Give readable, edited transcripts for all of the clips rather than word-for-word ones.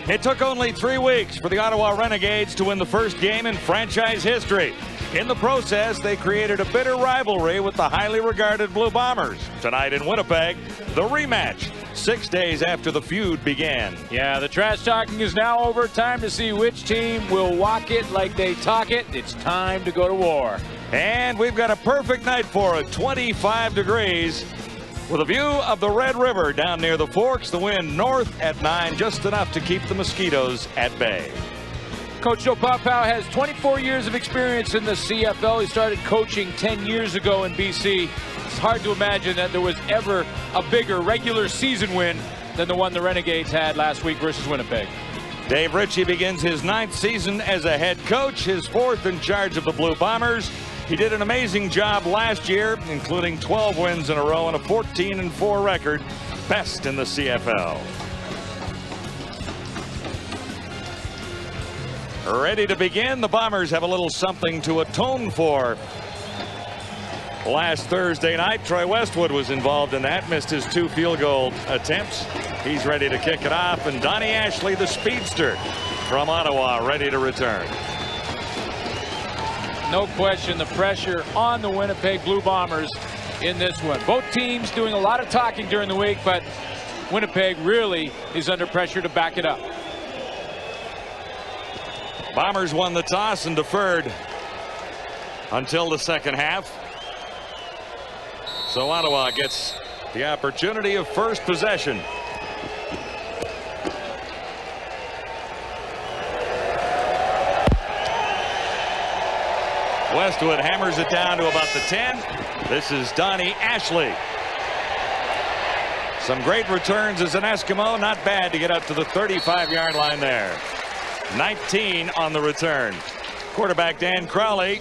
It took only 3 weeks for the Ottawa Renegades to win the first game in franchise history. In the process, they created a bitter rivalry with the highly regarded Blue Bombers. Tonight in Winnipeg, the rematch, 6 days after the feud began. Yeah, the trash talking is now over. Time to see which team will walk it like they talk it. It's time to go to war. And we've got a perfect night for it, 25 degrees. With a view of the Red River down near the Forks, the wind north at 9, just enough to keep the mosquitoes at bay. Coach Joe Paopao has 24 years of experience in the CFL. He started coaching 10 years ago in BC. It's hard to imagine that there was ever a bigger regular season win than the one the Renegades had last week versus Winnipeg. Dave Ritchie begins his 9th season as a head coach, his 4th in charge of the Blue Bombers. He did an amazing job last year, including 12 wins in a row and a 14-4 record, best in the CFL. Ready to begin, the Bombers have a little something to atone for. Last Thursday night, Troy Westwood was involved in that, missed his 2 field goal attempts. He's ready to kick it off, and Donnie Ashley, the speedster from Ottawa, ready to return. No question, the pressure on the Winnipeg Blue Bombers in this one. Both teams doing a lot of talking during the week, but Winnipeg really is under pressure to back it up. Bombers won the toss and deferred until the second half. So Ottawa gets the opportunity of first possession. Westwood hammers it down to about the 10. This is Donnie Ashley. Some great returns as an Eskimo. Not bad to get up to the 35-yard line there. 19 on the return. Quarterback Dan Crowley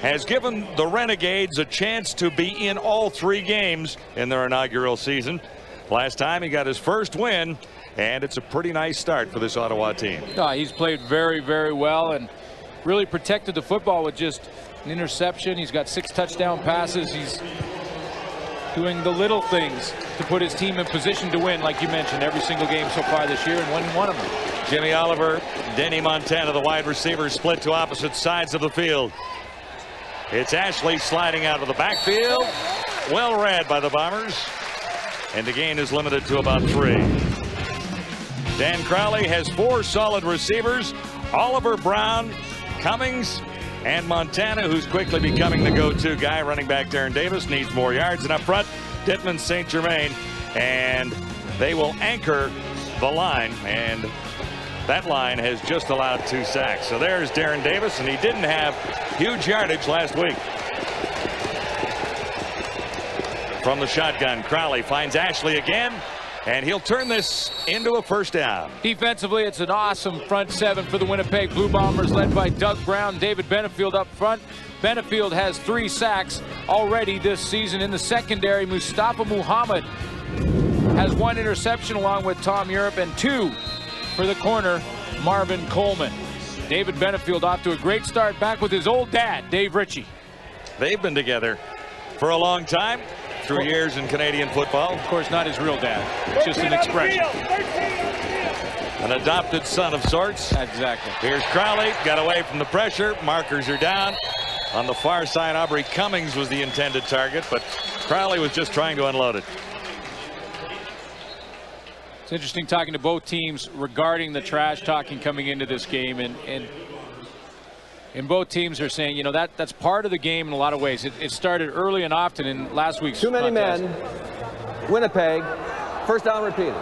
has given the Renegades a chance to be in all 3 games in their inaugural season. Last time he got his first win, and it's a pretty nice start for this Ottawa team. He's played very, very well and really protected the football with just an interception. He's got 6 touchdown passes. He's doing the little things to put his team in position to win, like you mentioned, every single game so far this year, and won one of them. Jimmy Oliver, Denny Montana, the wide receivers, split to opposite sides of the field. It's Ashley sliding out of the backfield. Well read by the Bombers. And the gain is limited to about 3. Dan Crowley has 4 solid receivers. Oliver, Brown, Cummings, and Montana, who's quickly becoming the go-to guy. Running back Darren Davis needs more yards. And up front, Dittman St. Germain. And they will anchor the line. And that line has just allowed 2 sacks. So there's Darren Davis, and he didn't have huge yardage last week. From the shotgun, Crowley finds Ashley again, and he'll turn this into a first down. Defensively, it's an awesome front 7 for the Winnipeg Blue Bombers, led by Doug Brown, David Benefield up front. Benefield has 3 sacks already this season. In the secondary, Mustafa Muhammad has 1 interception along with Tom Europe, and 2 for the corner, Marvin Coleman. David Benefield off to a great start, back with his old dad, Dave Ritchie. They've been together for a long time, through years in Canadian football. Of course, not his real dad. It's just an expression. An adopted son of sorts. Exactly. Here's Crowley, got away from the pressure. Markers are down. On the far side, Aubrey Cummings was the intended target, but Crowley was just trying to unload it. It's interesting talking to both teams regarding the trash talking coming into this game, and both teams are saying, you know, that's part of the game in a lot of ways. It started early and often in last week's Too many contest. men, Winnipeg, first down repeated.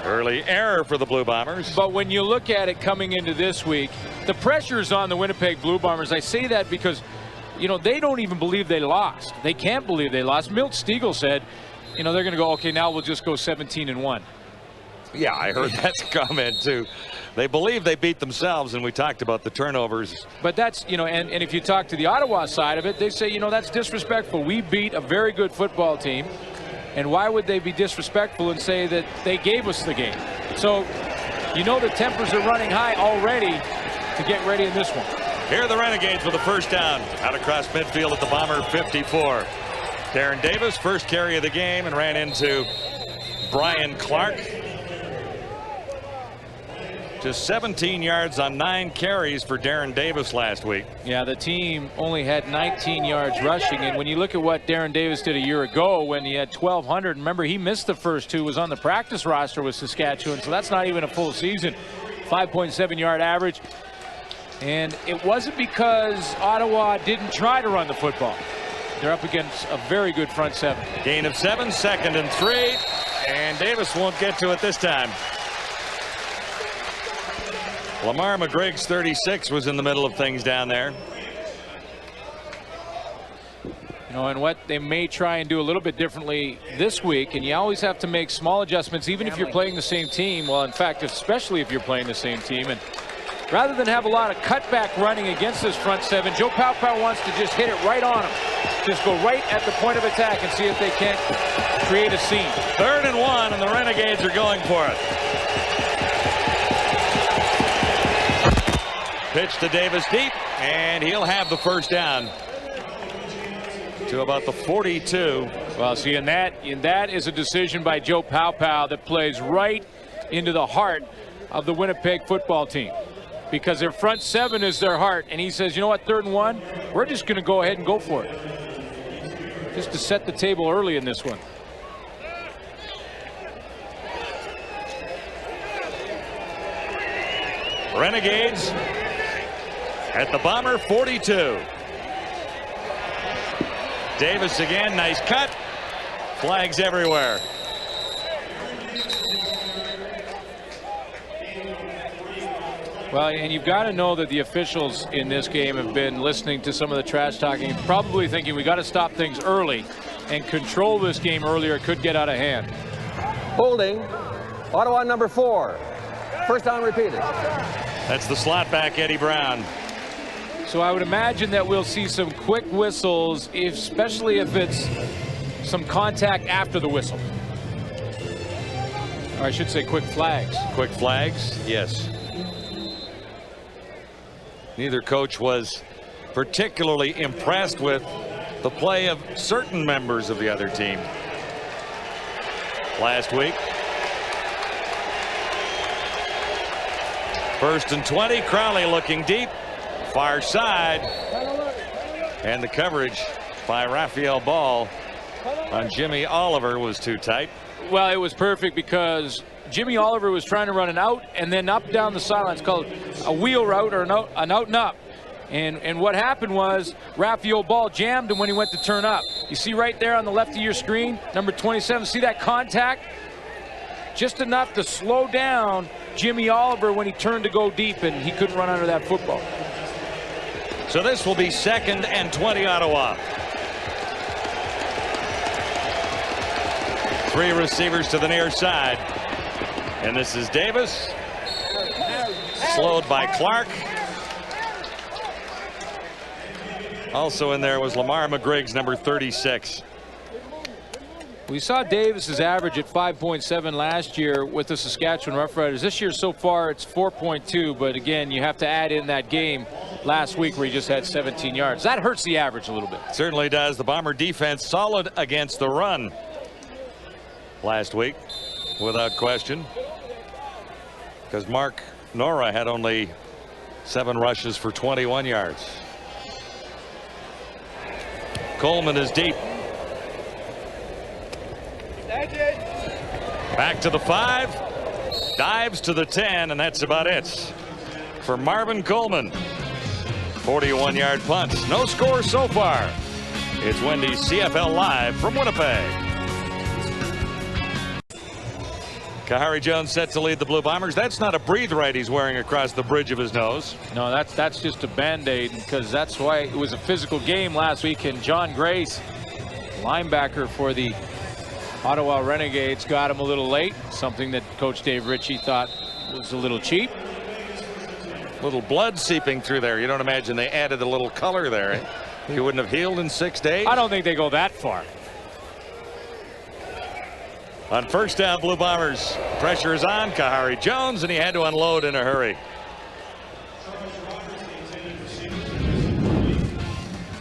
Early error for the Blue Bombers. But when you look at it coming into this week, the pressure is on the Winnipeg Blue Bombers. I say that because, you know, they don't even believe they lost. They can't believe they lost. Milt Stegall said, you know, they're going to go, okay, now we'll just go 17-1. Yeah, I heard that comment too. They believe they beat themselves, and we talked about the turnovers. But that's, you know, and if you talk to the Ottawa side of it, they say, you know, that's disrespectful. We beat a very good football team, and why would they be disrespectful and say that they gave us the game? So, you know, the tempers are running high already to get ready in this one. Here are the Renegades with a first down out across midfield at the Bomber 54. Darren Davis, first carry of the game, and ran into Brian Clark. Just 17 yards on 9 carries for Darren Davis last week. Yeah, the team only had 19 yards rushing, and when you look at what Darren Davis did a year ago when he had 1,200, remember he missed the first 2, was on the practice roster with Saskatchewan, so that's not even a full season. 5.7 yard average, and it wasn't because Ottawa didn't try to run the football. They're up against a very good front 7. Gain of 7, 2nd and 3, and Davis won't get to it this time. Lamar McGriggs, 36, was in the middle of things down there. You know, and what they may try and do a little bit differently this week, and you always have to make small adjustments even if you're playing the same team. Well, in fact, especially if you're playing the same team. And rather than have a lot of cutback running against this front 7, Joe Pauw wants to just hit it right on them. Just go right at the point of attack and see if they can't create a scene. 3rd and 1, and the Renegades are going for it. Pitch to Davis deep, and he'll have the first down to about the 42. Well, see, and that is a decision by Joe Pauw that plays right into the heart of the Winnipeg football team, because their front 7 is their heart, and he says, you know what, 3rd and 1, we're just going to go ahead and go for it, just to set the table early in this one. Renegades at the Bomber 42. Davis again, nice cut. Flags everywhere. Well, and you've got to know that the officials in this game have been listening to some of the trash talking, probably thinking we got to stop things early and control this game earlier. It could get out of hand. Holding, Ottawa number 4. First down repeated. That's the slot back, Eddie Brown. So I would imagine that we'll see some quick whistles, especially if it's some contact after the whistle. Or I should say quick flags. Quick flags, yes. Neither coach was particularly impressed with the play of certain members of the other team last week. 1st and 20, Crowley looking deep, far side, and the coverage by Raphael Ball on Jimmy Oliver was too tight. Well, it was perfect because Jimmy Oliver was trying to run an out and then up down the sideline. It's called a wheel route or an out and up. And what happened was Raphael Ball jammed him when he went to turn up. You see right there on the left of your screen, number 27, see that contact? Just enough to slow down Jimmy Oliver when he turned to go deep, and he couldn't run under that football. So this will be 2nd and 20 Ottawa. 3 receivers to the near side. And this is Davis. Slowed by Clark. Also in there was Lamar McGriggs, number 36. We saw Davis's average at 5.7 last year with the Saskatchewan Roughriders. This year so far it's 4.2, but again you have to add in that game last week where he just had 17 yards. That hurts the average a little bit. Certainly does. The Bomber defense solid against the run last week, without question, because Mark Nora had only 7 rushes for 21 yards. Coleman is deep. Back to the 5, dives to the 10, and that's about it for Marvin Coleman. 41-yard punt. No score so far. It's Wendy's CFL Live from Winnipeg. Kahari Jones set to lead the Blue Bombers. That's not a breathe right he's wearing across the bridge of his nose. No, that's just a band-aid, because that's why it was a physical game last week, and John Grace, linebacker for the Ottawa Renegades, got him a little late, something that Coach Dave Ritchie thought was a little cheap. Little blood seeping through there. You don't imagine they added a little color there. He wouldn't have healed in 6 days. I don't think they go that far. On first down, Blue Bombers, pressure is on Kahari Jones, and he had to unload in a hurry.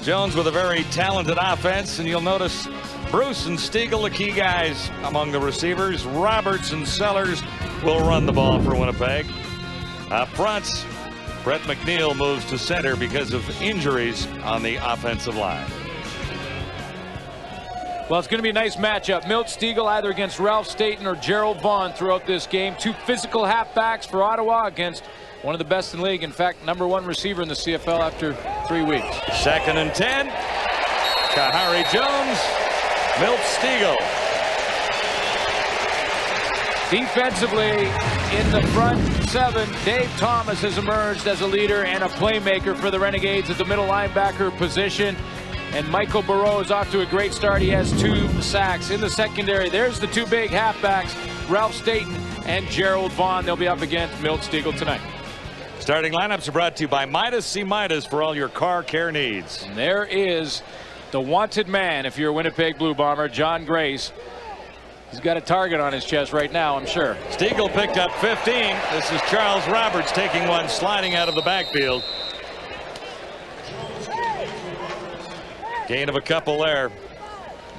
Jones with a very talented offense, and you'll notice Bruce and Stiegel, the key guys among the receivers. Roberts and Sellers will run the ball for Winnipeg. Up front, Brett McNeil moves to center because of injuries on the offensive line. Well, it's going to be a nice matchup. Milt Stegall either against Ralph Staten or Gerald Vaughn throughout this game. Two physical halfbacks for Ottawa against one of the best in the league. In fact, #1 receiver in the CFL after 3 weeks. 2nd and 10. Kahari Jones, Milt Stegall. Defensively, in the front 7, Dave Thomas has emerged as a leader and a playmaker for the Renegades at the middle linebacker position. And Michael Barreau is off to a great start. He has 2 sacks. In the secondary, there's the 2 big halfbacks, Ralph Staten and Gerald Vaughn. They'll be up against Milt Stegall tonight. Starting lineups are brought to you by Midas. See Midas for all your car care needs. And there is the wanted man, if you're a Winnipeg Blue Bomber, John Grace. He's got a target on his chest right now, I'm sure. Stegall picked up 15. This is Charles Roberts taking one, sliding out of the backfield. Gain of a couple there.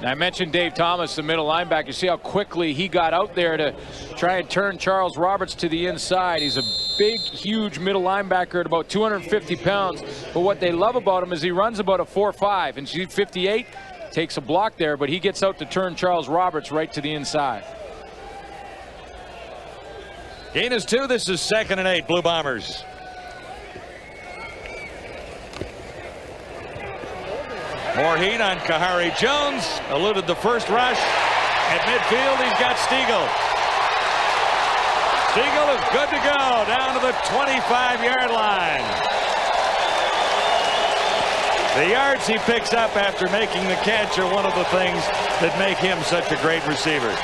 I mentioned Dave Thomas, the middle linebacker. See how quickly he got out there to try and turn Charles Roberts to the inside. He's a big, huge middle linebacker at about 250 pounds. But what they love about him is he runs about a 4.5. And she's 58, takes a block there, but he gets out to turn Charles Roberts right to the inside. Gain is 2. This is 2nd and 8, Blue Bombers. More heat on Kahari Jones. Eluded the first rush. At midfield, he's got Stegall. Stegall is good to go down to the 25-yard line. The yards he picks up after making the catch are one of the things that make him such a great receiver.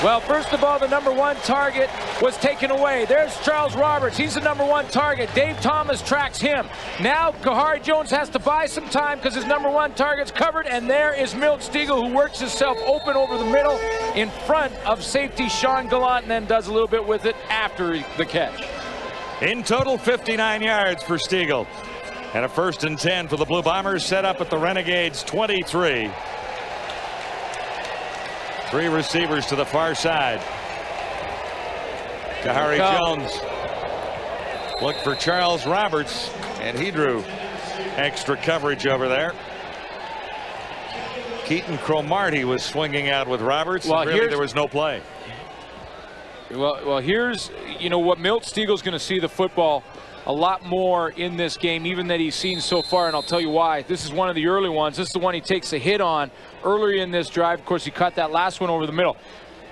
Well, first of all, the #1 target was taken away. There's Charles Roberts. He's the #1 target. Dave Thomas tracks him. Now Kahari Jones has to buy some time because his #1 target's covered. And there is Milt Stegall, who works himself open over the middle in front of safety Sean Gallant, and then does a little bit with it after the catch. In total, 59 yards for Stegall. And a 1st and 10 for the Blue Bombers, set up at the Renegades 23. 3 receivers to the far side. Kahari Jones looked for Charles Roberts, and he drew extra coverage over there. Keaton Cromartie was swinging out with Roberts. Well, and really there was no play. Well, here's, what Milt Stegall's going to see the football a lot more in this game, even that he's seen so far, and I'll tell you why. This is one of the early ones. This is the one he takes a hit on earlier in this drive. Of course, he caught that last one over the middle.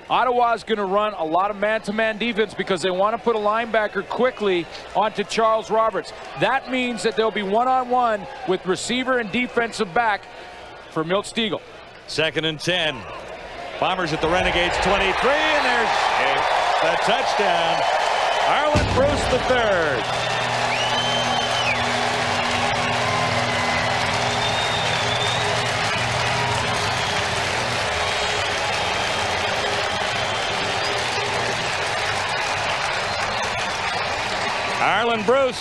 Ottawa's going to run a lot of man-to-man defense because they want to put a linebacker quickly onto Charles Roberts. That means that there'll be one-on-one with receiver and defensive back for Milt Stegall. 2nd and 10. Bombers at the Renegades 23, and there's the touchdown. Arlen Bruce III. Arlen Bruce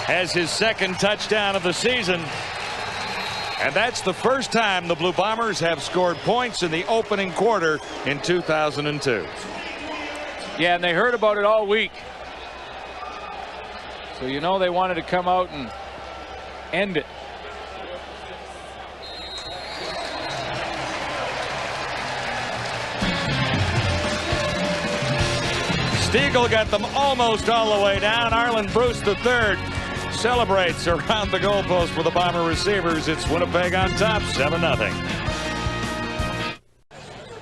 has his 2nd touchdown of the season. And that's the first time the Blue Bombers have scored points in the opening quarter in 2002. Yeah, and they heard about it all week. So they wanted to come out and end it. Stegall got them almost all the way down. Arlen Bruce III celebrates around the goalpost for the Bomber receivers. It's Winnipeg on top, 7-0.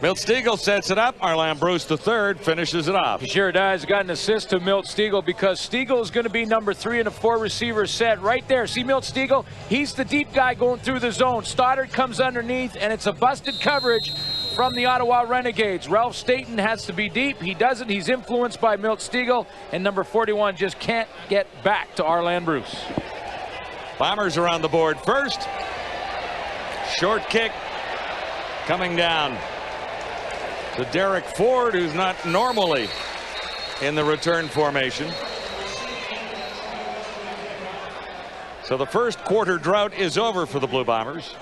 Milt Stegall sets it up. Arlen Bruce III finishes it off. He sure does. Got an assist to Milt Stegall because Stegall is going to be #3 in a 4-receiver set right there. See Milt Stegall? He's the deep guy going through the zone. Stoddard comes underneath, and it's a busted coverage from the Ottawa Renegades. Ralph Staten has to be deep. He doesn't. He's influenced by Milt Stegall, and number 41 just can't get back to Arlen Bruce. Bombers are on the board first. Short kick coming down to Derek Ford, who's not normally in the return formation. So the first quarter drought is over for the Blue Bombers.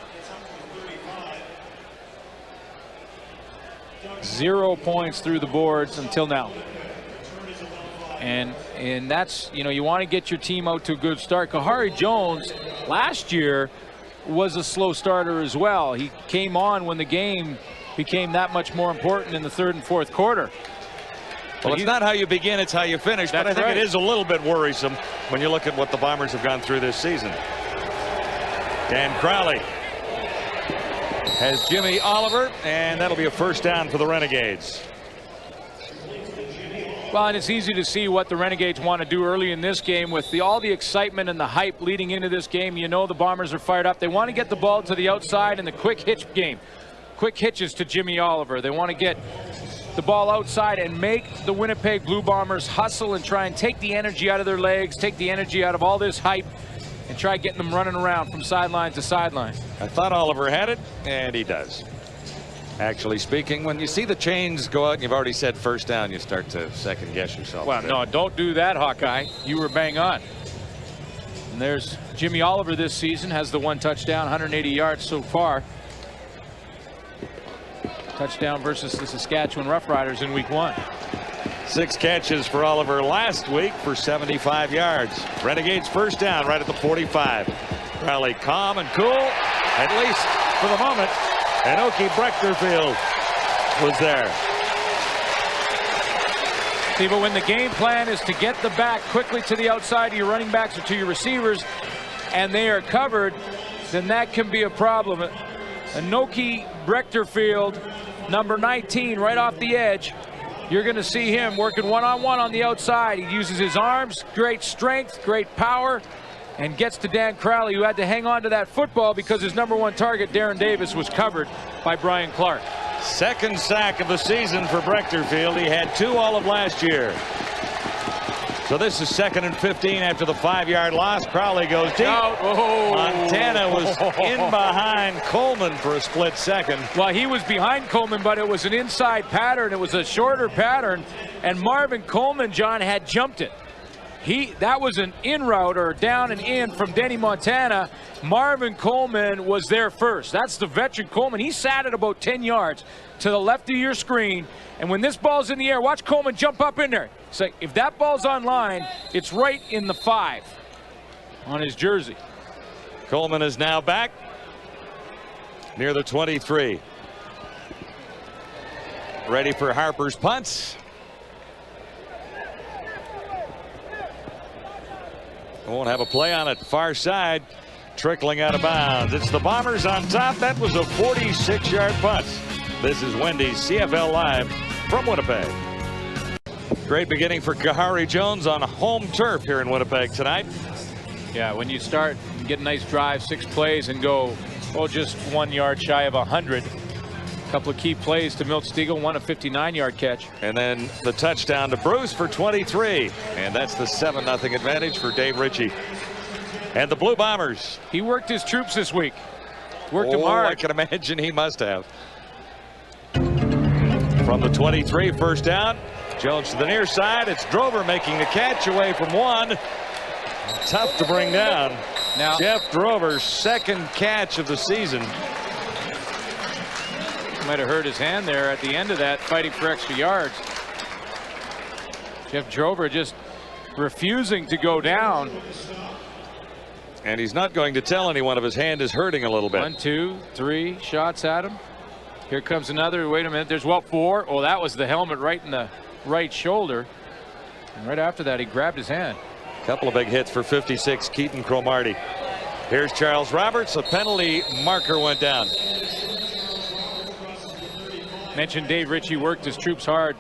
0 points through the boards until now. And that's, you want to get your team out to a good start. Kahari Jones last year was a slow starter as well. He came on when the game became that much more important in the third and fourth quarter. Well, it's not how you begin, it's how you finish. But I think it is a little bit worrisome when you look at what the Bombers have gone through this season. Dan Crowley has Jimmy Oliver, and that'll be a first down for the Renegades. Well, and it's easy to see what the Renegades want to do early in this game with all the excitement and the hype leading into this game. The Bombers are fired up. They want to get the ball to the outside in the quick hitch game. Quick hitches to Jimmy Oliver. They want to get the ball outside and make the Winnipeg Blue Bombers hustle and try and take the energy out of their legs, take the energy out of all this hype, and try getting them running around from sideline to sideline. I thought Oliver had it, and he does. Actually speaking, when you see the chains go out and you've already said first down, you start to second guess yourself. Well, no, don't do that, Hawkeye. You were bang on. And there's Jimmy Oliver this season, has the 1 touchdown, 180 yards so far. Touchdown versus the Saskatchewan Roughriders in week 1. 6 catches for Oliver last week for 75 yards. Renegades first down right at the 45. Crowley calm and cool, at least for the moment. And Oki Brechterfield was there. See, but when the game plan is to get the back quickly to the outside of your running backs or to your receivers, and they are covered, then that can be a problem. Anoki Brechterfield, number 19, right off the edge. You're going to see him working one-on-one on the outside. He uses his arms, great strength, great power, and gets to Dan Crowley, who had to hang on to that football because his number 1 target, Darren Davis, was covered by Brian Clark. Second sack of the season for Brechterfield. He had 2 all of last year. So this is 2nd and 15 after the 5-yard loss. Crowley goes deep. Oh. Montana was in behind Coleman for a split second. Well, he was behind Coleman, but it was an inside pattern. It was a shorter pattern, and Marvin Coleman, John, had jumped it. That was an in route or down and in from Denny Montana. Marvin Coleman was there first. That's the veteran Coleman. He sat at about 10 yards to the left of your screen. And when this ball's in the air, watch Coleman jump up in there. It's like, if that ball's on line, it's right in the 5 on his jersey. Coleman is now back near the 23. Ready for Harper's punts. Won't have a play on it. Far side, trickling out of bounds. It's the Bombers on top. That was a 46-yard punt. This is Wendy's CFL Live from Winnipeg. Great beginning for Kahari Jones on home turf here in Winnipeg tonight. Yeah, when you start and get a nice drive, 6 plays, and go, just 1 yard shy of 100. A couple of key plays to Milt Stegall, one a 59-yard catch. And then the touchdown to Bruce for 23. And that's the 7-0 advantage for Dave Ritchie. And the Blue Bombers. He worked his troops this week. Worked them hard. I can imagine he must have. From the 23, first down. Jones to the near side. It's Drover making the catch away from 1. Tough to bring down. Now Jeff Drover's 2nd catch of the season. Might have hurt his hand there at the end of that, fighting for extra yards. Jeff Drover just refusing to go down. And he's not going to tell anyone if his hand is hurting a little bit. 1, 2, 3 shots at him. Here comes another. Wait a minute. There's 4. Oh, that was the helmet right in the right shoulder. And right after that, he grabbed his hand. Couple of big hits for 56, Keaton Cromartie. Here's Charles Roberts. A penalty marker went down. Mentioned Dave Ritchie worked his troops hard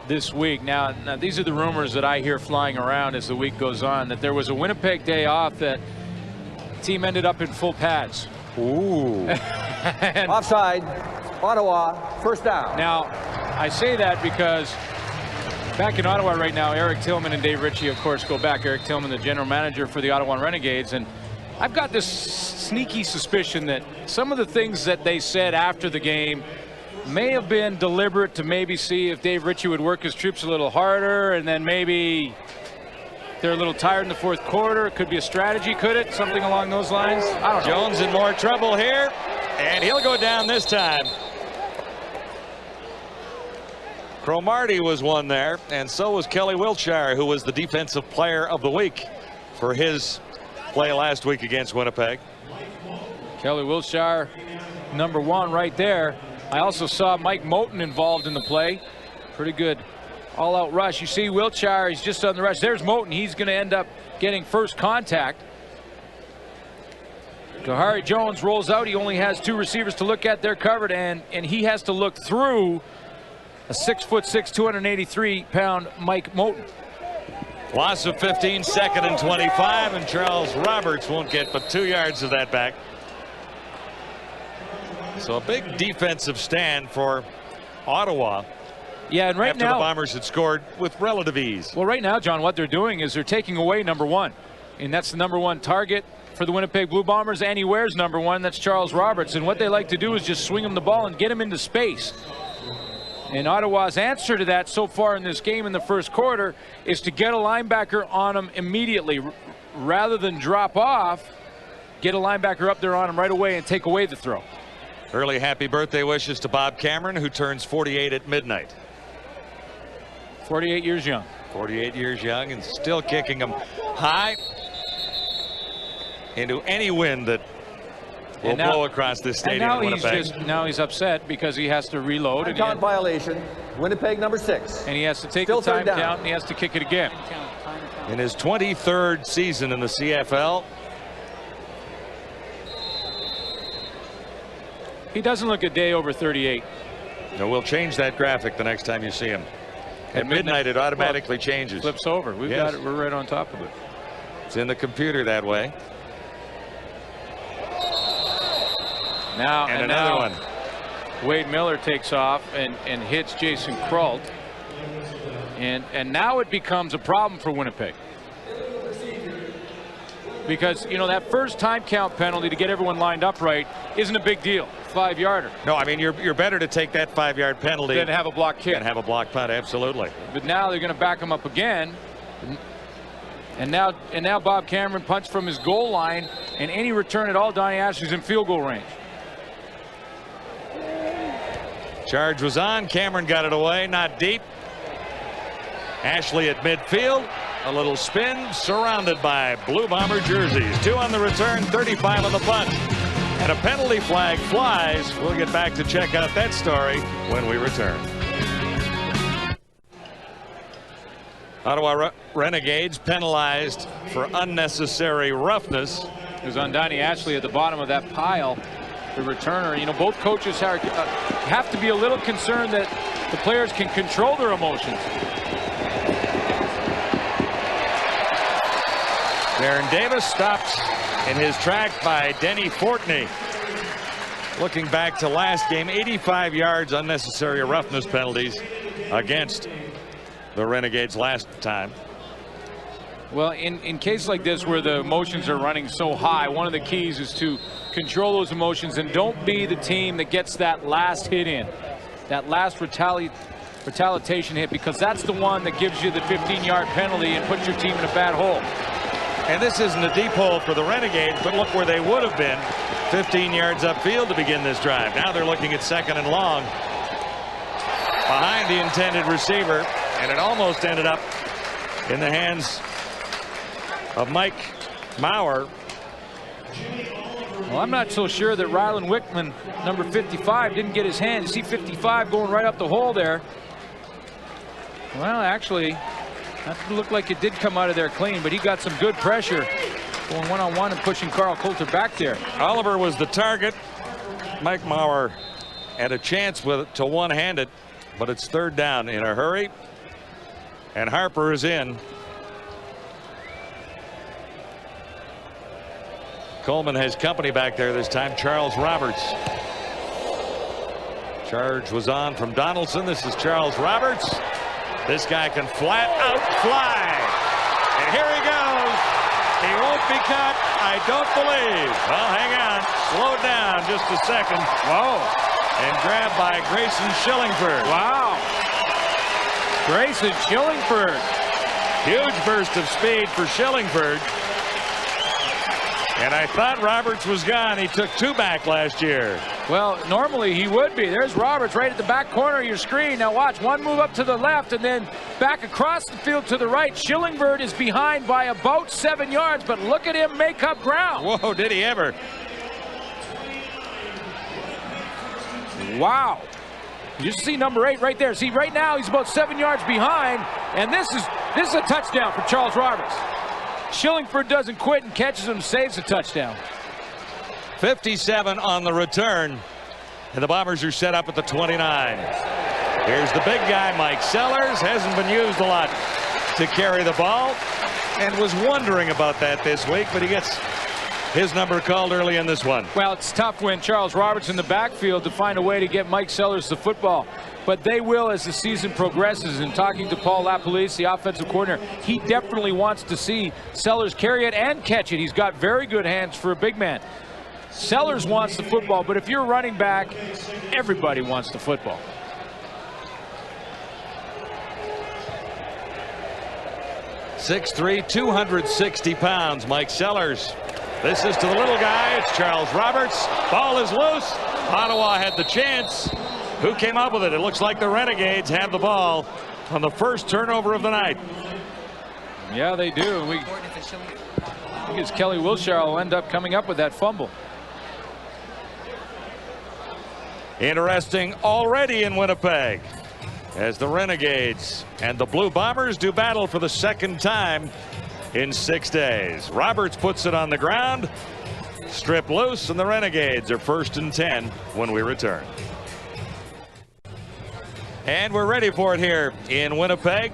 this week. Now these are the rumors that I hear flying around as the week goes on, that there was a Winnipeg day off that the team ended up in full pads. Ooh. Offside. Ottawa, first down. Now, I say that because back in Ottawa right now, Eric Tillman and Dave Ritchie, of course, go back. Eric Tillman, the general manager for the Ottawa Renegades. And I've got this sneaky suspicion that some of the things that they said after the game may have been deliberate to maybe see if Dave Ritchie would work his troops a little harder, and then maybe they're a little tired in the 4th quarter. It could be a strategy, could it? Something along those lines? I don't know. Jones in more trouble here, and he'll go down this time. Cromartie was one there, and so was Kelly Wiltshire, who was the defensive player of the week for his play last week against Winnipeg. Kelly Wiltshire, #1 right there. I also saw Mike Moten involved in the play. Pretty good all-out rush. You see Wiltshire, he's just on the rush. There's Moten. He's going to end up getting first contact. Kahari Jones rolls out. He only has 2 receivers to look at. They're covered, and he has to look through a 6'6", 283-pound Mike Moten. Loss of 15, 2nd and 25, and Charles Roberts won't get but 2 yards of that back. So a big defensive stand for Ottawa. Yeah, and right after now the Bombers had scored with relative ease. Well, right now, John, what they're doing is they're taking away #1, and that's the #1 target for the Winnipeg Blue Bombers, and he wears #1. That's Charles Roberts, and what they like to do is just swing him the ball and get him into space. And Ottawa's answer to that so far in this game in the first quarter is to get a linebacker on him immediately, rather than drop off. Get a linebacker up there on him right away and take away the throw. Early happy birthday wishes to Bob Cameron, who turns 48 at midnight. 48 years young. 48 years young and still kicking them high into any wind that will blow across this stadium in Winnipeg. Now he's upset because he has to reload. Count violation. Winnipeg #6. And he has to take the time down, and he has to kick it again. In his 23rd season in the CFL. He doesn't look a day over 38. No, we'll change that graphic the next time you see him. At midnight, it automatically changes. Flips over. We've got it. We're right on top of it. It's in the computer that way. Now and another one. Wade Miller takes off and hits Jason Kralt. And now it becomes a problem for Winnipeg. Because, you know, that first time count penalty to get everyone lined up right isn't a big deal. 5-yarder. No, I mean, you're better to take that 5-yard penalty than have a block kick. And have a block punt, absolutely. But now they're going to back him up again. And now Bob Cameron punts from his goal line, and any return at all, Donnie Ashley's in field goal range. Charge was on. Cameron got it away, not deep. Ashley at midfield. A little spin, surrounded by Blue Bomber jerseys. 2 on the return, 35 on the punt. And a penalty flag flies. We'll get back to check out that story when we return. Ottawa Renegades penalized for unnecessary roughness. It was on Donnie Ashley at the bottom of that pile. The returner, you know, both coaches have to be a little concerned that the players can control their emotions. Darren Davis stopped in his track by Denny Fortney. Looking back to last game, 85 yards unnecessary roughness penalties against the Renegades last time. Well, in cases like this where the emotions are running so high, one of the keys is to control those emotions and don't be the team that gets that last hit in, that last retaliation hit, because that's the one that gives you the 15-yard penalty and puts your team in a bad hole. And this isn't a deep hole for the Renegades, but look where they would have been 15 yards upfield to begin this drive. Now they're looking at 2nd and long behind the intended receiver, and it almost ended up in the hands of Mike Maurer. Well, I'm not so sure that Rylan Wickman, number 55, didn't get his hand. You see 55 going right up the hole there. Well, actually, that looked like it did come out of there clean, but he got some good pressure going one-on-one and pushing Carl Coulter back there. Oliver was the target. Mike Maurer had a chance to one-hand it, but it's 3rd down in a hurry. And Harper is in. Coleman has company back there this time. Charles Roberts. Charge was on from Donaldson. This is Charles Roberts. This guy can flat out fly. And here he goes. He won't be caught, I don't believe. Well, hang on. Slow down just a second. Whoa. And grabbed by Grayson Schillingford. Wow. Grayson Schillingford. Huge burst of speed for Schillingford. And I thought Roberts was gone. He took 2 back last year. Well, normally he would be. There's Roberts right at the back corner of your screen. Now watch, one move up to the left and then back across the field to the right. Schillingford is behind by about 7 yards, but look at him make up ground. Whoa, did he ever? Wow. You see number 8 right there. See, right now he's about 7 yards behind, and this is a touchdown for Charles Roberts. Schillingford doesn't quit and catches him, saves a touchdown. 57 on the return, and the Bombers are set up at the 29. Here's the big guy, Mike Sellers. Hasn't been used a lot to carry the ball, and was wondering about that this week, but he gets his number called early in this one. Well, it's tough when Charles Roberts in the backfield to find a way to get Mike Sellers the football. But they will as the season progresses. And talking to Paul LaPolice, the offensive coordinator, he definitely wants to see Sellers carry it and catch it. He's got very good hands for a big man. Sellers wants the football, but if you're running back, everybody wants the football. .6'3", 260 pounds, Mike Sellers. This is to the little guy. It's Charles Roberts. Ball is loose. Ottawa had the chance. Who came up with it? It looks like the Renegades have the ball on the first turnover of the night. Yeah, they do. I think it's Kelly Wilshire will end up coming up with that fumble. Interesting already in Winnipeg as the Renegades and the Blue Bombers do battle for the second time in 6 days. Roberts puts it on the ground, stripped loose, and the Renegades are 1st and 10 when we return. And we're ready for it here in Winnipeg.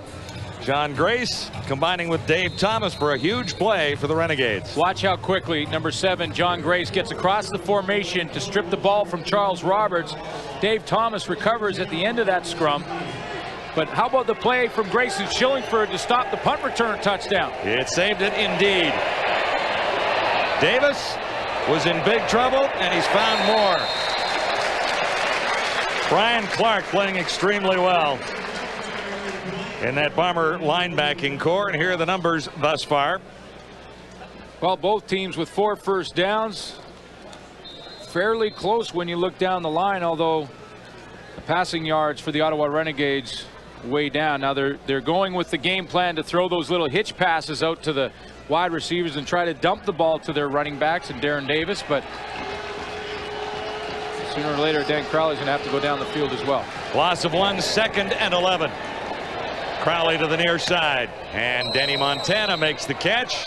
John Grace combining with Dave Thomas for a huge play for the Renegades. Watch how quickly number 7 John Grace gets across the formation to strip the ball from Charles Roberts. Dave Thomas recovers at the end of that scrum. But how about the play from Grace and Schillingford to stop the punt return touchdown? It saved it indeed. Davis was in big trouble, and he's found more. Brian Clark playing extremely well in that Bomber linebacking core, and here are the numbers thus far. Well, both teams with 4 first downs. Fairly close when you look down the line, although the passing yards for the Ottawa Renegades way down. Now they're going with the game plan to throw those little hitch passes out to the wide receivers and try to dump the ball to their running backs and Darren Davis, but sooner or later Dan Crowley's going to have to go down the field as well. Loss of 1, 2nd and 11. Crowley to the near side, and Denny Montana makes the catch.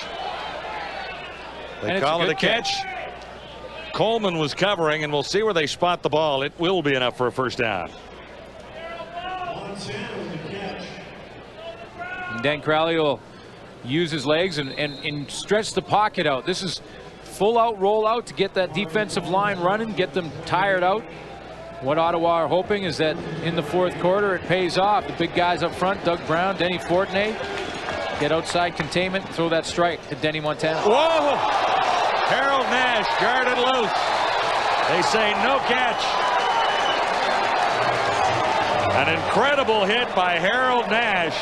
They call it a catch. Coleman was covering, and we'll see where they spot the ball. It will be enough for a first down. And Dan Crowley will use his legs and stretch the pocket out. This is full out roll out to get that defensive line running, get them tired out. What Ottawa are hoping is that in the 4th quarter it pays off. The big guys up front, Doug Brown, Denny Fortney, get outside containment, throw that strike to Denny Montana. Whoa! Harold Nash guarded loose. They say no catch. An incredible hit by Harold Nash.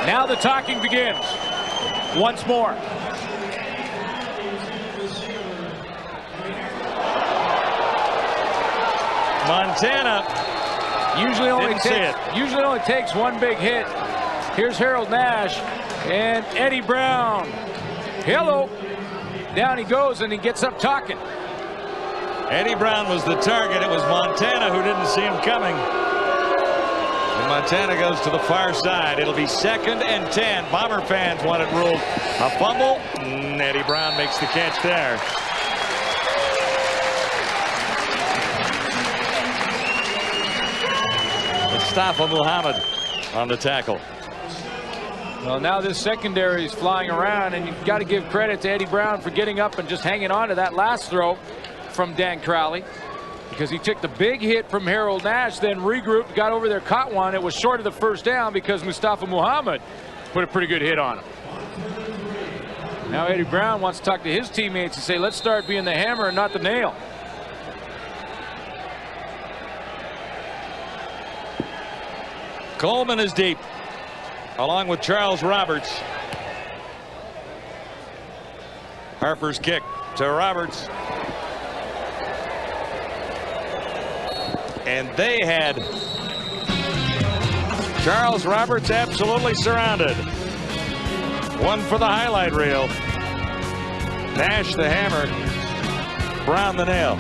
Now the talking begins once more. Montana usually only takes one big hit. Here's Harold Nash and Eddie Brown. Hello. Down he goes and he gets up talking. Eddie Brown was the target. It was Montana who didn't see him coming. And Montana goes to the far side. It'll be 2nd and 10. Bomber fans want it ruled a fumble. Eddie Brown makes the catch there. Mustafa Muhammad on the tackle. Well, now this secondary is flying around, and you've got to give credit to Eddie Brown for getting up and just hanging on to that last throw from Dan Crowley, because he took the big hit from Harold Nash, then regrouped, got over there, caught one. It was short of the first down because Mustafa Muhammad put a pretty good hit on him. Now Eddie Brown wants to talk to his teammates and say, let's start being the hammer and not the nail. Coleman is deep, along with Charles Roberts. Harper's kick to Roberts. And they had Charles Roberts absolutely surrounded. One for the highlight reel. Nash the hammer. Brown the nail.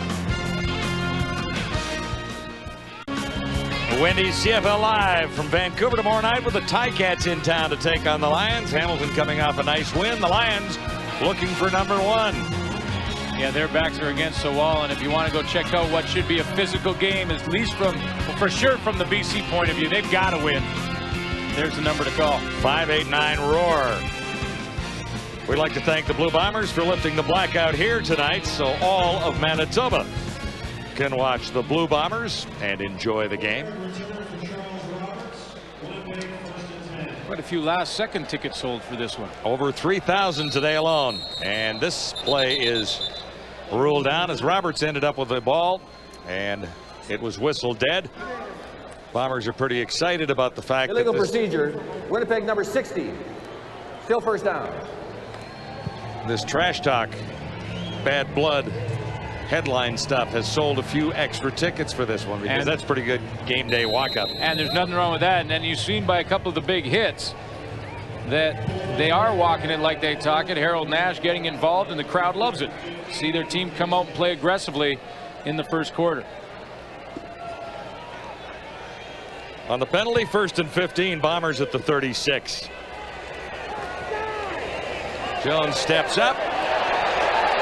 Wendy's CFL Live from Vancouver tomorrow night with the Ticats in town to take on the Lions. Hamilton coming off a nice win. The Lions looking for number 1. Yeah, their backs are against the wall, and if you want to go check out what should be a physical game, at least for sure from the BC point of view, they've got to win. There's the number to call. 5-8-9 roar. We'd like to thank the Blue Bombers for lifting the blackout here tonight, so all of Manitoba can watch the Blue Bombers and enjoy the game. Quite a few last-second tickets sold for this one. Over 3,000 today alone, and this play is ruled down as Roberts ended up with the ball, and it was whistled dead. Bombers are pretty excited about the fact illegal that procedure. Winnipeg number 60. Still first down. This trash talk, bad blood headline stuff has sold a few extra tickets for this one, because that's pretty good game day walk-up. And there's nothing wrong with that. And then you've seen by a couple of the big hits that they are walking it like they talk it. Harold Nash getting involved, and the crowd loves it. See their team come out and play aggressively in the first quarter. On the penalty, 1st and 15, Bombers at the 36. Jones steps up,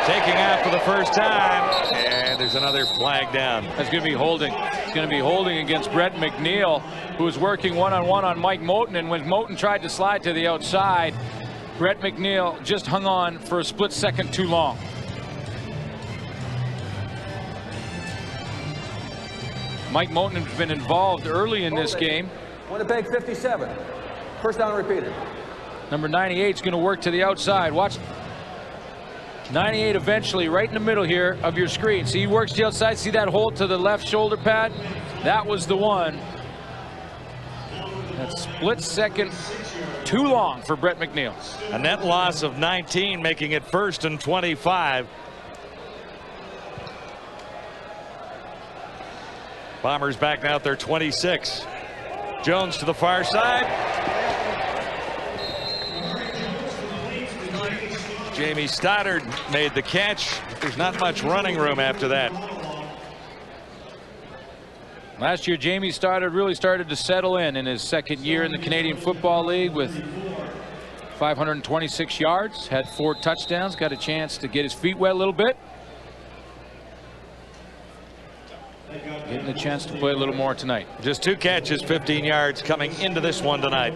taking out for the first time, and there's another flag down. That's going to be holding. It's going to be holding against Brett McNeil, who was working one-on-one on Mike Moten, and when Moten tried to slide to the outside, Brett McNeil just hung on for a split second too long. Mike Moten has been involved early in this game. Winnipeg 57. First down repeated. Number 98 is going to work to the outside. Watch 98 eventually right in the middle here of your screen. See, he works to the outside. See that hold to the left shoulder pad? That was the one. That split second too long for Brett McNeil. A net loss of 19, making it 1st and 25. Bombers back now at their 26. Jones to the far side. Jamie Stoddard made the catch. There's not much running room after that. Last year, Jamie Stoddard really started to settle in his second year in the Canadian Football League with 526 yards, had 4 touchdowns, got a chance to get his feet wet a little bit. Getting a chance to play a little more tonight. Just 2 catches, 15 yards coming into this one tonight.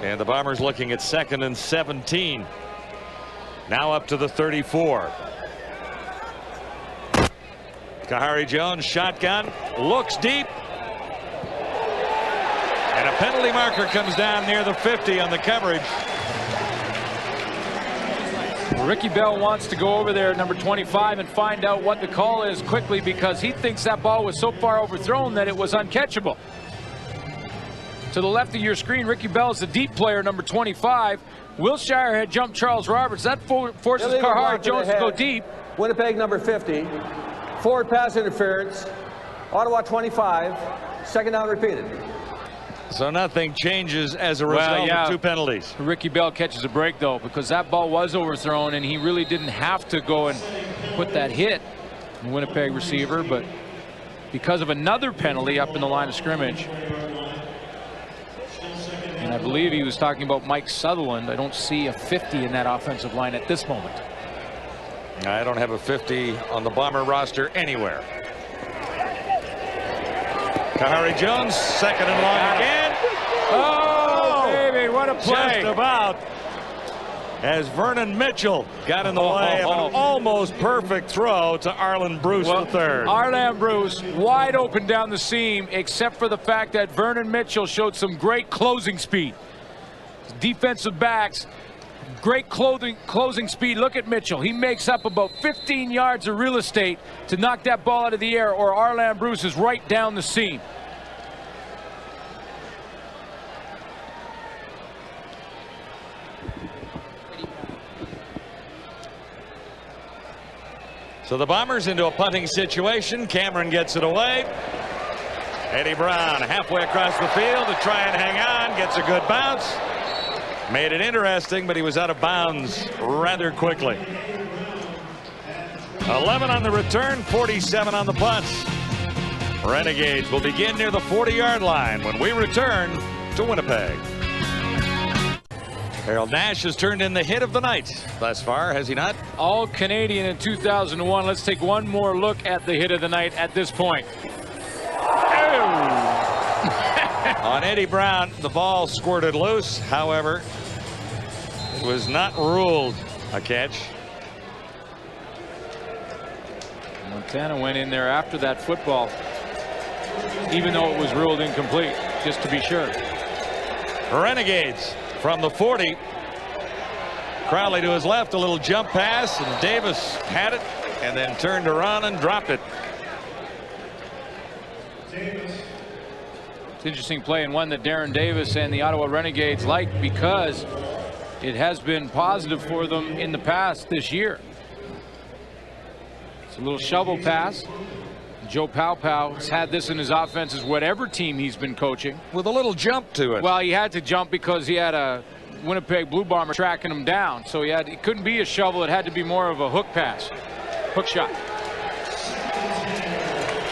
And the Bombers looking at 2nd and 17. Now up to the 34. Kahari Jones shotgun, looks deep. And a penalty marker comes down near the 50 on the coverage. Ricky Bell wants to go over there, number 25, and find out what the call is quickly, because he thinks that ball was so far overthrown that it was uncatchable. To the left of your screen, Ricky Bell is the deep player, number 25. Wilshire had jumped Charles Roberts. That forces Kahari Jones to go deep. Winnipeg number 50. Forward pass interference. Ottawa 25. Second down repeated. So nothing changes as a result of 2 penalties. Ricky Bell catches a break, though, because that ball was overthrown, and he really didn't have to go and put that hit on the Winnipeg receiver, but because of another penalty up in the line of scrimmage. And I believe he was talking about Mike Sutherland. I don't see a 50 in that offensive line at this moment. I don't have a 50 on the Bomber roster anywhere. Kahari Jones, 2nd and long again. Oh, baby, what a play. Just about. As Vernon Mitchell got in the way of an almost perfect throw to Arlen Bruce III. Arlen Bruce wide open down the seam, except for the fact that Vernon Mitchell showed some great closing speed. Defensive backs, great closing speed. Look at Mitchell. He makes up about 15 yards of real estate to knock that ball out of the air, or Arlen Bruce is right down the seam. So the Bombers into a punting situation. Cameron gets it away. Eddie Brown halfway across the field to try and hang on. Gets a good bounce. Made it interesting, but he was out of bounds rather quickly. 11 on the return, 47 on the punts. Renegades will begin near the 40-yard line when we return to Winnipeg. Harold Nash has turned in the hit of the night thus far, has he not? All Canadian in 2001. Let's take one more look at the hit of the night at this point. On Eddie Brown, the ball squirted loose. However, it was not ruled a catch. Montana went in there after that football, even though it was ruled incomplete, just to be sure. Renegades from the 40. Crowley to his left, a little jump pass, and Davis had it and then turned around and dropped it. It's an interesting play, and one that Darren Davis and the Ottawa Renegades like because it has been positive for them in the past this year. It's a little shovel pass. Joe Paopao has had this in his offenses, whatever team he's been coaching. With a little jump to it. Well, he had to jump because he had a Winnipeg Blue Bomber tracking him down. So it couldn't be a shovel. It had to be more of a hook pass. Hook shot.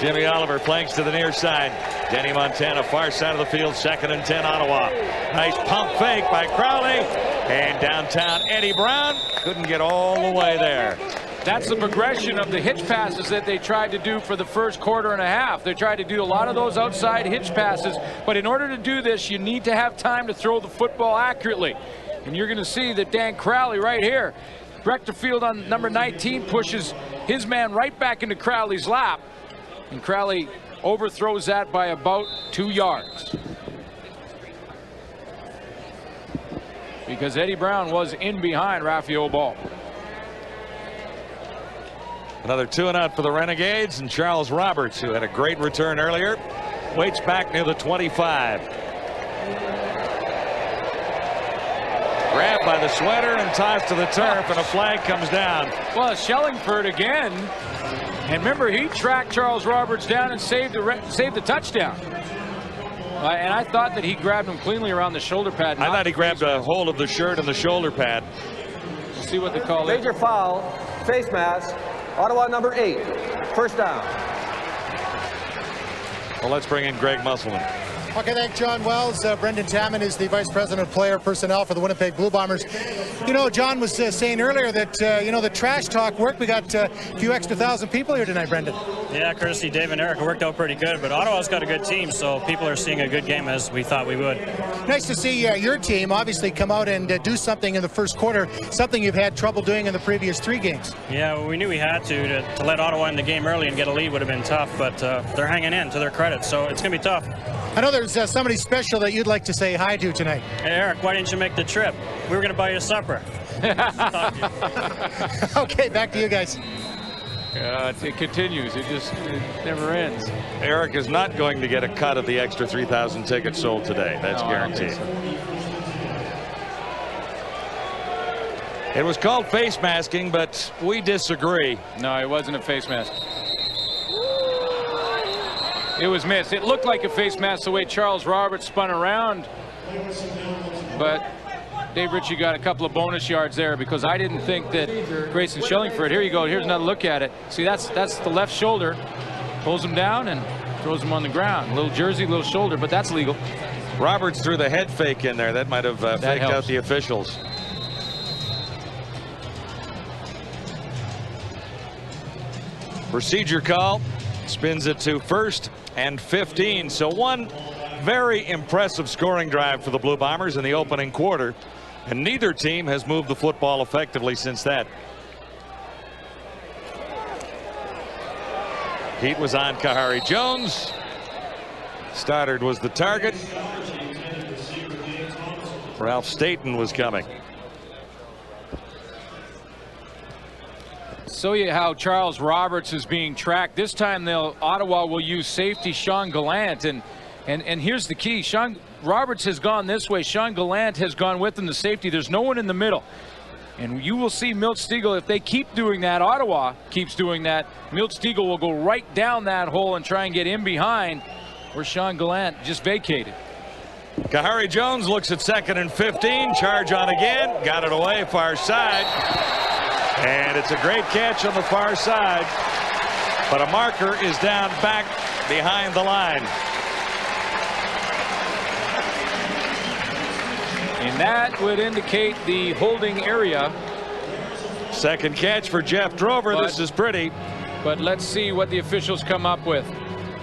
Jimmy Oliver flanks to the near side. Denny Montana, far side of the field, 2nd and 10 Ottawa. Nice pump fake by Crowley. And downtown Eddie Brown couldn't get all the way there. That's the progression of the hitch passes that they tried to do for the first quarter and a half. They tried to do a lot of those outside hitch passes, but in order to do this, you need to have time to throw the football accurately. And you're going to see that Dan Crowley right here, Brechterfield on number 19 pushes his man right back into Crowley's lap, and Crowley overthrows that by about 2 yards. Because Eddie Brown was in behind Raphael Ball. Another 2 and out for the Renegades, and Charles Roberts, who had a great return earlier, waits back near the 25. Grabbed by the sweater and tossed to the turf, and a flag comes down. Well, Shellingford again, and remember he tracked Charles Roberts down and saved the touchdown. And I thought that he grabbed him cleanly around the shoulder pad. I thought he grabbed a hold of the shirt and the shoulder pad. We'll see what they call it. Major foul, face mask. Ottawa number 8, first down. Well, let's bring in Greg Musselman. Okay, thank John Wells. Brendan Tamman is the Vice President of Player Personnel for the Winnipeg Blue Bombers. You know, John was saying earlier that, you know, the trash talk worked. We got a few extra thousand people here tonight, Brendan. Yeah, courtesy Dave and Eric, it worked out pretty good. But Ottawa's got a good team, so people are seeing a good game as we thought we would. Nice to see your team obviously come out and do something in the first quarter, something you've had trouble doing in the previous 3 games. Yeah, well, we knew we had to let Ottawa in the game early and get a lead would have been tough, but they're hanging in to their credit, so it's going to be tough. I know there's somebody special that you'd like to say hi to tonight. Hey, Eric, why didn't you make the trip? We were going to buy you supper. Okay, back to you guys. It continues. It never ends. Eric is not going to get a cut of the extra 3,000 tickets sold today. That's guaranteed. It was called face masking, but we disagree. No, it wasn't a face mask. It was missed. It looked like a face mask the way Charles Roberts spun around, but Dave Ritchie got a couple of bonus yards there because I didn't think that Grayson Shellingford. Here you go. Here's another look at it. See, that's the left shoulder. Pulls him down and throws him on the ground. Little jersey, little shoulder, but that's legal. Roberts threw the head fake in there. That might have faked out the officials. Procedure call. Spins it to 1st and 15. So one very impressive scoring drive for the Blue Bombers in the opening quarter, and neither team has moved the football effectively since that. Heat was on Kahari Jones. Stoddard was the target. Ralph Staten was coming. So how Charles Roberts is being tracked. This time Ottawa will use safety Sean Gallant, and here's the key. Sean Roberts has gone this way. Sean Gallant has gone with him, the safety. There's no one in the middle. And you will see Milt Stegall, if they keep doing that, Ottawa keeps doing that, Milt Stegall will go right down that hole and try and get in behind where Sean Gallant just vacated. Kahari Jones looks at 2nd and 15. Charge on again. Got it away far side. And it's a great catch on the far side. But a marker is down back behind the line. And that would indicate the holding area. Second catch for Jeff Drover. This is pretty. But let's see what the officials come up with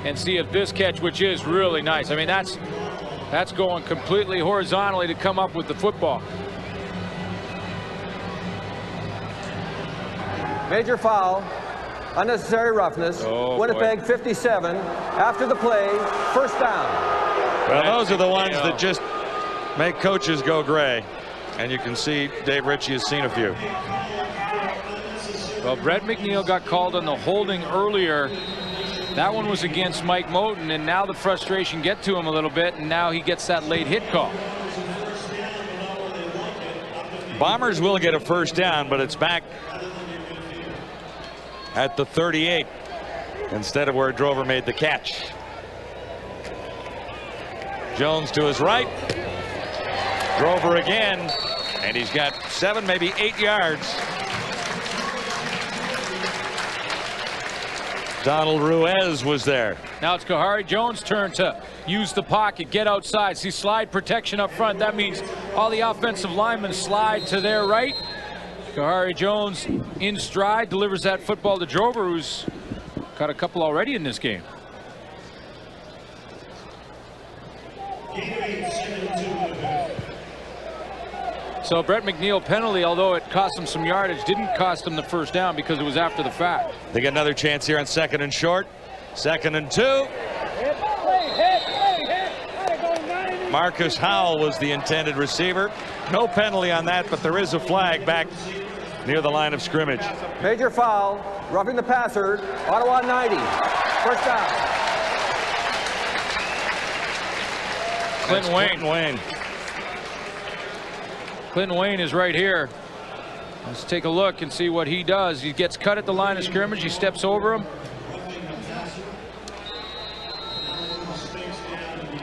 and see if this catch, which is really nice. I mean, that's going completely horizontally to come up with the football. Major foul. Unnecessary roughness. Oh, Winnipeg boy. 57. After the play, first down. Well, those are the ones that just make coaches go gray. And you can see Dave Ritchie has seen a few. Well, Brett McNeil got called on the holding earlier. That one was against Mike Moten, and now the frustration get to him a little bit, and now he gets that late hit call. Bombers will get a first down, but it's back at the 38 instead of where Drover made the catch. Jones to his right. Drover again, and he's got 7, maybe 8 yards. Donald Ruiz was there. Now it's Kahari Jones' turn to use the pocket, get outside. See slide protection up front. That means all the offensive linemen slide to their right. Kahari Jones in stride, delivers that football to Drover, who's got a couple already in this game. So Brett McNeil penalty, although it cost him some yardage, didn't cost him the first down because it was after the fact. They get another chance here on 2nd and short. 2nd and 2. Marcus Howell was the intended receiver. No penalty on that, but there is a flag back near the line of scrimmage. Major foul. Roughing the passer. Ottawa 90. First down. Clinton Wayne. Clinton Wayne is right here. Let's take a look and see what he does. He gets cut at the line of scrimmage. He steps over him.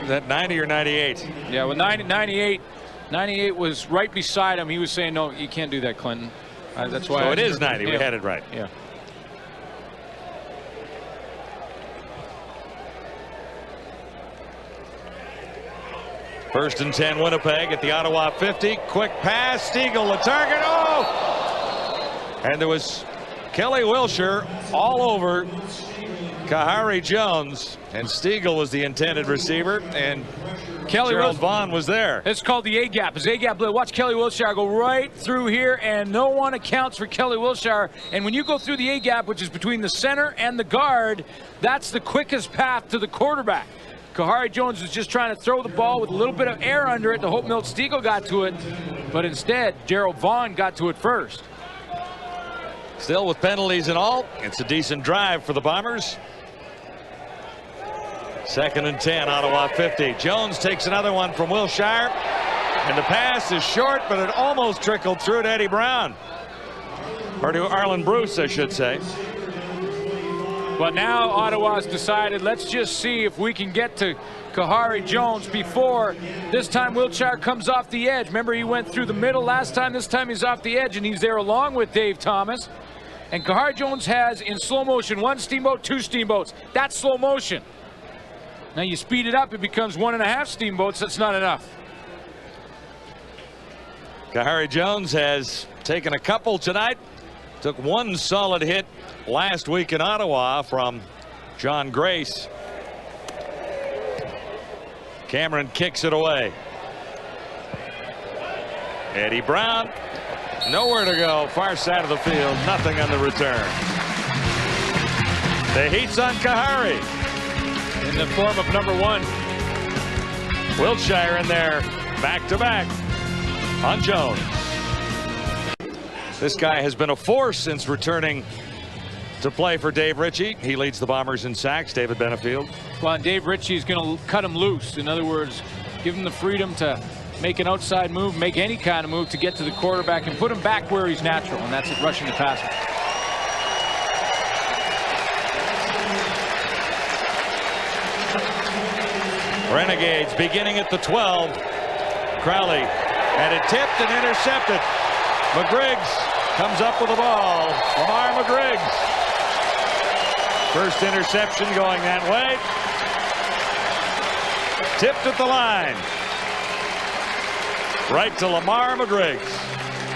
Is that 90 or 98? Yeah, well, 98 was right beside him. He was saying, no, you can't do that, Clinton. That's why. So it is 90. Yeah. We had it right. Yeah. First and 10, Winnipeg at the Ottawa 50. Quick pass, Stegall the target. Oh! And there was Kelly Wilshire all over Kahari Jones, and Stegall was the intended receiver, and Gerald Vaughn was there. It's called the A-gap. It's A-gap. Watch Kelly Wilshire go right through here, and no one accounts for Kelly Wilshire. And when you go through the A-gap, which is between the center and the guard, that's the quickest path to the quarterback. Kahari Jones was just trying to throw the ball with a little bit of air under it to hope Milt Stegall got to it, but instead Gerald Vaughn got to it first. Still with penalties and all, it's a decent drive for the Bombers. 2nd and 10, Ottawa 50. Jones takes another one from Wilshire, and the pass is short, but it almost trickled through to Eddie Brown, or to Arlen Bruce, I should say. But now Ottawa's decided, let's just see if we can get to Kahari Jones before this time Wilshire comes off the edge. Remember, he went through the middle last time. This time he's off the edge, and he's there along with Dave Thomas. And Kahari Jones has, in slow motion, 1 steamboat, 2 steamboats. That's slow motion. Now you speed it up, it becomes 1.5 steamboats. That's not enough. Kahari Jones has taken a couple tonight. Took 1 solid hit last week in Ottawa from John Grace. Cameron kicks it away. Eddie Brown, nowhere to go, far side of the field, nothing on the return. The heat's on Kahari. In the form of number 1. Wilshire in there, back to back on Jones. This guy has been a force since returning to play for Dave Ritchie. He leads the Bombers in sacks, David Benefield. Well, Dave Ritchie is going to cut him loose. In other words, give him the freedom to make an outside move, make any kind of move to get to the quarterback and put him back where he's natural, and that's it, rushing the passer. Renegades beginning at the 12. Crowley had it tipped and intercepted. McGriggs comes up with the ball. Lamar McGriggs. First interception going that way. Tipped at the line. Right to Lamar McGriggs.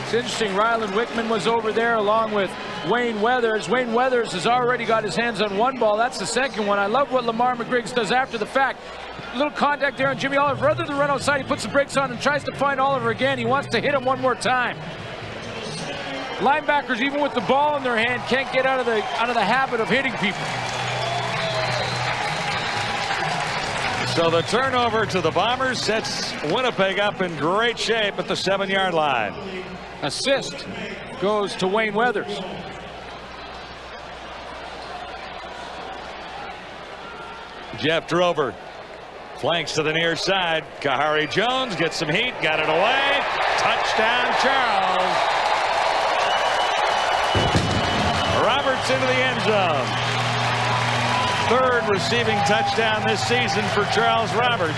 It's interesting, Ryland Wickman was over there along with Wayne Weathers. Wayne Weathers has already got his hands on one ball. That's the second one. I love what Lamar McGriggs does after the fact. Little contact there on Jimmy Oliver. Rather than run outside, he puts the brakes on and tries to find Oliver again. He wants to hit him one more time. Linebackers, even with the ball in their hand, can't get out of the habit of hitting people. So the turnover to the Bombers sets Winnipeg up in great shape at the 7-yard line. Assist goes to Wayne Weathers. Jeff Drover flanks to the near side. Kahari Jones gets some heat, got it away. Touchdown, Charles. Roberts into the end zone. Third receiving touchdown this season for Charles Roberts.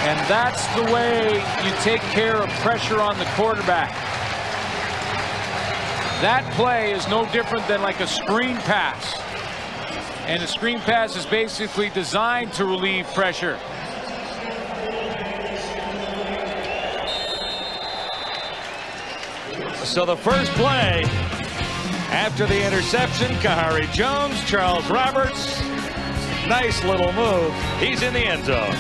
And that's the way you take care of pressure on the quarterback. That play is no different than like a screen pass. And a screen pass is basically designed to relieve pressure. So the first play after the interception, Kahari Jones, Charles Roberts. Nice little move. He's in the end zone.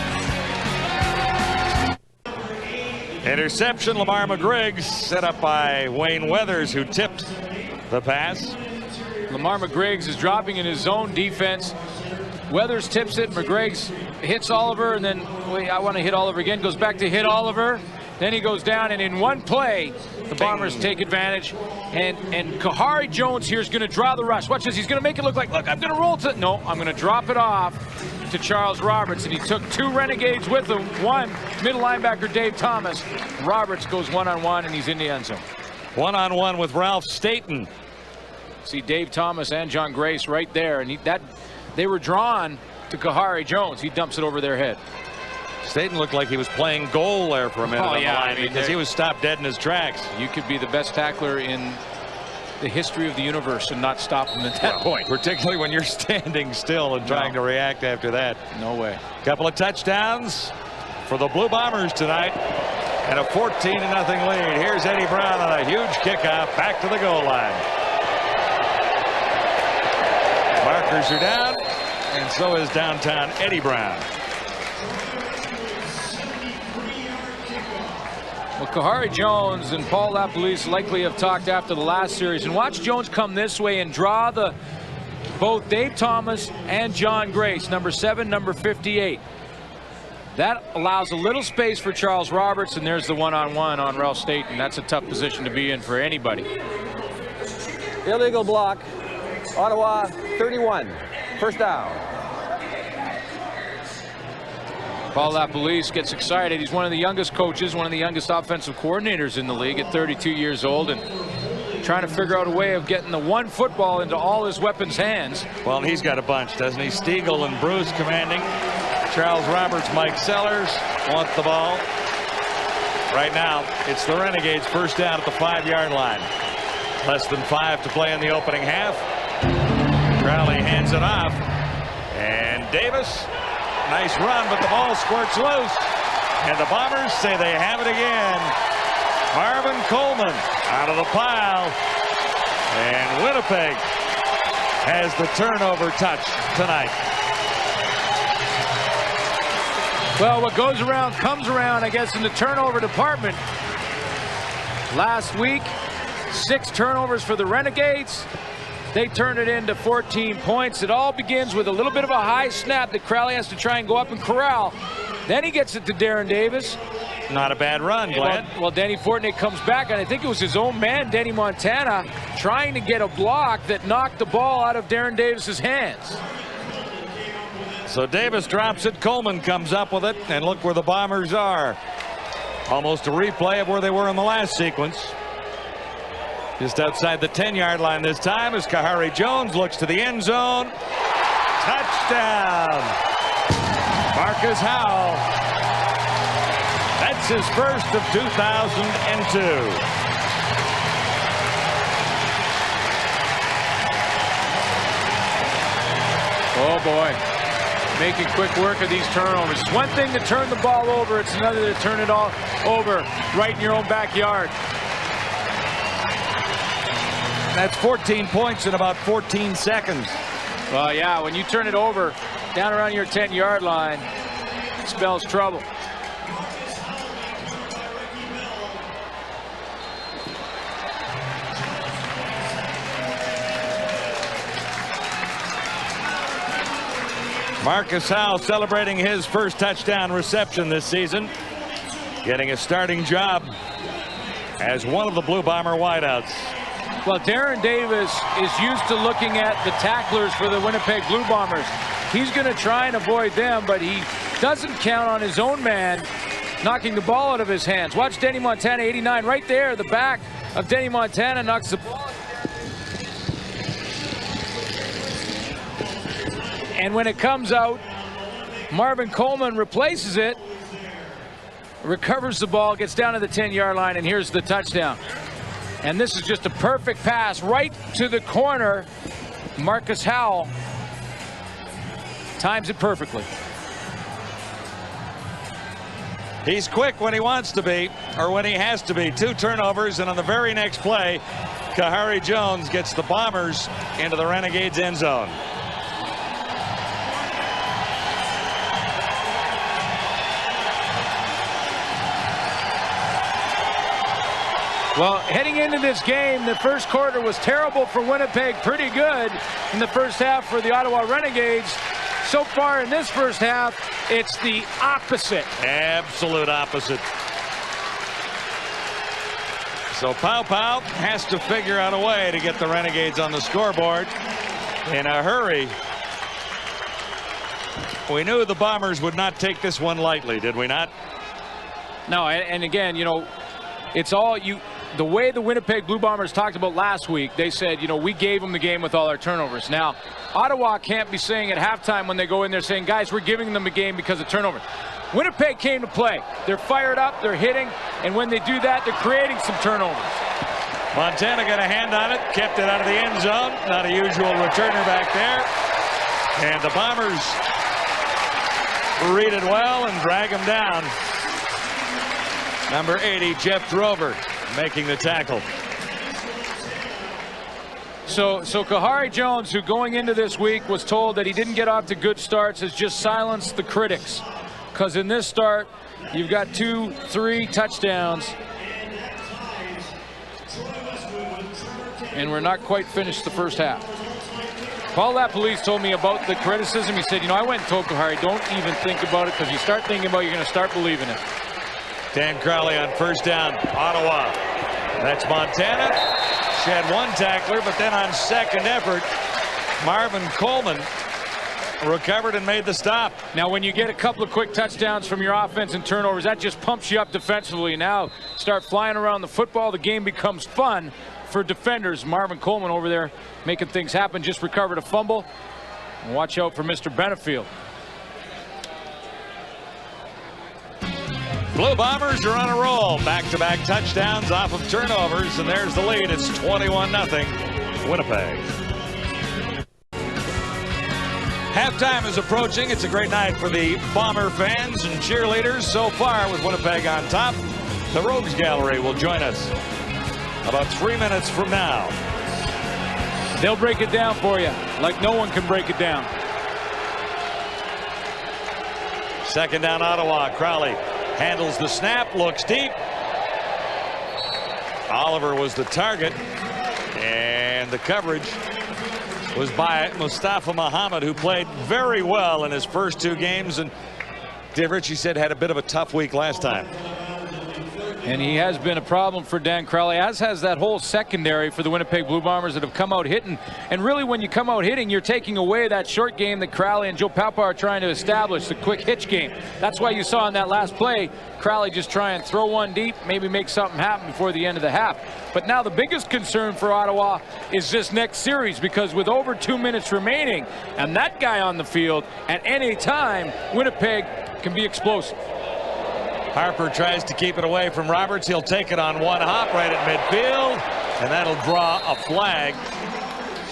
Interception, Lamar McGriggs, set up by Wayne Weathers, who tipped the pass. Lamar McGriggs is dropping in his zone defense. Weathers tips it. McGriggs hits Oliver, and then wait, I want to hit Oliver again. Goes back to hit Oliver. Then he goes down, and in one play, the Bombers take advantage. And Kahari Jones here is going to draw the rush. Watch this. He's going to make it look like, look, I'm going to roll to. No, I'm going to drop it off to Charles Roberts, and he took two Renegades with him. One, middle linebacker Dave Thomas. Roberts goes one-on-one, and he's in the end zone. One-on-one with Ralph Staten. See Dave Thomas and John Grace right there, and they were drawn to Kahari Jones. He dumps it over their head. Staten looked like he was playing goal there for a minute on the line, I mean, because he was stopped dead in his tracks. You could be the best tackler in the history of the universe and not stop him at that point. Particularly when you're standing still and trying to react after that. No way. Couple of touchdowns for the Blue Bombers tonight, and a 14-0 lead. Here's Eddie Brown on a huge kickoff back to the goal line. Markers are down, and so is downtown Eddie Brown. Well, Kahari Jones and Paul LaPolice likely have talked after the last series, and watch Jones come this way and draw both Dave Thomas and John Grace, number 7, number 58. That allows a little space for Charles Roberts, and there's the one-on-one on Ralph Staten. That's a tough position to be in for anybody. Illegal block. Ottawa 31. First down. Paul LaPolice gets excited. He's one of the youngest coaches, one of the youngest offensive coordinators in the league at 32 years old, and trying to figure out a way of getting the one football into all his weapons' hands. Well, he's got a bunch, doesn't he? Stiegel and Bruce commanding. Charles Roberts, Mike Sellers want the ball. Right now, it's the Renegades first down at the 5-yard line. Less than 5 to play in the opening half. Crowley hands it off. And Davis, nice run, but the ball squirts loose. And the Bombers say they have it again. Marvin Coleman out of the pile. And Winnipeg has the turnover touch tonight. Well, what goes around comes around, I guess, in the turnover department. Last week, 6 turnovers for the Renegades. They turn it into 14 points. It all begins with a little bit of a high snap that Crowley has to try and go up and corral. Then he gets it to Darren Davis. Not a bad run, Glenn. Well, Denny Fortney comes back, and I think it was his own man, Denny Montana, trying to get a block that knocked the ball out of Darren Davis's hands. So Davis drops it. Coleman comes up with it. And look where the Bombers are. Almost a replay of where they were in the last sequence. Just outside the 10-yard line this time as Kahari Jones looks to the end zone. Touchdown. Marcus Howell. That's his first of 2002. Oh boy, making quick work of these turnovers. It's one thing to turn the ball over, it's another to turn it all over right in your own backyard. That's 14 points in about 14 seconds. Well, yeah, when you turn it over down around your 10-yard line, it spells trouble. Marcus Howell celebrating his first touchdown reception this season, getting a starting job as one of the Blue Bomber wideouts. Well, Darren Davis is used to looking at the tacklers for the Winnipeg Blue Bombers. He's going to try and avoid them, but he doesn't count on his own man knocking the ball out of his hands. Watch Denny Montana, 89, right there. The back of Denny Montana knocks the ball. And when it comes out, Marvin Coleman replaces it, recovers the ball, gets down to the 10-yard line, and here's the touchdown. And this is just a perfect pass right to the corner. Marcus Howell times it perfectly. He's quick when he wants to be, or when he has to be. 2 turnovers, and on the very next play, Kahari Jones gets the Bombers into the Renegades end zone. Well, heading into this game, the first quarter was terrible for Winnipeg, pretty good in the first half for the Ottawa Renegades. So far in this first half, it's the opposite. Absolute opposite. So Pow Pow has to figure out a way to get the Renegades on the scoreboard in a hurry. We knew the Bombers would not take this one lightly, did we not? No, and again, you know, it's all you. The way the Winnipeg Blue Bombers talked about last week, they said, you know, we gave them the game with all our turnovers. Now, Ottawa can't be saying at halftime when they go in there saying, guys, we're giving them the game because of turnovers. Winnipeg came to play. They're fired up, they're hitting, and when they do that, they're creating some turnovers. Montana got a hand on it, kept it out of the end zone. Not a usual returner back there. And the Bombers read it well and drag him down. Number 80, Jeff Drover, making the tackle. So Kahari Jones, who going into this week was told that he didn't get off to good starts, has just silenced the critics. Because in this start, you've got 2-3 touchdowns. And we're not quite finished the first half. Paul LaPolice told me about the criticism. He said, you know, I went and told Kahari, don't even think about it, because you start thinking about it, you're going to start believing it. Dan Crowley on first down, Ottawa. That's Montana. She had one tackler, but then on second effort, Marvin Coleman recovered and made the stop. Now, when you get a couple of quick touchdowns from your offense and turnovers, that just pumps you up defensively. Now, start flying around the football. The game becomes fun for defenders. Marvin Coleman over there making things happen. Just recovered a fumble. And watch out for Mr. Benefield. Blue Bombers are on a roll. Back-to-back touchdowns off of turnovers, and there's the lead. It's 21-0 Winnipeg. Halftime is approaching. It's a great night for the Bomber fans and cheerleaders so far with Winnipeg on top. The Rogues Gallery will join us about 3 minutes from now. They'll break it down for you like no one can break it down. Second down, Ottawa. Crowley handles the snap, looks deep. Oliver was the target, and the coverage was by Mustafa Muhammad, who played very well in his first 2 games, and Dave Ritchie said had a bit of a tough week last time. And he has been a problem for Dan Crowley, as has that whole secondary for the Winnipeg Blue Bombers that have come out hitting. And really, when you come out hitting, you're taking away that short game that Crowley and Joe Papa are trying to establish, the quick hitch game. That's why you saw in that last play, Crowley just try and throw one deep, maybe make something happen before the end of the half. But now the biggest concern for Ottawa is this next series, because with over 2 minutes remaining and that guy on the field, at any time, Winnipeg can be explosive. Harper tries to keep it away from Roberts. He'll take it on one hop right at midfield, and that'll draw a flag.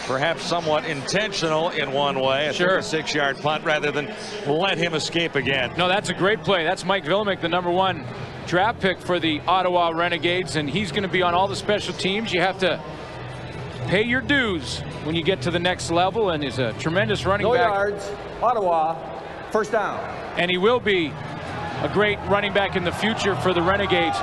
Perhaps somewhat intentional in one way. Sure. A 6-yard punt rather than let him escape again. No, that's a great play. That's Mike Villemick, the #1 draft pick for the Ottawa Renegades, and he's going to be on all the special teams. You have to pay your dues when you get to the next level, and he's a tremendous running back. No yards, Ottawa, first down. And he will be a great running back in the future for the Renegades.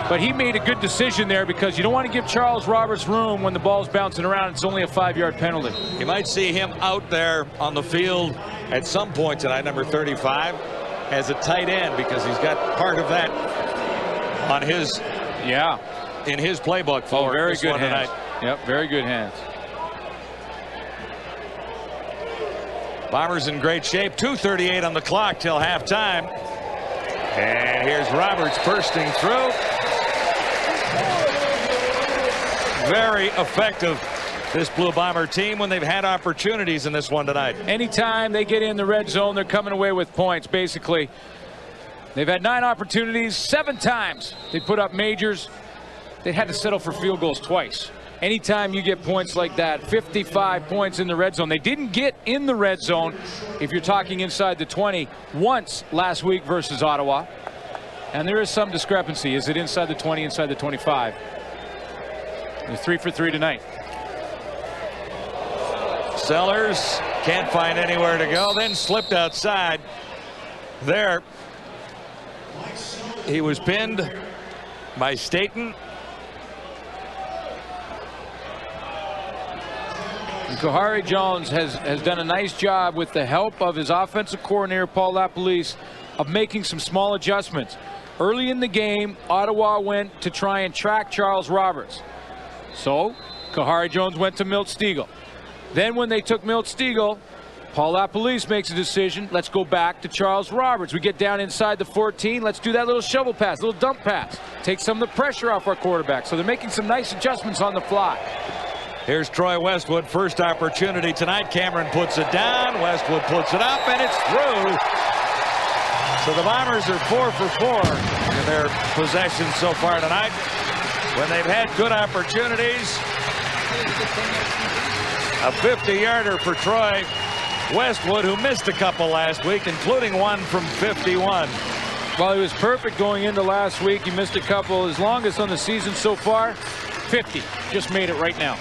But he made a good decision there, because you don't want to give Charles Roberts room when the ball's bouncing around. It's only a 5-yard penalty. You might see him out there on the field at some point tonight, number 35, as a tight end, because he's got part of that on his in his playbook for very good hands. tonight. Yep, very good hands. Bombers in great shape. 2:38 on the clock till halftime. And here's Roberts bursting through. Very effective, this Blue Bomber team, when they've had opportunities in this one tonight. Anytime they get in the red zone, they're coming away with points, basically. They've had 9 opportunities, 7 times they put up majors. They had to settle for field goals twice. Anytime you get points like that, 55 points in the red zone. They didn't get in the red zone, if you're talking inside the 20, once last week versus Ottawa. And there is some discrepancy. Is it inside the 20, inside the 25? They're 3 for 3 tonight. Sellers can't find anywhere to go, then slipped outside. There, he was pinned by Staten. Kahari Jones has done a nice job, with the help of his offensive coordinator, Paul LaPolice, of making some small adjustments. Early in the game, Ottawa went to try and track Charles Roberts. So, Kahari Jones went to Milt Stegall. Then when they took Milt Stegall, Paul LaPolice makes a decision. Let's go back to Charles Roberts. We get down inside the 14. Let's do that little shovel pass, little dump pass. Take some of the pressure off our quarterback. So they're making some nice adjustments on the fly. Here's Troy Westwood, first opportunity tonight. Cameron puts it down. Westwood puts it up, and it's through. So the Bombers are 4 for 4 in their possession so far tonight, when they've had good opportunities. A 50-yarder for Troy Westwood, who missed a couple last week, including one from 51. Well, he was perfect going into last week. He missed a couple. His longest on the season so far, 50. Just made it right now.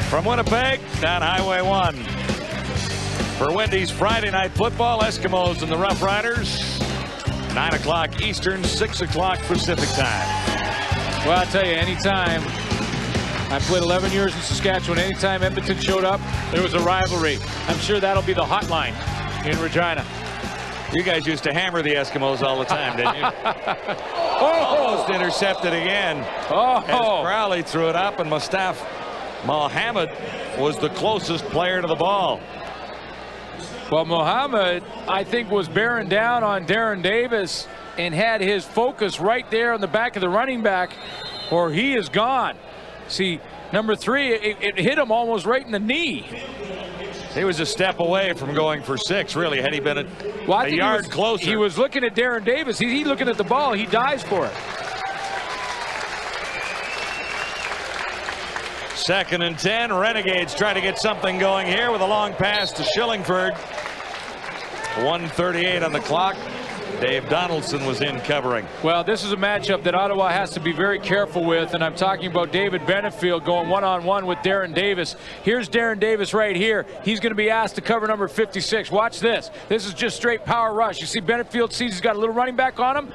From Winnipeg, down Highway 1. For Wendy's Friday Night Football, Eskimos and the Rough Riders. 9 o'clock Eastern, 6 o'clock Pacific time. Well, I'll tell you, anytime. I played 11 years in Saskatchewan. Anytime Edmonton showed up, there was a rivalry. I'm sure that'll be the hotline in Regina. You guys used to hammer the Eskimos all the time, didn't you? Almost intercepted again. As Crowley threw it up, and Mustafa Mohammed was the closest player to the ball. Well, Mohammed, I think, was bearing down on Darren Davis and had his focus right there on the back of the running back, or he is gone. See, number 3, it hit him almost right in the knee. He was a step away from going for 6, really, had he been a yard closer. He was looking at Darren Davis. He's looking at the ball. He dives for it. 2nd and 10. Renegades try to get something going here with a long pass to Shillingford. 1:38 on the clock. Dave Donaldson was in covering. Well, this is a matchup that Ottawa has to be very careful with, and I'm talking about David Benefield going one-on-one with Darren Davis. Here's Darren Davis right here. He's going to be asked to cover number 56. Watch this. This is just straight power rush. You see Benefield sees he's got a little running back on him,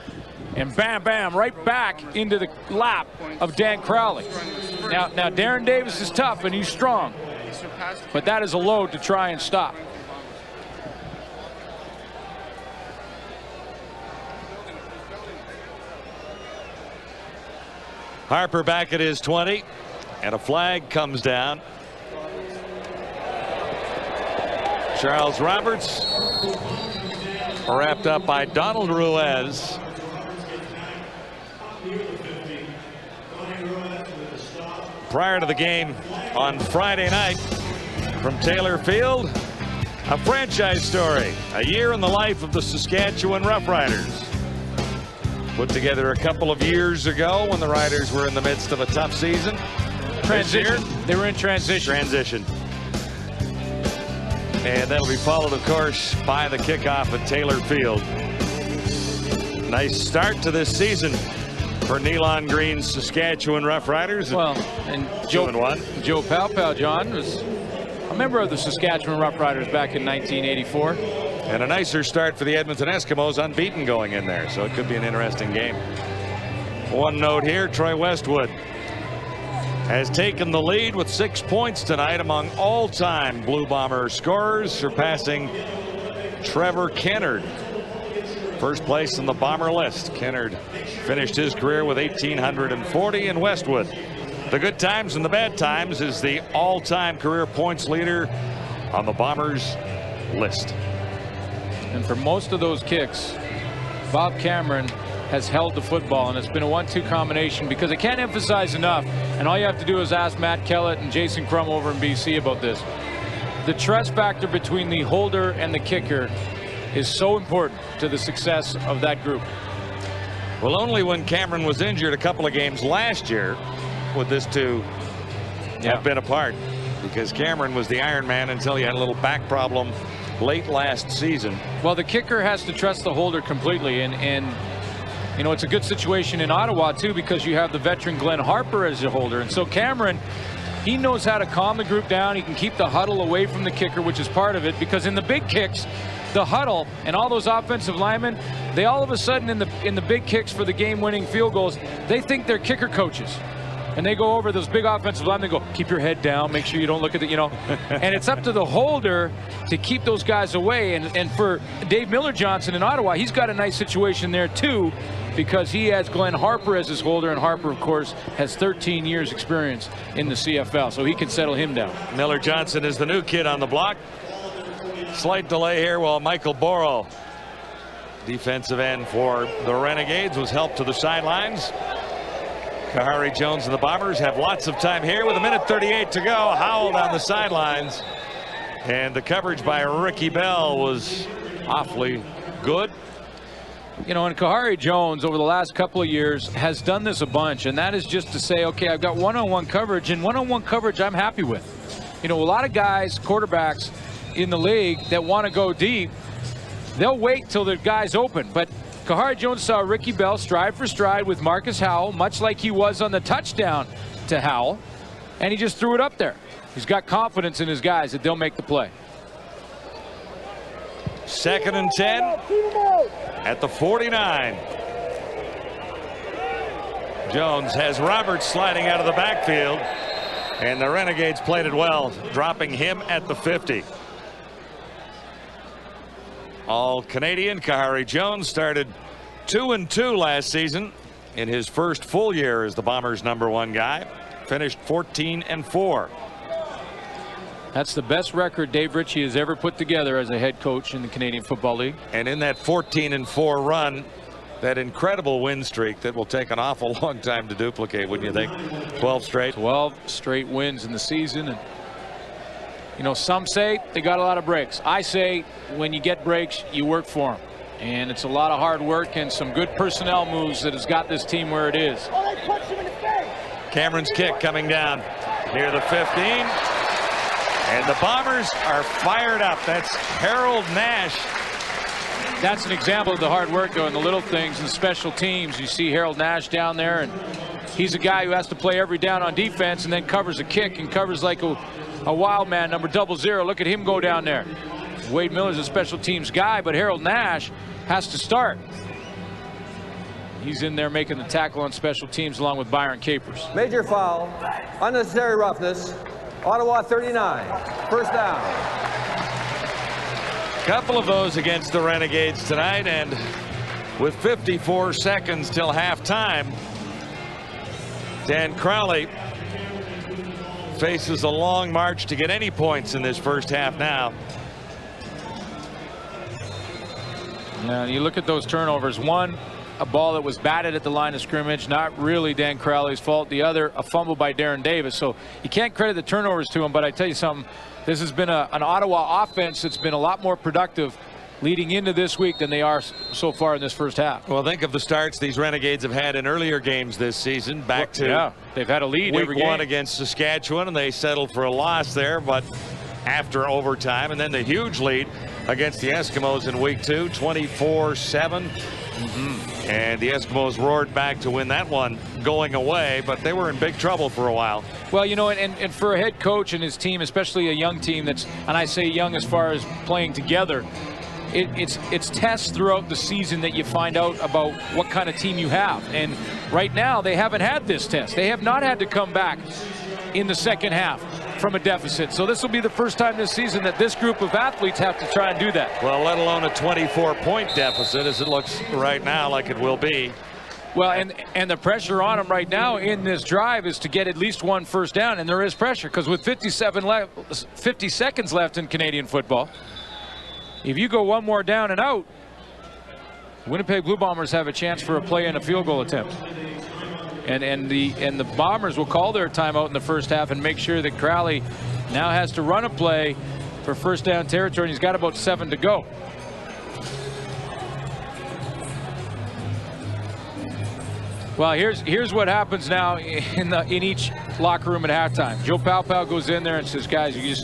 and bam, bam, right back into the lap of Dan Crowley. Now Darren Davis is tough and he's strong, but that is a load to try and stop. Harper back at his 20, and a flag comes down. Charles Roberts wrapped up by Donald Ruiz. Prior to the game on Friday night from Taylor Field, a franchise story, a year in the life of the Saskatchewan Roughriders. Put together a couple of years ago when the Riders were in the midst of a tough season. Transition. They were in transition. And that'll be followed, of course, by the kickoff at Taylor Field. Nice start to this season for Neon Green's Saskatchewan Roughriders. Well, and Joe Palpal, John, was a member of the Saskatchewan Roughriders back in 1984. And a nicer start for the Edmonton Eskimos, unbeaten going in there. So it could be an interesting game. One note here, Troy Westwood has taken the lead with 6 points tonight among all-time Blue Bomber scorers, surpassing Trevor Kennard. First place in the Bomber list. Kennard finished his career with 1,840, and Westwood, the good times and the bad times, is the all-time career points leader on the Bombers list. And for most of those kicks, Bob Cameron has held the football, and it's been a 1-2 combination, because I can't emphasize enough, and all you have to do is ask Matt Kellett and Jason Crum over in BC about this. The trust factor between the holder and the kicker is so important to the success of that group. Well, only when Cameron was injured a couple of games last year would this two have been apart, because Cameron was the Iron Man until he had a little back problem late last season. Well, the kicker has to trust the holder completely, and you know, it's a good situation in Ottawa too, because you have the veteran Glenn Harper as a holder, and so Cameron, he knows how to calm the group down. He can keep the huddle away from the kicker, which is part of it, because in the big kicks, the huddle and all those offensive linemen, they all of a sudden in the big kicks for the game-winning field goals, they think they're kicker coaches. And they go over those big offensive linemen, they go, keep your head down, make sure you don't look at the, you know. And it's up to the holder to keep those guys away. And for Dave Miller-Johnson in Ottawa, he's got a nice situation there too, because he has Glenn Harper as his holder, and Harper, of course, has 13 years experience in the CFL, so he can settle him down. Miller-Johnson is the new kid on the block. Slight delay here while Michael Borrow, defensive end for the Renegades, was helped to the sidelines. Kahari Jones and the Bombers have lots of time here with 1:38 to go. Howell on the sidelines, and the coverage by Ricky Bell was awfully good. You know, and Kahari Jones over the last couple of years has done this a bunch, and that is just to say, okay, I've got one-on-one coverage, and one-on-one coverage I'm happy with. You know, a lot of guys, quarterbacks in the league that want to go deep, they'll wait till the guy's open. But Kahari Jones saw Ricky Bell stride for stride with Marcus Howell, much like he was on the touchdown to Howell, and he just threw it up there. He's got confidence in his guys that they'll make the play. 2nd and 10 at the 49. Jones has Roberts sliding out of the backfield, and the Renegades played it well, dropping him at the 50. All Canadian Kahari Jones started 2-2 last season in his first full year as the Bombers' #1 guy. Finished 14-4. That's the best record Dave Ritchie has ever put together as a head coach in the Canadian Football League. And in that 14-4 run, that incredible win streak that will take an awful long time to duplicate, wouldn't you think? 12 straight. 12 straight wins in the season. And you know, some say they got a lot of breaks. I say when you get breaks, you work for them. And it's a lot of hard work and some good personnel moves that has got this team where it is. Cameron's kick coming down near the 15. And the Bombers are fired up. That's Harold Nash. That's an example of the hard work, though, and the little things and special teams. You see Harold Nash down there, and he's a guy who has to play every down on defense and then covers a kick and covers like a wild man, number 00. Look at him go down there. Wade Miller's a special teams guy, but Harold Nash has to start. He's in there making the tackle on special teams along with Byron Capers. Major foul, unnecessary roughness, Ottawa 39, first down. Couple of those against the Renegades tonight, and with 54 seconds till halftime, Dan Crowley faces a long march to get any points in this first half now. Now you look at those turnovers. One, a ball that was batted at the line of scrimmage, not really Dan Crowley's fault. The other, a fumble by Darren Davis. So you can't credit the turnovers to him, but I tell you something, this has been an Ottawa offense that's been a lot more productive leading into this week than they are so far in this first half. Well, think of the starts these Renegades have had in earlier games this season. Back to they've had a lead every game. Week 1 against Saskatchewan, and they settled for a loss there, but after overtime, and then the huge lead against the Eskimos in week 2, 24-7. And the Eskimos roared back to win that one going away, but they were in big trouble for a while. Well, you know, and for a head coach and his team, especially a young team that's, and I say young as far as playing together, it's tests throughout the season that you find out about what kind of team you have. And right now, they haven't had this test. They have not had to come back in the second half from a deficit. So this will be the first time this season that this group of athletes have to try and do that. Well, let alone a 24-point deficit, as it looks right now like it will be. Well, and the pressure on them right now in this drive is to get at least one first down, and there is pressure because with 50 seconds left in Canadian football, if you go one more down and out, Winnipeg Blue Bombers have a chance for a play and a field goal attempt. And the Bombers will call their timeout in the first half and make sure that Crowley now has to run a play for first down territory, and he's got about 7 to go. Well, here's what happens now in each locker room at halftime. Joe Palpal goes in there and says, guys, you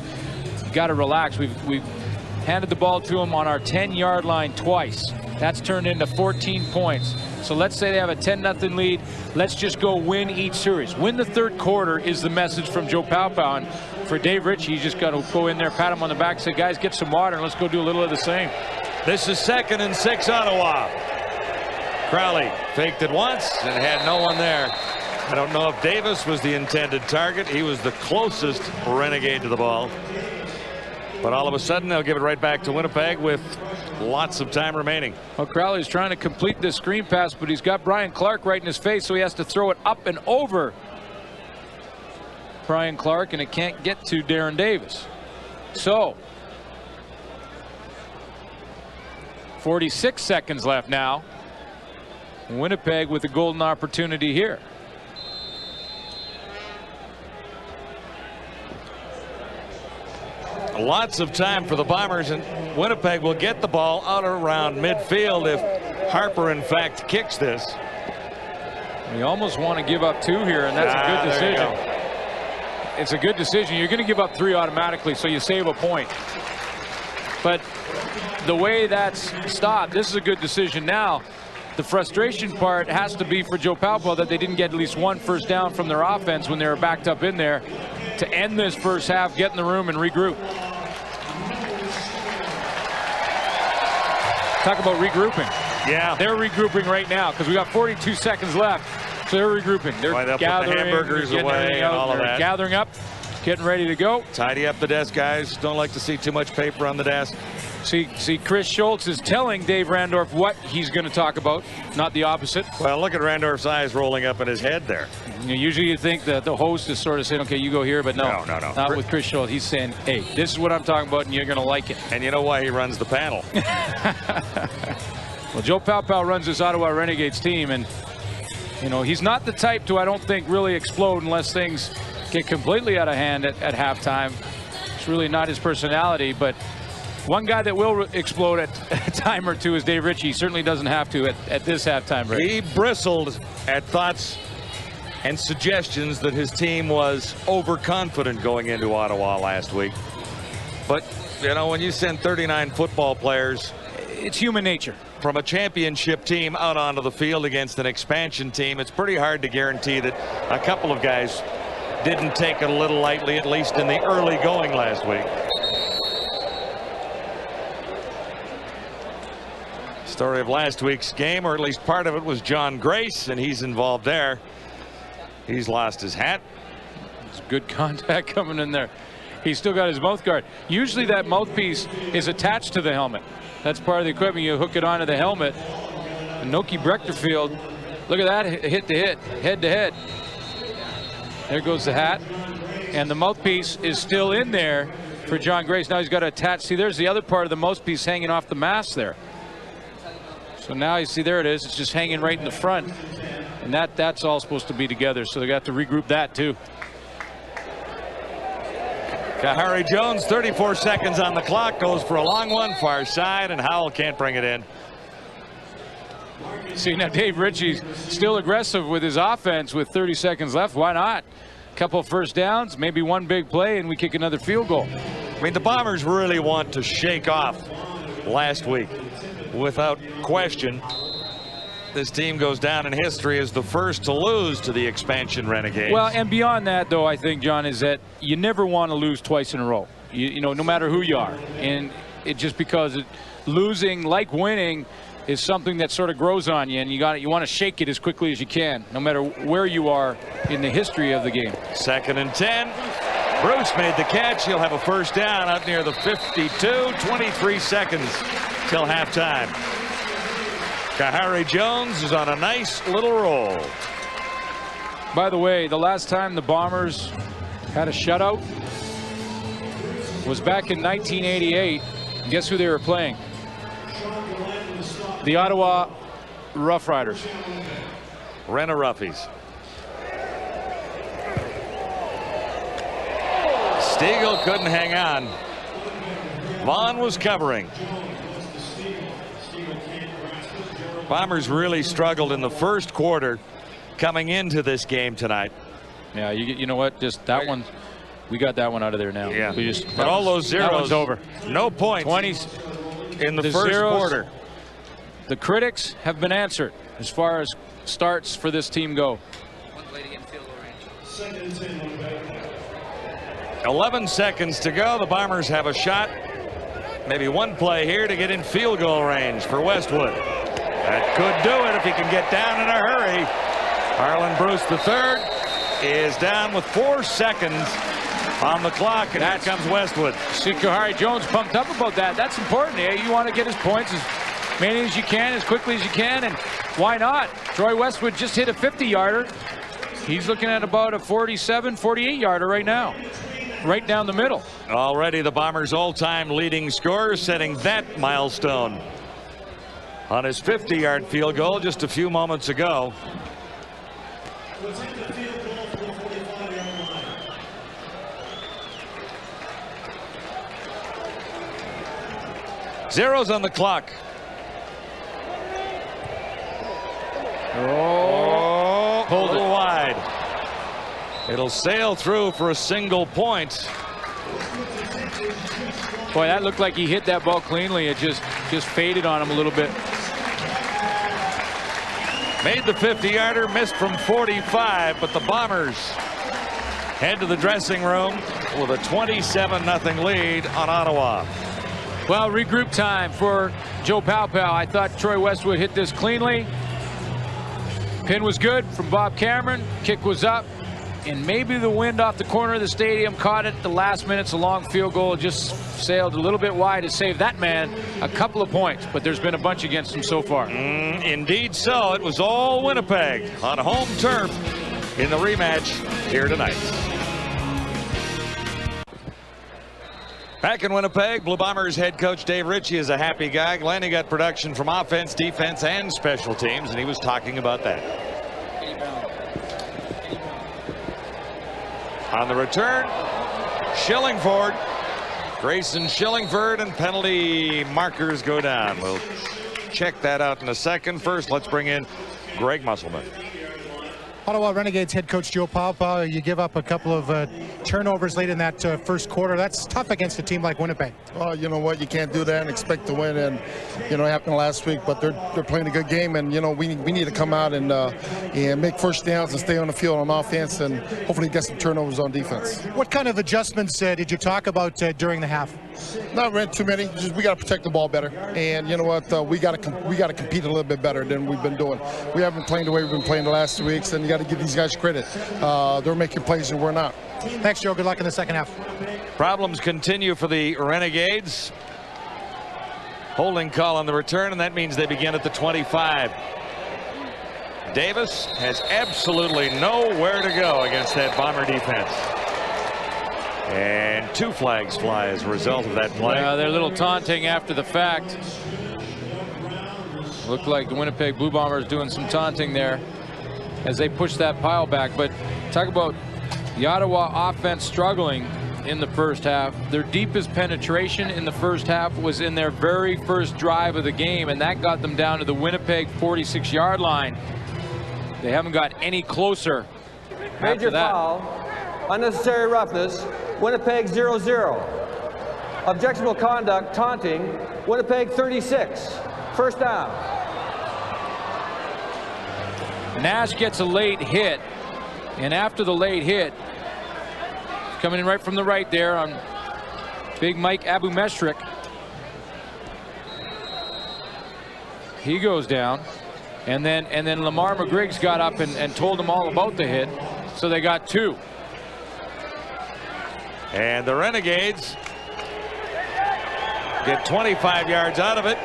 got to relax. We've handed the ball to him on our 10-yard line twice. That's turned into 14 points. So let's say they have a 10-0 lead. Let's just go win each series. Win the third quarter is the message from Joe Palpal. And for Dave Ritchie, you just got to go in there, pat him on the back, say, guys, get some water, and let's go do a little of the same. This is 2nd and 6 Ottawa. Crowley faked it once and had no one there. I don't know if Davis was the intended target. He was the closest Renegade to the ball. But all of a sudden, they'll give it right back to Winnipeg with lots of time remaining. Well, Crowley's trying to complete this screen pass, but he's got Brian Clark right in his face, so he has to throw it up and over Brian Clark, and it can't get to Darren Davis. So 46 seconds left now. Winnipeg with a golden opportunity here. Lots of time for the Bombers, and Winnipeg will get the ball out around midfield if Harper in fact kicks this. You almost want to give up 2 here, and that's a good decision. It's a good decision. You're going to give up 3 automatically, so you save a point. But the way that's stopped, this is a good decision now. The frustration part has to be for Joe Palpal that they didn't get at least one first down from their offense when they were backed up in there to end this first half, get in the room, and regroup. Talk about regrouping. Yeah. They're regrouping right now because we got 42 seconds left. So they're regrouping. They're gathering, put the hamburgers away and all of that. Gathering up, getting ready to go. Tidy up the desk, guys. Don't like to see too much paper on the desk. See, Chris Schultz is telling Dave Randorf what he's going to talk about, not the opposite. Well, look at Randorf's eyes rolling up in his head there. Usually you think that the host is sort of saying, okay, you go here, but no. Not with Chris Schultz. He's saying, hey, this is what I'm talking about, and you're going to like it. And you know why he runs the panel. Well, Joe Palpal runs this Ottawa Renegades team, and, you know, he's not the type to, I don't think, really explode unless things get completely out of hand at halftime. It's really not his personality, but one guy that will explode at a time or two is Dave Ritchie. He certainly doesn't have to at this halftime break. He bristled at thoughts and suggestions that his team was overconfident going into Ottawa last week. But, you know, when you send 39 football players, it's human nature. From a championship team out onto the field against an expansion team, it's pretty hard to guarantee that a couple of guys didn't take it a little lightly, at least in the early going last week. Story of last week's game, or at least part of it, was John Grace, and he's involved there. He's lost his hat. It's good contact coming in there. He's still got his mouth guard. Usually that mouthpiece is attached to the helmet. That's part of the equipment. You hook it onto the helmet. And Noki Brechterfield, look at that hit to hit, head to head. There goes the hat. And the mouthpiece is still in there for John Grace. Now he's got to attach. See, there's the other part of the mouthpiece hanging off the mask there. So now you see, there it is. It's just hanging right in the front. And that's all supposed to be together. So they got to regroup that too. Kahari Jones, 34 seconds on the clock, goes for a long one, far side, and Howell can't bring it in. See, now Dave Ritchie's still aggressive with his offense with 30 seconds left. Why not? Couple first downs, maybe one big play, and we kick another field goal. I mean, the Bombers really want to shake off last week. Without question, this team goes down in history as the first to lose to the expansion Renegades. Well, and beyond that, though, I think, John, is that you never want to lose twice in a row. You know, no matter who you are. And it just because losing, like winning, is something that sort of grows on you, and you want to shake it as quickly as you can, no matter where you are in the history of the game. 2nd and 10. Bruce made the catch. He'll have a first down out near the 52. 23 seconds till halftime. Kahari Jones is on a nice little roll. By the way, the last time the Bombers had a shutout was back in 1988. And guess who they were playing? The Ottawa Rough Riders. Rena Roughies. Stiegel couldn't hang on. Vaughn was covering. Bombers really struggled in the first quarter coming into this game tonight. Yeah, you know what? Just that one, we got that one out of there now. Yeah. But all those zeros, that one's over. No points. 20s in the first quarter. The critics have been answered as far as starts for this team go. 11 seconds to go. The Bombers have a shot. Maybe one play here to get in field goal range for Westwood. That could do it if he can get down in a hurry. Harlan Bruce III is down with 4 seconds on the clock, and that comes Westwood. See, Kahari Jones pumped up about that. That's important. Eh? You want to get his points as many as you can, as quickly as you can, and why not? Troy Westwood just hit a 50-yarder. He's looking at about a 47, 48-yarder right now. Right down the middle. Already the Bombers' all-time leading scorer setting that milestone on his 50-yard field goal just a few moments ago. Zeros on the clock. Oh, a little wide. It'll sail through for a single point. Boy, that looked like he hit that ball cleanly. It just faded on him a little bit. Made the 50-yarder, missed from 45, but the Bombers head to the dressing room with a 27-0 lead on Ottawa. Well, regroup time for Joe Paopao. I thought Troy Westwood hit this cleanly. Pin was good from Bob Cameron. Kick was up. And maybe the wind off the corner of the stadium caught it at the last minutes. A long field goal just sailed a little bit wide to save that man a couple of points. But there's been a bunch against him so far. Indeed so. It was all Winnipeg on home turf in the rematch here tonight. Back in Winnipeg, Blue Bombers head coach Dave Ritchie is a happy guy. Glennie got production from offense, defense, and special teams, and he was talking about that. On the return, Shillingford. Grayson Shillingford, and penalty markers go down. We'll check that out in a second. First, let's bring in Greg Musselman. Ottawa Renegades head coach Joe Paopao, you give up a couple of turnovers late in that first quarter. That's tough against a team like Winnipeg. Well, you know what, you can't do that and expect to win, and you know it happened last week, but they're playing a good game, and you know we need to come out and make first downs and stay on the field on offense, and hopefully get some turnovers on defense. What kind of adjustments did you talk about during the half? Not really too many. Just we got to protect the ball better, and you know what, we got to compete a little bit better than we've been doing. We haven't been playing the way we've been playing the last 2 weeks, and you got to give these guys credit. They're making plays and we're not. Thanks, Joe. Good luck in the second half. Problems continue for the Renegades. Holding call on the return, and that means they begin at the 25. Davis has absolutely nowhere to go against that Bomber defense. And 2 flags fly as a result of that play. Yeah, they're a little taunting after the fact. Looked like the Winnipeg Blue Bombers doing some taunting there as they push that pile back. But talk about the Ottawa offense struggling in the first half. Their deepest penetration in the first half was in their very first drive of the game, and that got them down to the Winnipeg 46-yard line. They haven't got any closer. Major foul, unnecessary roughness, Winnipeg 0-0. Objectionable conduct, taunting, Winnipeg 36. First down. Nash gets a late hit, and after the late hit, coming in right from the right there on big Mike Abumeshrik. He goes down, and then Lamar McGriggs got up and told them all about the hit, so they got 2. And the Renegades get 25 yards out of it,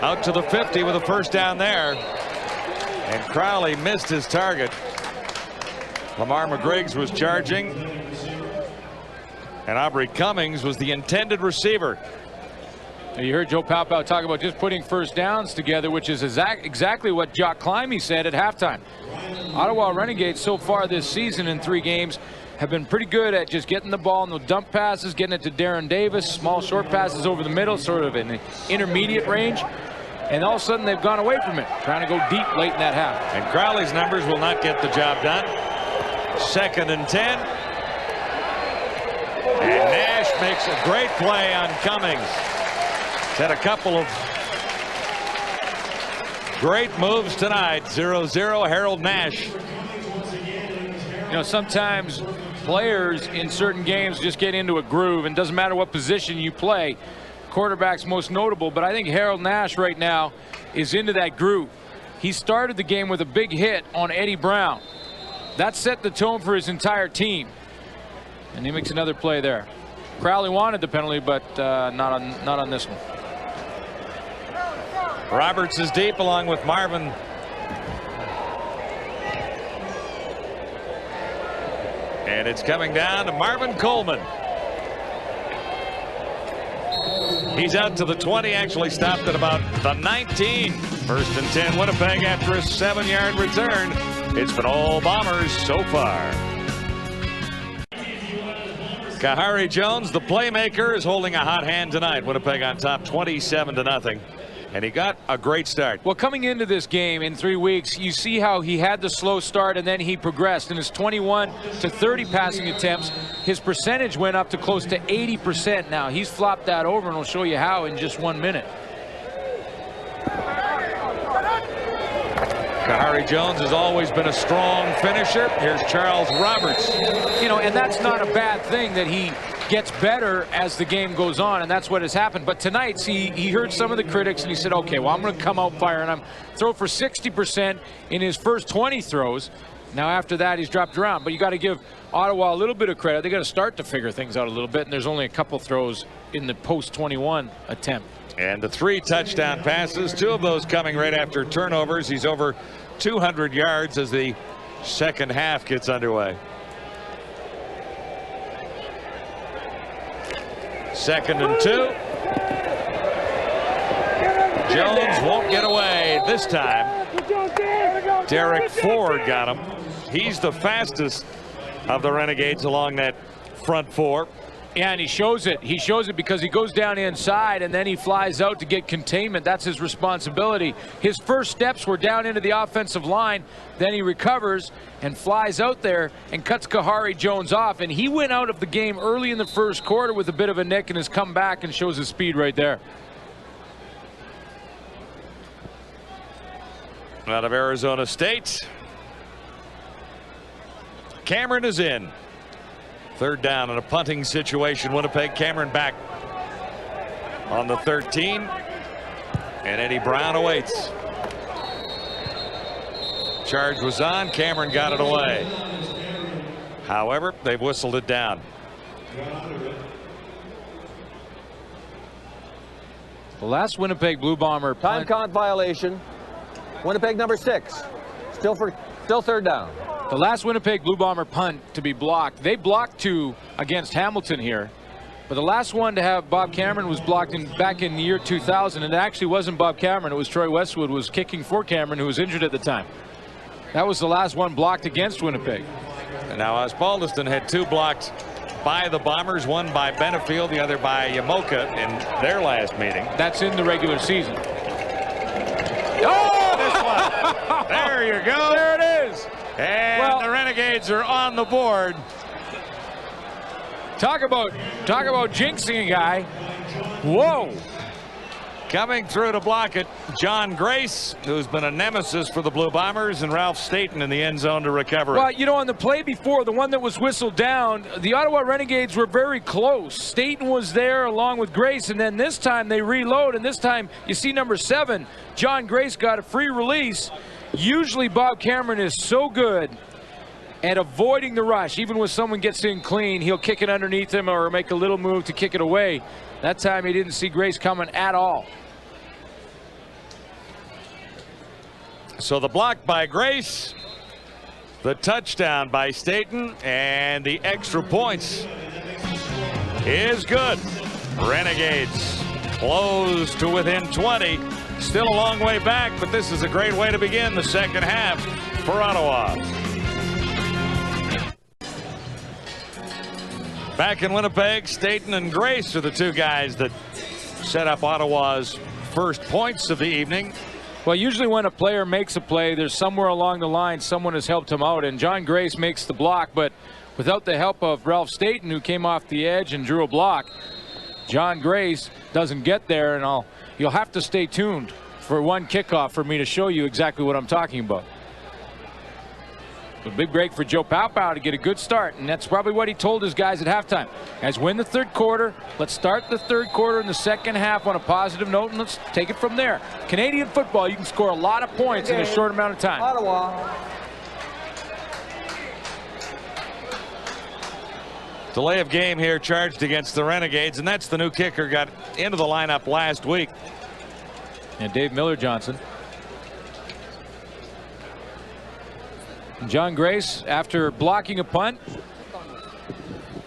out to the 50 with a first down there. And Crowley missed his target. Lamar McGriggs was charging, and Aubrey Cummings was the intended receiver. You heard Joe Palpao talk about just putting first downs together, which is exactly what Jock Climby said at halftime. Ottawa Renegades so far this season in 3 games have been pretty good at just getting the ball in the dump passes, getting it to Darren Davis, small short passes over the middle, sort of in the intermediate range. And all of a sudden they've gone away from it, trying to go deep late in that half. And Crowley's numbers will not get the job done. 2nd and 10. And Nash makes a great play on Cummings. He's had a couple of great moves tonight. 0-0, Harold Nash. You know, sometimes players in certain games just get into a groove, and doesn't matter what position you play. Quarterback's most notable, but I think Harold Nash right now is into that groove. He started the game with a big hit on Eddie Brown. That set the tone for his entire team, and he makes another play there. Crowley wanted the penalty, but not on this one. Roberts is deep along with Marvin. And it's coming down to Marvin Coleman. He's out to the 20, actually stopped at about the 19. 1st and 10 Winnipeg after a 7-yard return. It's been all Bombers so far. Kahari Jones, the playmaker, is holding a hot hand tonight. Winnipeg on top 27-0. And he got a great start. Well, coming into this game in 3 weeks, you see how he had the slow start and then he progressed. In his 21 to 30 passing attempts, his percentage went up to close to 80% now. He's flopped that over, and we'll show you how in just 1 minute. Kahari Jones has always been a strong finisher. Here's Charles Roberts. You know, and that's not a bad thing that he gets better as the game goes on, and that's what has happened. But tonight, he heard some of the critics, and he said, okay, well, I'm going to come out fire, and I'm throw for 60% in his first 20 throws. Now, after that, he's dropped around. But you got to give Ottawa a little bit of credit. They got to start to figure things out a little bit, and there's only a couple throws in the post-21 attempt. And the 3 touchdown passes, 2 of those coming right after turnovers. He's over 200 yards as the second half gets underway. 2nd and 2. Jones won't get away this time. Derek Ford got him. He's the fastest of the Renegades along that front 4. Yeah, and he shows it. He shows it because he goes down inside and then he flies out to get containment. That's his responsibility. His first steps were down into the offensive line. Then he recovers and flies out there and cuts Kahari Jones off. And he went out of the game early in the first quarter with a bit of a nick and has come back and shows his speed right there. Out of Arizona State. Cameron is in. 3rd down in a punting situation. Winnipeg. Cameron back on the 13. And Eddie Brown awaits. Charge was on. Cameron got it away. However, they've whistled it down. The last Winnipeg Blue Bomber time count violation. Winnipeg number 6. Still third down. The last Winnipeg Blue Bomber punt to be blocked, they blocked 2 against Hamilton here. But the last one to have Bob Cameron was blocked back in the year 2000. And it actually wasn't Bob Cameron. It was Troy Westwood was kicking for Cameron, who was injured at the time. That was the last one blocked against Winnipeg. And now Osbaldiston had 2 blocked by the Bombers, one by Benefield, the other by Yamoka in their last meeting. That's in the regular season. Oh, this one. There you go. There it is. And the Renegades are on the board. Talk about jinxing a guy. Whoa. Coming through to block it, John Grace, who's been a nemesis for the Blue Bombers, and Ralph Staten in the end zone to recover. Well, you know, on the play before, the one that was whistled down, the Ottawa Renegades were very close. Staten was there along with Grace, and then this time they reload, and this time you see number 7, John Grace, got a free release. Usually Bob Cameron is so good at avoiding the rush. Even when someone gets in clean, he'll kick it underneath him or make a little move to kick it away. That time he didn't see Grace coming at all. So the block by Grace, the touchdown by Staten, and the extra points is good. Renegades close to within 20. Still a long way back, but this is a great way to begin the second half for Ottawa. Back in Winnipeg, Staten and Grace are the 2 guys that set up Ottawa's first points of the evening. Well, usually when a player makes a play, there's somewhere along the line someone has helped him out, and John Grace makes the block, but without the help of Ralph Staten, who came off the edge and drew a block, John Grace doesn't get there, and you'll have to stay tuned for one kickoff for me to show you exactly what I'm talking about. A big break for Joe Paupow to get a good start, and that's probably what he told his guys at halftime. Guys, win the third quarter. Let's start the third quarter in the second half on a positive note, and let's take it from there. Canadian football, you can score a lot of points in a short amount of time. Ottawa. Delay of game here charged against the Renegades, and that's the new kicker, got into the lineup last week. And Dave Miller-Johnson. John Grace, after blocking a punt,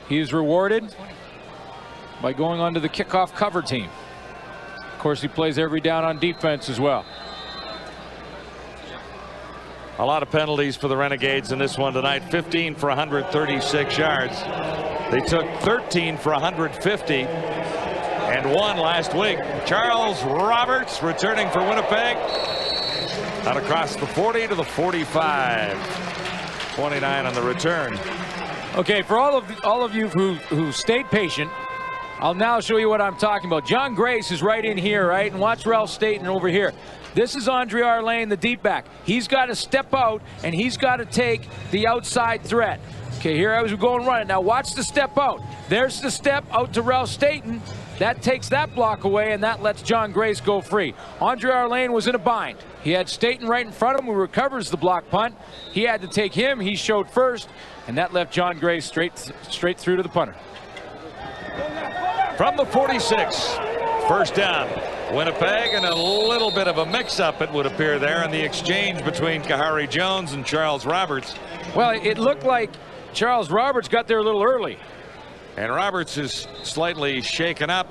he is rewarded by going on to the kickoff cover team. Of course, he plays every down on defense as well. A lot of penalties for the Renegades in this one tonight. 15 for 136 yards. They took 13 for 150 and 1 last week. Charles Roberts returning for Winnipeg. Out across the 40 to the 45. 29 on the return. Okay, for all of you who stayed patient, I'll now show you what I'm talking about. John Grace is right in here, right? And watch Ralph Staten over here. This is Andre Arlane, the deep back. He's got to step out, and he's got to take the outside threat. Okay, here I was going running. Now watch the step out. There's the step out to Ralph Staten. That takes that block away, and that lets John Grace go free. Andre Arlane was in a bind. He had Staten right in front of him, who recovers the block punt. He had to take him. He showed first, and that left John Grace straight through to the punter. From the 46, first down. Winnipeg, and a little bit of a mix-up, it would appear there, in the exchange between Kahari Jones and Charles Roberts. Well, it looked like Charles Roberts got there a little early. And Roberts is slightly shaken up.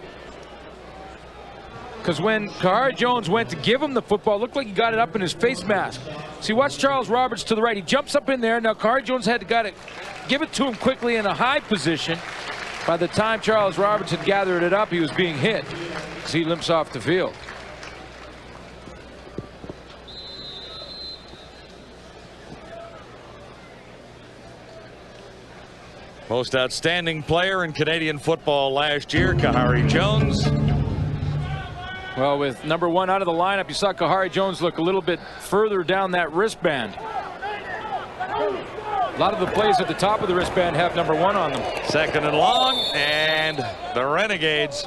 Because when Kahari Jones went to give him the football, it looked like he got it up in his face mask. See, watch Charles Roberts to the right. He jumps up in there. Now Kahari Jones had to give it to him quickly in a high position. By the time Charles Roberts had gathered it up, he was being hit as he limps off the field. Most outstanding player in Canadian football last year, Kahari Jones. Well, with number 1 out of the lineup, you saw Kahari Jones look a little bit further down that wristband. A lot of the plays at the top of the wristband have number 1 on them. Second and long, and the Renegades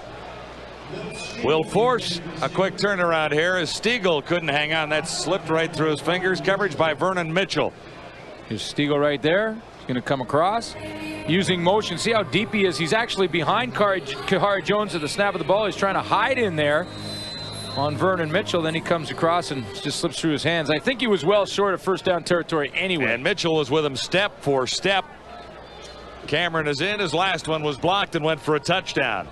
will force a quick turnaround here as Stiegel couldn't hang on. That slipped right through his fingers. Coverage by Vernon Mitchell. Here's Stiegel right there. He's going to come across. Using motion. See how deep he is. He's actually behind Kahari Jones at the snap of the ball. He's trying to hide in there. on Vernon Mitchell. Then he comes across and just slips through his hands. I think he was well short of first down territory anyway. And Mitchell was with him step for step. Cameron is in. His last one was blocked and went for a touchdown.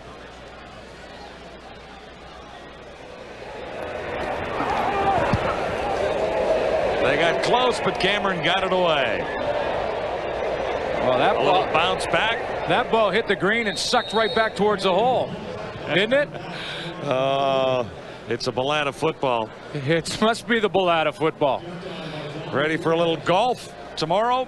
They got close, but Cameron got it away. Well, that ball bounced back. That ball hit the green and sucked right back towards the hole, didn't it? It's a Bellata football. It must be the Bellata football. Ready for a little golf tomorrow?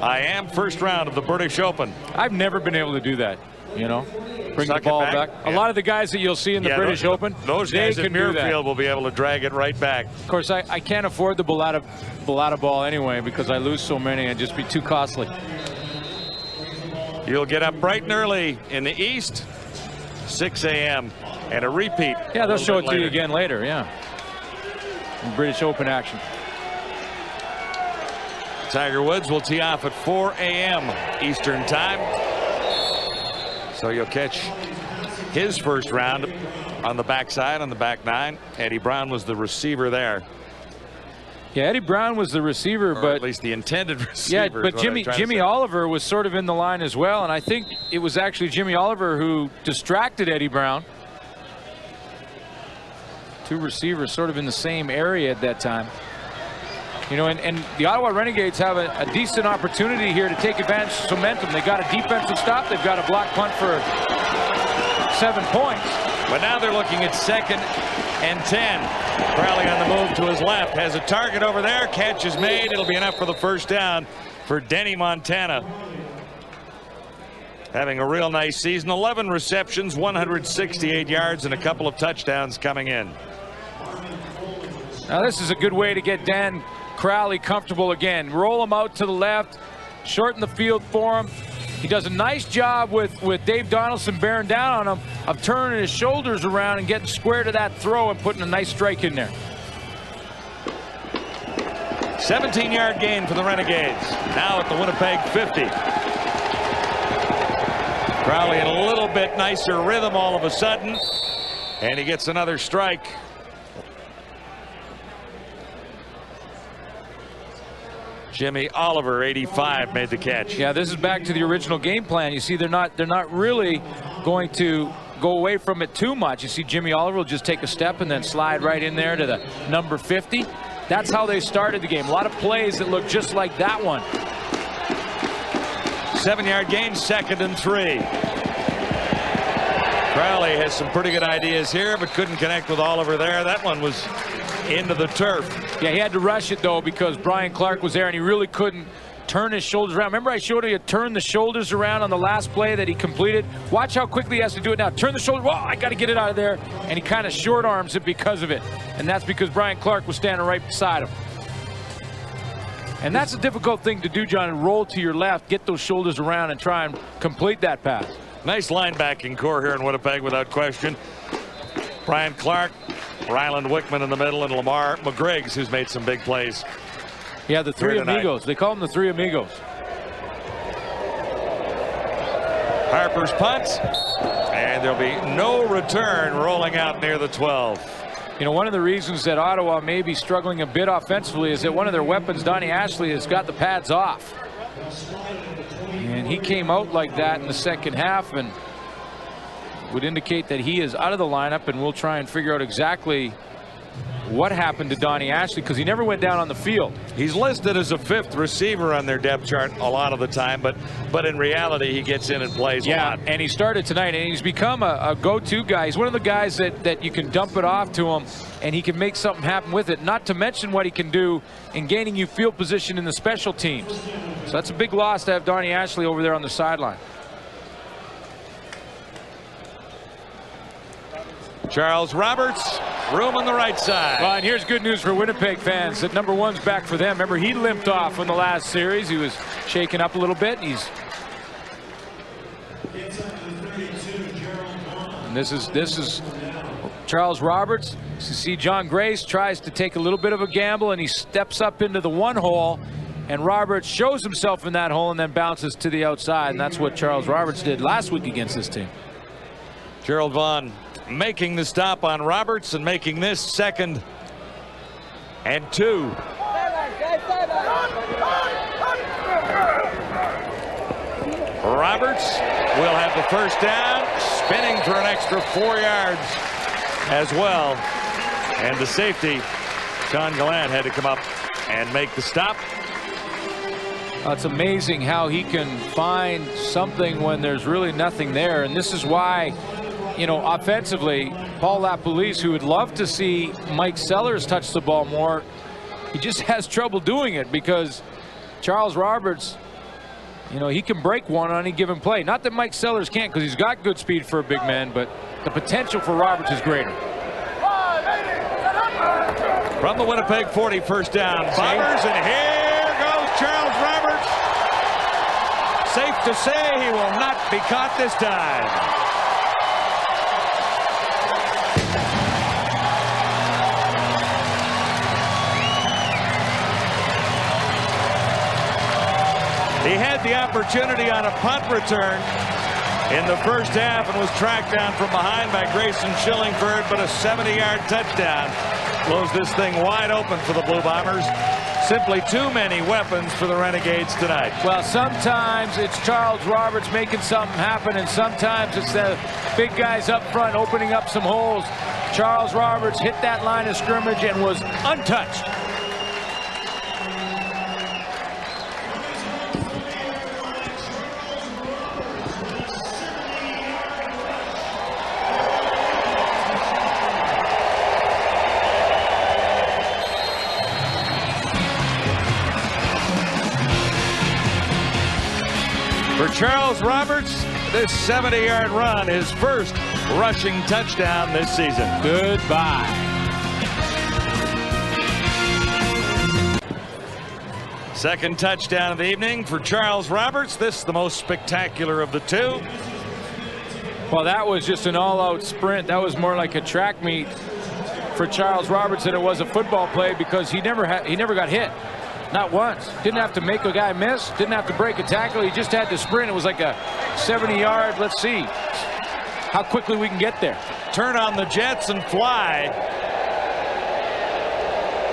I am first round of the British Open. I've never been able to do that, you know, bring Suck the ball it back. A lot of the guys that you'll see in the British Open, those they guys can at do that. Muirfield will be able to drag it right back. Of course, I can't afford the Bellata ball anyway because I lose so many and just be too costly. You'll get up bright and early in the east, 6 a.m. and a repeat. Yeah, they'll show it to you again later. Yeah, in British Open action. Tiger Woods will tee off at 4 a.m. Eastern time. So you'll catch his first round on the backside, on the back nine. Eddie Brown was the receiver there. Yeah, Eddie Brown was the receiver, or but at least the intended receiver. Yeah, but Jimmy Oliver was sort of in the line as well, and I think it was actually Jimmy Oliver who distracted Eddie Brown. Two receivers sort of in the same area at that time. You know, and the Ottawa Renegades have a decent opportunity here to take advantage of momentum. They got a defensive stop. They've got a block punt for 7 points. But now they're looking at 2nd and 10. Crowley on the move to his left. Has a target over there. Catch is made. It'll be enough for the first down for Denny Montana. Having a real nice season. 11 receptions, 168 yards, and a couple of touchdowns coming in. Now this is a good way to get Dan Crowley comfortable again. Roll him out to the left, shorten the field for him. He does a nice job with Dave Donaldson bearing down on him of turning his shoulders around and getting square to that throw and putting a nice strike in there. 17-yard gain for the Renegades. Now at the Winnipeg 50. Crowley in a little bit nicer rhythm all of a sudden, and he gets another strike. Jimmy Oliver, 85, made the catch. Yeah, this is back to the original game plan. You see, they're not really going to go away from it too much. You see, Jimmy Oliver will just take a step and then slide right in there to the number 50. That's how they started the game. A lot of plays that look just like that one. 7-yard gain, 2nd and 3. Crowley has some pretty good ideas here, but couldn't connect with Oliver there. That one was into the turf. Yeah, he had to rush it, though, because Brian Clark was there, and he really couldn't turn his shoulders around. Remember I showed you turn the shoulders around on the last play that he completed? Watch how quickly he has to do it now. Turn the shoulder. Whoa, I got to get it out of there. And he kind of short arms it because of it. And that's because Brian Clark was standing right beside him. And that's a difficult thing to do, John, and roll to your left, get those shoulders around, and try and complete that pass. Nice linebacking core here in Winnipeg, without question. Brian Clark, Ryland Wickman in the middle, and Lamar McGriggs, who's made some big plays. Yeah, the three amigos. They call them the three amigos. Harper's punt, and there'll be no return, rolling out near the 12. You know, one of the reasons that Ottawa may be struggling a bit offensively is that one of their weapons, Donnie Ashley, has got the pads off. And he came out like that in the second half and would indicate that he is out of the lineup, and we'll try and figure out exactly what happened to Donnie Ashley, because he never went down on the field. He's listed as a 5th receiver on their depth chart a lot of the time, but in reality he gets in and plays a lot. And he started tonight, and he's become a go-to guy. He's one of the guys that you can dump it off to him and he can make something happen with it, not to mention what he can do in gaining you field position in the special teams. So that's a big loss to have Donnie Ashley over there on the sideline. Charles Roberts, room on the right side. Well, and here's good news for Winnipeg fans that number 1's back for them. Remember, he limped off in the last series. He was shaken up a little bit. And this is Charles Roberts. You see John Grace tries to take a little bit of a gamble, and he steps up into the 1 hole, and Roberts shows himself in that hole and then bounces to the outside, and that's what Charles Roberts did last week against this team. Gerald Vaughn making the stop on Roberts and making this 2nd and 2. Roberts will have the first down, spinning for an extra 4 yards as well. And the safety, Sean Gallant, had to come up and make the stop. It's amazing how he can find something when there's really nothing there. And this is why, you know, offensively, Paul LaPolice, who would love to see Mike Sellers touch the ball more, he just has trouble doing it because Charles Roberts, you know, he can break one on any given play. Not that Mike Sellers can't, because he's got good speed for a big man, but the potential for Roberts is greater. From the Winnipeg 40, first down, Bombers, and here goes Charles Roberts. Safe to say he will not be caught this time. He had the opportunity on a punt return in the first half and was tracked down from behind by Grayson Shillingford, but a 70-yard touchdown blows this thing wide open for the Blue Bombers. Simply too many weapons for the Renegades tonight. Well, sometimes it's Charles Roberts making something happen, and sometimes it's the big guys up front opening up some holes. Charles Roberts hit that line of scrimmage and was untouched. For Charles Roberts, this 70-yard run, his first rushing touchdown this season. Goodbye. Second touchdown of the evening for Charles Roberts. This the most spectacular of the two. Well, that was just an all-out sprint. That was more like a track meet for Charles Roberts than it was a football play, because he never got hit. Not once. Didn't have to make a guy miss. Didn't have to break a tackle. He just had to sprint. It was like a 70-yard. Let's see how quickly we can get there. Turn on the jets and fly.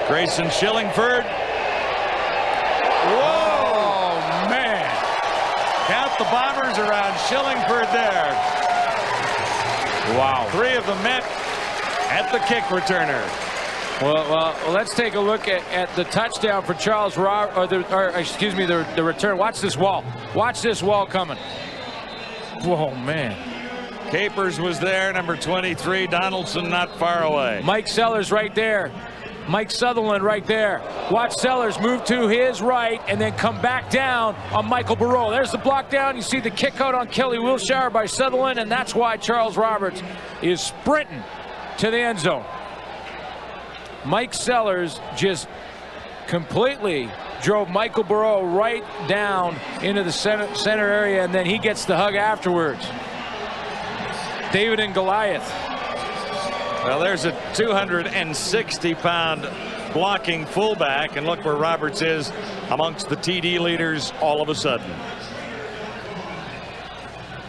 Grayson Shillingford. Whoa, man. Count the Bombers around Shillingford there. Wow. 3 of them met at the kick returner. Well, let's take a look at the touchdown for Charles Roberts, the return. Watch this wall. Watch this wall coming. Whoa, man. Capers was there, number 23. Donaldson not far away. Mike Sellers right there. Mike Sutherland right there. Watch Sellers move to his right and then come back down on Michael Barreau. There's the block down. You see the kick out on Kelly Wilshire by Sutherland, and that's why Charles Roberts is sprinting to the end zone. Mike Sellers just completely drove Michael Barreau right down into the center area, and then he gets the hug afterwards. David and Goliath. Well, there's a 260-pound blocking fullback, and look where Roberts is amongst the TD leaders all of a sudden.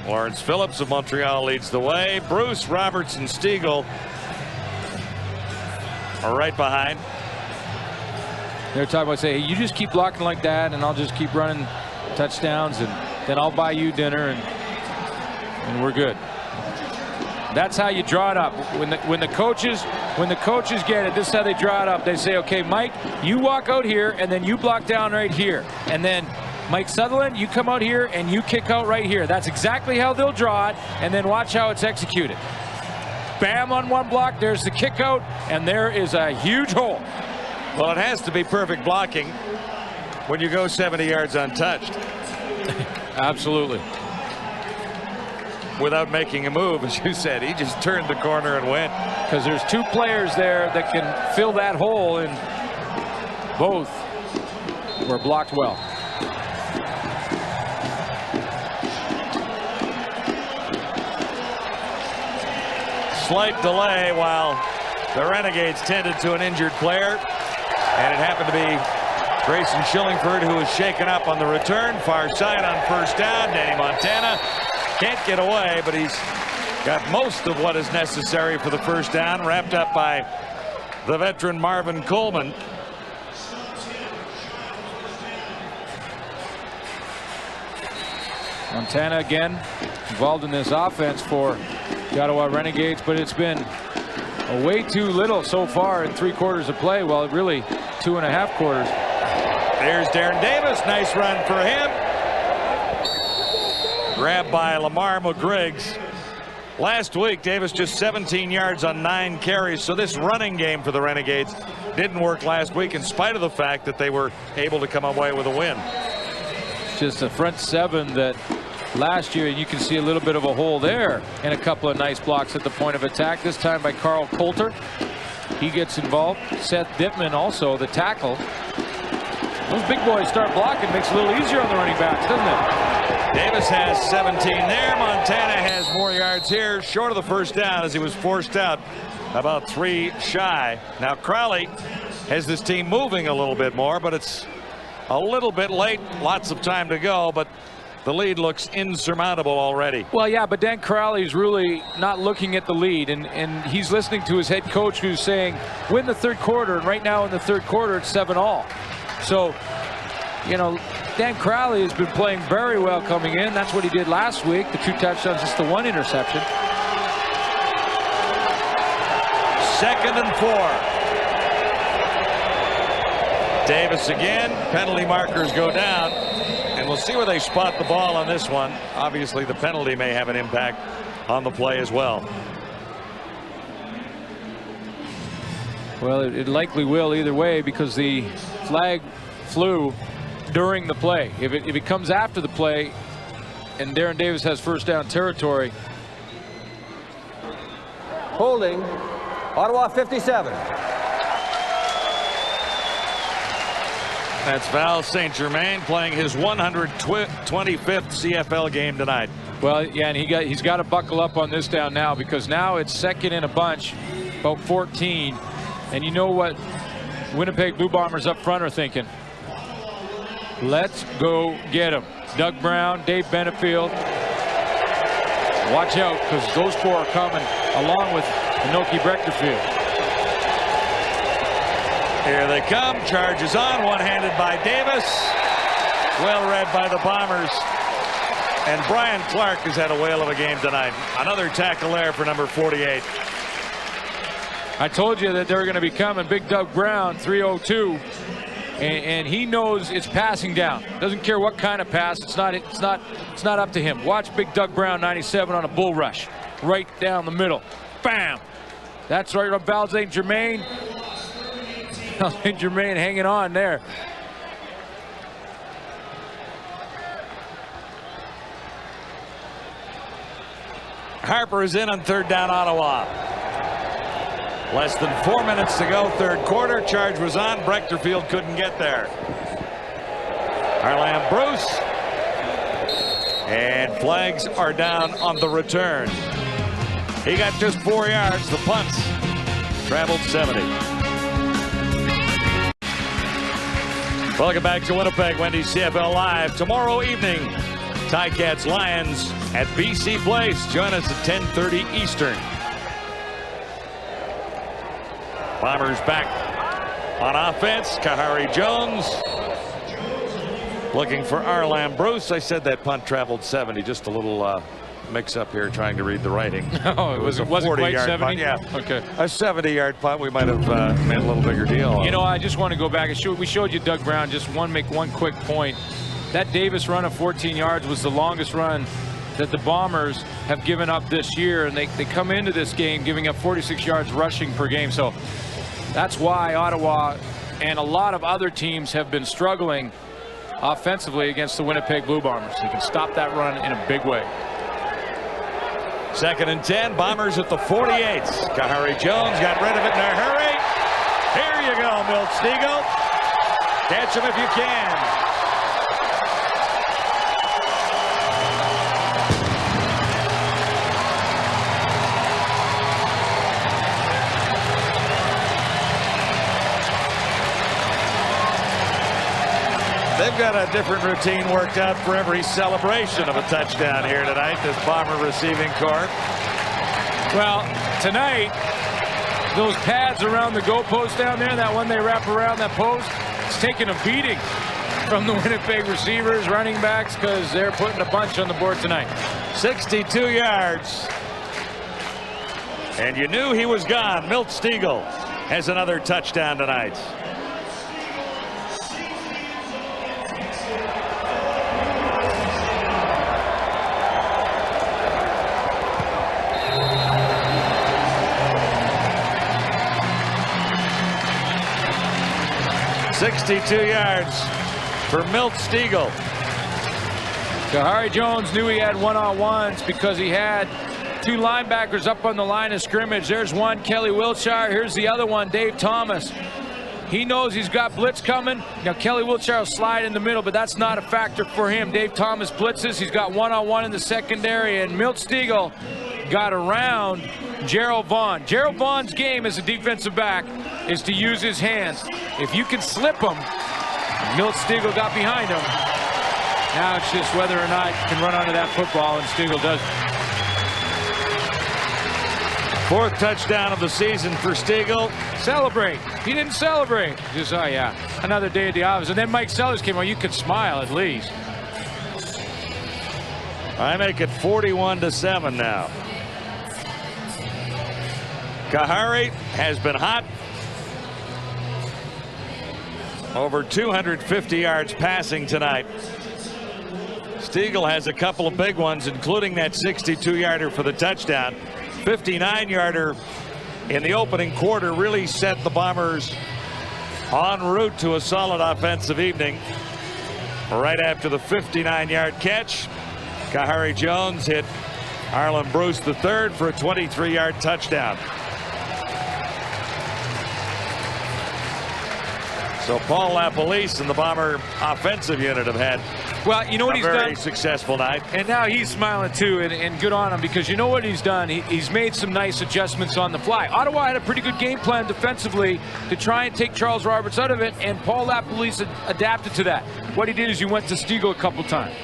Lawrence Phillips of Montreal leads the way. Bruce, Roberts, and Stiegel are right behind. They're talking about, say, hey, you just keep blocking like that, and I'll just keep running touchdowns, and then I'll buy you dinner, and we're good. That's how you draw it up. When the coaches get it, this is how they draw it up. They say, okay, Mike, you walk out here, and then you block down right here, and then Mike Sutherland, you come out here and you kick out right here. That's exactly how they'll draw it, and then watch how it's executed. Bam on one block, there's the kick out, and there is a huge hole. Well, it has to be perfect blocking when you go 70 yards untouched. Absolutely. Without making a move, as you said, he just turned the corner and went. Because there's 2 players there that can fill that hole, and both were blocked well. Slight delay while the Renegades tended to an injured player, and it happened to be Grayson Shillingford who was shaken up on the return. Far side on first down. Danny Montana can't get away, but he's Got most of what is necessary for the first down, wrapped up by the veteran Marvin Coleman. Montana again involved in this offense for the Ottawa Renegades, but it's been way too little so far in 3 quarters of play. Well, really 2.5 quarters. There's Darren Davis. Nice run for him. Grabbed by Lamar McGriggs. Last week, Davis just 17 yards on 9 carries. So this running game for the Renegades didn't work last week, in spite of the fact that they were able to come away with a win. Just a front 7 that last year, you can see a little bit of a hole there, and a couple of nice blocks at the point of attack, this time by Carl Coulter. He gets involved. Seth Dittman also, the tackle. Those big boys start blocking, makes it a little easier on the running backs, doesn't it? Davis has 17 there. Montana has more yards here, short of the first down as he was forced out about 3 shy. Now Crowley has this team moving a little bit more, but it's a little bit late. Lots of time to go, but the lead looks insurmountable already. Well, yeah, but Dan Crowley's really not looking at the lead, and he's listening to his head coach, who's saying win the 3rd quarter, and right now in the 3rd quarter it's 7-all. So, you know, Dan Crowley has been playing very well coming in. That's what he did last week. The 2 touchdowns, just the 1 interception. 2nd and 4. Davis again. Penalty markers go down. And we'll see where they spot the ball on this one. Obviously, the penalty may have an impact on the play as well. Well, it likely will either way, because the flag flew during the play. If it comes after the play and Darren Davis has first down territory. Holding, Ottawa 57. That's Val St. Germain playing his 125th CFL game tonight. Well, yeah, and he's got to buckle up on this down now, because now it's 2nd in a bunch, about 14. And you know what Winnipeg Blue Bombers up front are thinking? Let's go get him. Doug Brown, Dave Benefield. Watch out, because those 4 are coming along with Inoki Brechterfield. Here they come. Charges on. One-handed by Davis. Well read by the Bombers. And Brian Clark has had a whale of a game tonight. Another tackle there for number 48. I told you that they were going to be coming. Big Doug Brown, 302. And he knows it's passing down. Doesn't care what kind of pass. It's not up to him. Watch Big Doug Brown, 97, on a bull rush, right down the middle. Bam! That's right on Val St. Germain. Val St. Germain hanging on there. Harper is in on 3rd down, Ottawa. Less than 4 minutes to go, 3rd quarter. Charge was on. Brechterfield couldn't get there. Arlam Bruce. And flags are down on the return. He got just 4 yards. The punts traveled 70. Welcome back to Winnipeg. Wendy's CFL Live. Tomorrow evening, Ticats Lions at BC Place. Join us at 10:30 Eastern. Bombers back on offense. Kahari Jones looking for Arlam Bruce. I said that punt traveled 70. Just a little mix up here trying to read the writing. Oh, it wasn't quite 70? Punt. Yeah. Okay. A 70-yard punt. We might have made a little bigger deal. You know, I just want to go back. We showed you Doug Brown. Just make one quick point. That Davis run of 14 yards was the longest run that the Bombers have given up this year, and they come into this game giving up 46 yards rushing per game. So that's why Ottawa and a lot of other teams have been struggling offensively against the Winnipeg Blue Bombers. They can stop that run in a big way. 2nd and 10. Bombers at the 48. Kahari Jones got rid of it in a hurry. Here you go, Milt Stegall. Catch him if you can. They've got a different routine worked out for every celebration of a touchdown here tonight, this Bomber receiving corps. Well, tonight, those pads around the goalpost down there, that one they wrap around that post, it's taking a beating from the Winnipeg receivers, running backs, because they're putting a bunch on the board tonight. 62 yards. And you knew he was gone. Milt Stegall has another touchdown tonight. .62 yards for Milt Stegall. Kahari Jones knew he had one-on-ones because he had two linebackers up on the line of scrimmage. There's one, Kelly Wiltshire. Here's the other one, Dave Thomas. He knows he's got blitz coming. Now, Kelly Wiltshire will slide in the middle, but that's not a factor for him. Dave Thomas blitzes. He's got one-on-one in the secondary, and Milt Stegall got around Gerald Vaughn. Gerald Vaughn's game as a defensive back is to use his hands. If you can slip him, Milt Stegall got behind him. Now it's just whether or not you can run onto that football, and Stegall does. Fourth touchdown of the season for Stegall. Celebrate. He didn't celebrate. Just, oh yeah, another day at the office. And then Mike Sellers came on. You could smile at least. I make it 41-7 now. Kahari has been hot. Over 250 yards passing tonight. Stegall has a couple of big ones, including that 62-yarder for the touchdown. 59-yarder in the opening quarter really set the Bombers en route to a solid offensive evening. Right after the 59-yard catch, Kahari Jones hit Arlen Bruce III for a 23-yard touchdown. So Paul LaPolice and the Bomber offensive unit have had a very successful night. And now he's smiling too, and good on him, because you know what he's done? He's made some nice adjustments on the fly. Ottawa had a pretty good game plan defensively to try and take Charles Roberts out of it, and Paul LaPolice adapted to that. What he did is he went to Stegall a couple times.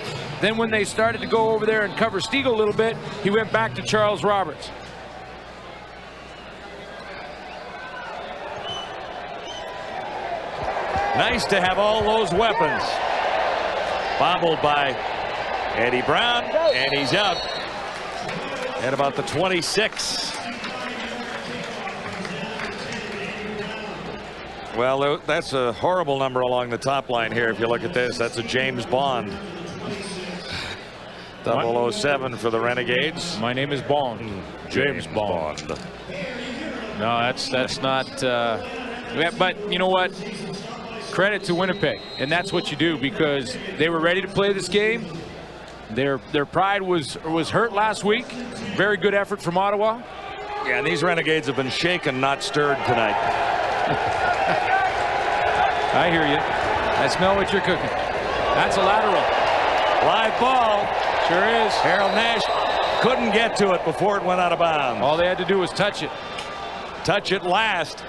Then when they started to go over there and cover Stegall a little bit, he went back to Charles Roberts. Nice to have all those weapons. Bobbled by Eddie Brown, and he's out at about the 26. Well, that's a horrible number along the top line here. If you look at this, that's a James Bond. 007 for the Renegades. My name is Bond. James Bond. No, that's not. But you know what? Credit to Winnipeg, and that's what you do, because they were ready to play this game. Their pride was hurt last week. Very good effort from Ottawa. Yeah, and these Renegades have been shaken, not stirred tonight. I hear you. I smell what you're cooking. That's a lateral. Live ball. Sure is. Harold Nash couldn't get to it before it went out of bounds. All they had to do was touch it. Touch it last.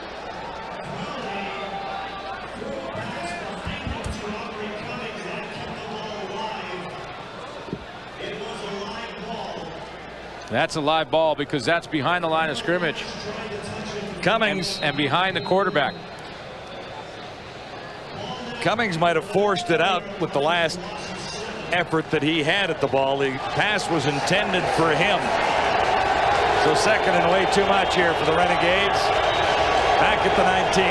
That's a live ball, because that's behind the line of scrimmage. Cummings. And behind the quarterback. Cummings might have forced it out with the last effort that he had at the ball. The pass was intended for him. So second and way too much here for the Renegades. Back at the 19.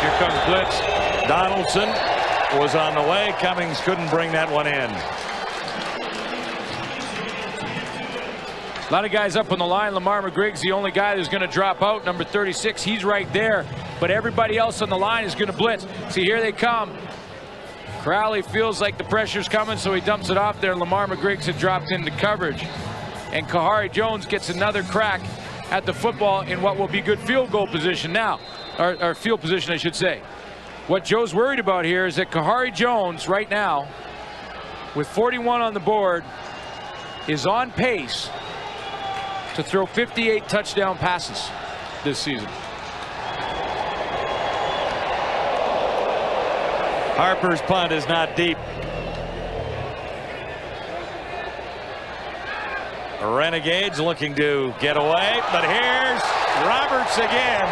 Here comes blitz. Donaldson was on the way. Cummings couldn't bring that one in. A lot of guys up on the line. Lamar McGrig's the only guy who's going to drop out. Number 36, he's right there. But everybody else on the line is going to blitz. See, here they come. Crowley feels like the pressure's coming, so he dumps it off there. Lamar McGriggs had dropped into coverage. And Kahari Jones gets another crack at the football in what will be good field goal position now. Or field position, I should say. What Joe's worried about here is that Kahari Jones, right now, with 41 on the board, is on pace to throw 58 touchdown passes this season. Harper's punt is not deep. Renegades looking to get away, but here's Roberts again.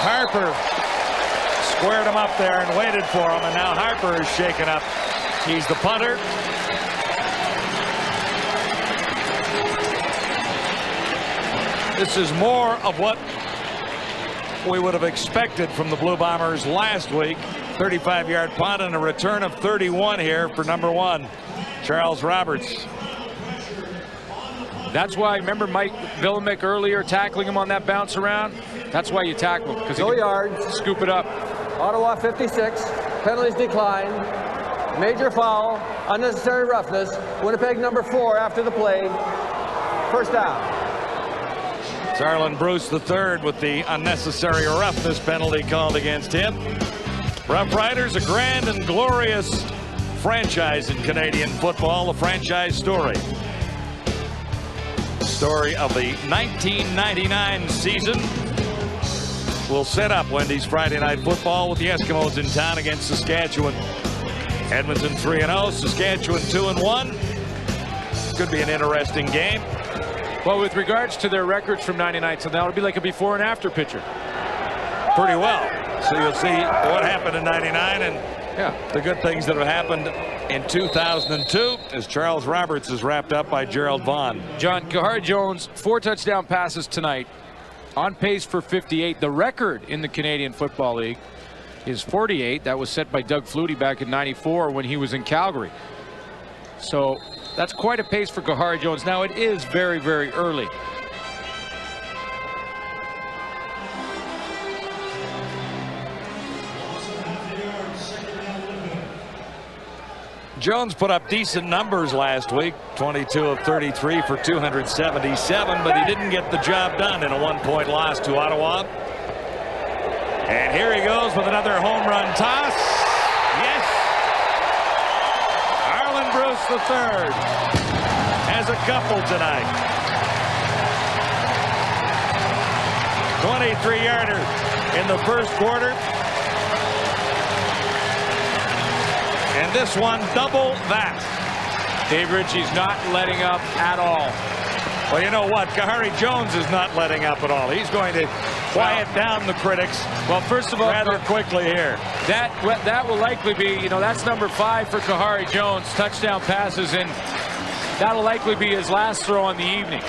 Harper squared him up there and waited for him, and now Harper is shaken up. He's the punter. This is more of what we would have expected from the Blue Bombers last week. 35-yard punt and a return of 31 here for number 1, Charles Roberts. That's why, remember Mike Villamick earlier tackling him on that bounce around? That's why you tackle him, because he No can yards. scoop it up. Ottawa 56. Penalties decline. Major foul. Unnecessary roughness. Winnipeg number 4 after the play. First down. It's Arlen Bruce III with the unnecessary roughness penalty called against him. Rough Riders, a grand and glorious franchise in Canadian football, a franchise story. The story of the 1999 season will set up Wendy's Friday Night Football with the Eskimos in town against Saskatchewan. Edmonton 3-0, Saskatchewan 2-1. Could be an interesting game. Well, with regards to their records from 99 to now, it'll be like a before and after picture. Pretty well. So you'll see what happened in 99 and the good things that have happened in 2002 as Charles Roberts is wrapped up by Gerald Vaughn. John, Kahari Jones, 4 touchdown passes tonight, on pace for 58. The record in the Canadian Football League is 48. That was set by Doug Flutie back in '94 when he was in Calgary. So that's quite a pace for Kahari Jones. Now it is very, very early. Jones put up decent numbers last week, 22 of 33 for 277, but he didn't get the job done in a 1-point loss to Ottawa. And here he goes with another home run toss. Yes. Arlen Bruce III has a couple tonight. 23-yarder in the first quarter. And this one double that. Dave Ritchie's not letting up at all. Well, you know what? Kahari Jones is not letting up at all. He's going to quiet down the critics. Well, first of all, rather quickly here. That will likely be, you know, that's number 5 for Kahari Jones, touchdown passes, and that'll likely be his last throw on the evening.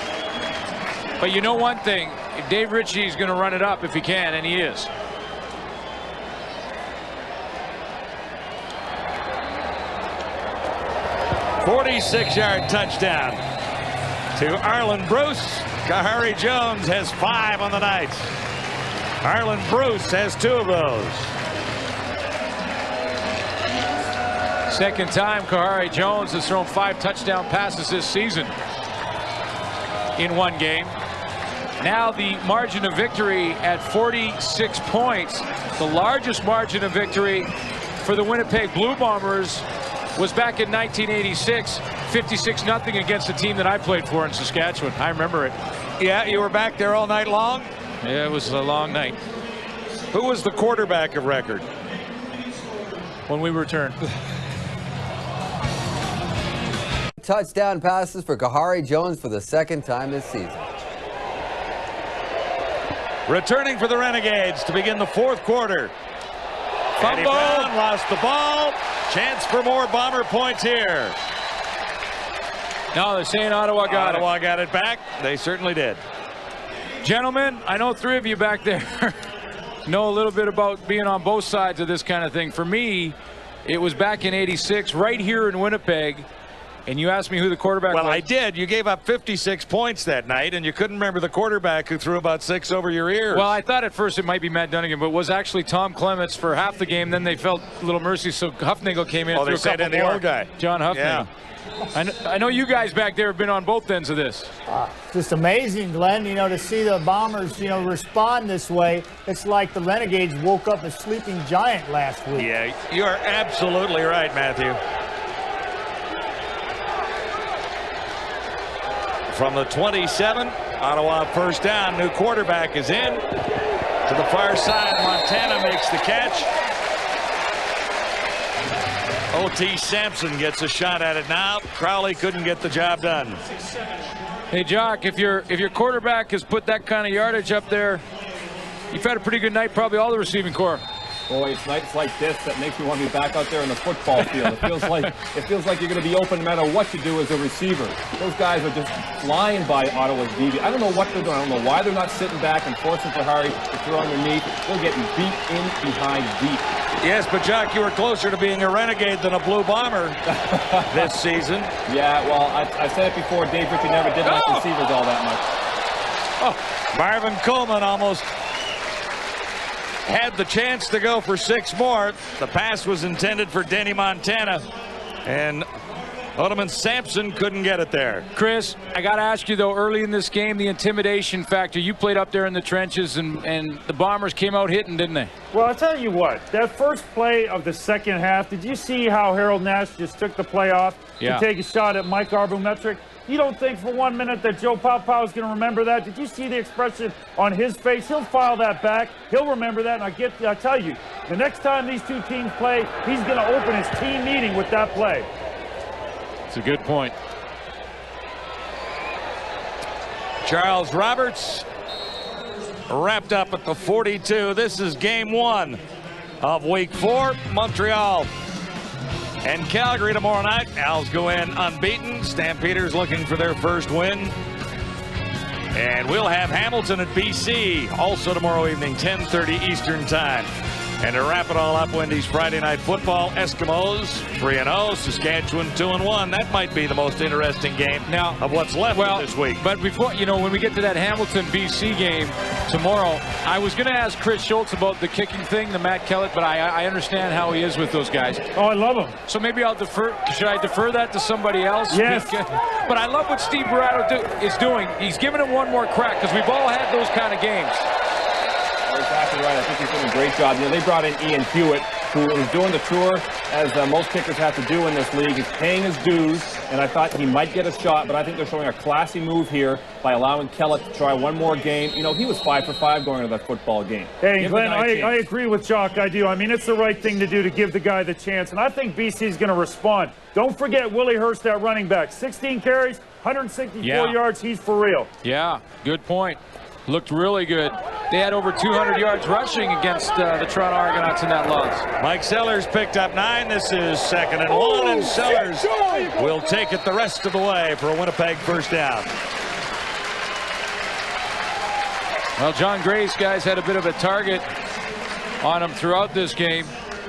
But you know one thing, Dave Ritchie is going to run it up if he can, and he is. .46-yard touchdown to Arlen Bruce. Kahari Jones has 5 on the night. Arlen Bruce has 2 of those. Second time Kahari Jones has thrown 5 touchdown passes this season in one game. Now the margin of victory at 46 points. The largest margin of victory for the Winnipeg Blue Bombers was back in 1986, 56-0 against a team that I played for in Saskatchewan. I remember it. Yeah, you were back there all night long? Yeah, it was a long night. Who was the quarterback of record? When we returned. Touchdown passes for Kahari Jones for the second time this season. Returning for the Renegades to begin the fourth quarter. Fumble, lost the ball. Chance for more Bomber points here. No, they're saying Ottawa got Ottawa got it back. They certainly did. Gentlemen, I know 3 of you back there know a little bit about being on both sides of this kind of thing. For me, it was back in '86, right here in Winnipeg. And you asked me who the quarterback was. Well, I did. You gave up 56 points that night, and you couldn't remember the quarterback who threw about 6 over your ears. Well, I thought at first it might be Matt Dunnigan, but it was actually Tom Clements for half the game. Then they felt a little mercy, so Huffnagel came in. Oh, they said in the old guy. John Huffnagel. Yeah. I know you guys back there have been on both ends of this. Just amazing, Glenn, you know, to see the Bombers, you know, respond this way. It's like the Renegades woke up a sleeping giant last week. Yeah, you are absolutely right, Matthew. From the 27, Ottawa first down. New quarterback is in. To the far side, Montana makes the catch. O.T. Sampson gets a shot at it now. Crowley couldn't get the job done. Hey, Jock, if your quarterback has put that kind of yardage up there, you've had a pretty good night, probably all the receiving corps. Boy, it's nights like this that makes me want to be back out there in the football field. It feels like you're going to be open no matter what you do as a receiver. Those guys are just flying by Ottawa's DB. I don't know what they're doing. I don't know why they're not sitting back and forcing Kahari to throw underneath. They're getting beat in behind deep. Yes, but Jock, you were closer to being a Renegade than a Blue Bomber this season. Yeah, well, I said it before. Dave Ritchie never did like receivers all that much. Oh, Marvin Coleman almost had the chance to go for 6 more. The pass was intended for Denny Montana, and Ottman Sampson couldn't get it there. Chris, I got to ask you, though, early in this game, the intimidation factor. You played up there in the trenches, and the Bombers came out hitting, didn't they? Well, I'll tell you what. That first play of the second half, did you see how Harold Nash just took the play off to take a shot at Mike Arbumetric? You don't think for 1 minute that Joe Paopao is going to remember that? Did you see the expression on his face? He'll file that back. He'll remember that. And I tell you, the next time these two teams play, he's going to open his team meeting with that play. It's a good point. Charles Roberts wrapped up at the 42. This is game 1 of week 4. Montreal and Calgary tomorrow night. Als go in unbeaten. Stampeders looking for their first win. And we'll have Hamilton at BC also tomorrow evening, 10:30 Eastern time. And to wrap it all up, Wendy's Friday Night Football, Eskimos 3-0, Saskatchewan 2-1. That might be the most interesting game now of what's left of this week. But before, when we get to that Hamilton BC game tomorrow, I was going to ask Chris Schultz about the kicking thing, the Matt Kellett, but I understand how he is with those guys. Oh, I love him. So maybe I'll defer. Should I defer that to somebody else? Yes. But I love what Steve Barato is doing. He's giving him one more crack because we've all had those kind of games. Exactly right. I think he's doing a great job. They brought in Ian Hewitt, who is doing the tour, as most kickers have to do in this league. He's paying his dues, and I thought he might get a shot, but I think they're showing a classy move here by allowing Kellett to try one more game. He was 5 for 5 going into that football game. Hey, Glenn, I agree with Jock. I do. I mean, it's the right thing to do to give the guy the chance, and I think BC is going to respond. Don't forget Willie Hurst at running back. 16 carries, 164 yards. He's for real. Yeah, good point. Looked really good. They had over 200 yards rushing against the Toronto Argonauts in that loss. Mike Sellers picked up 9. This is 2nd and 1, and Sellers will take it the rest of the way for a Winnipeg first down. Well, John Grace, guys, had a bit of a target on him throughout this game.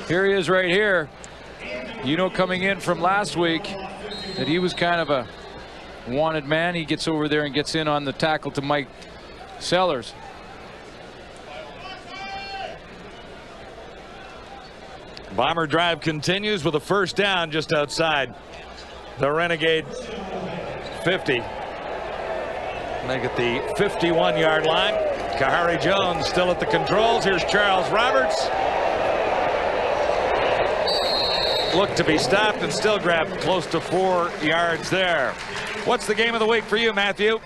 Here he is right here. Coming in from last week, that he was kind of a wanted man. He gets over there and gets in on the tackle to Mike Sellers. Bomber drive continues with a first down just outside the Renegade 50. Make it the 51-yard line. Kahari Jones still at the controls. Here's Charles Roberts. Looked to be stopped and still grabbed close to 4 yards there. What's the game of the week for you, Matthew?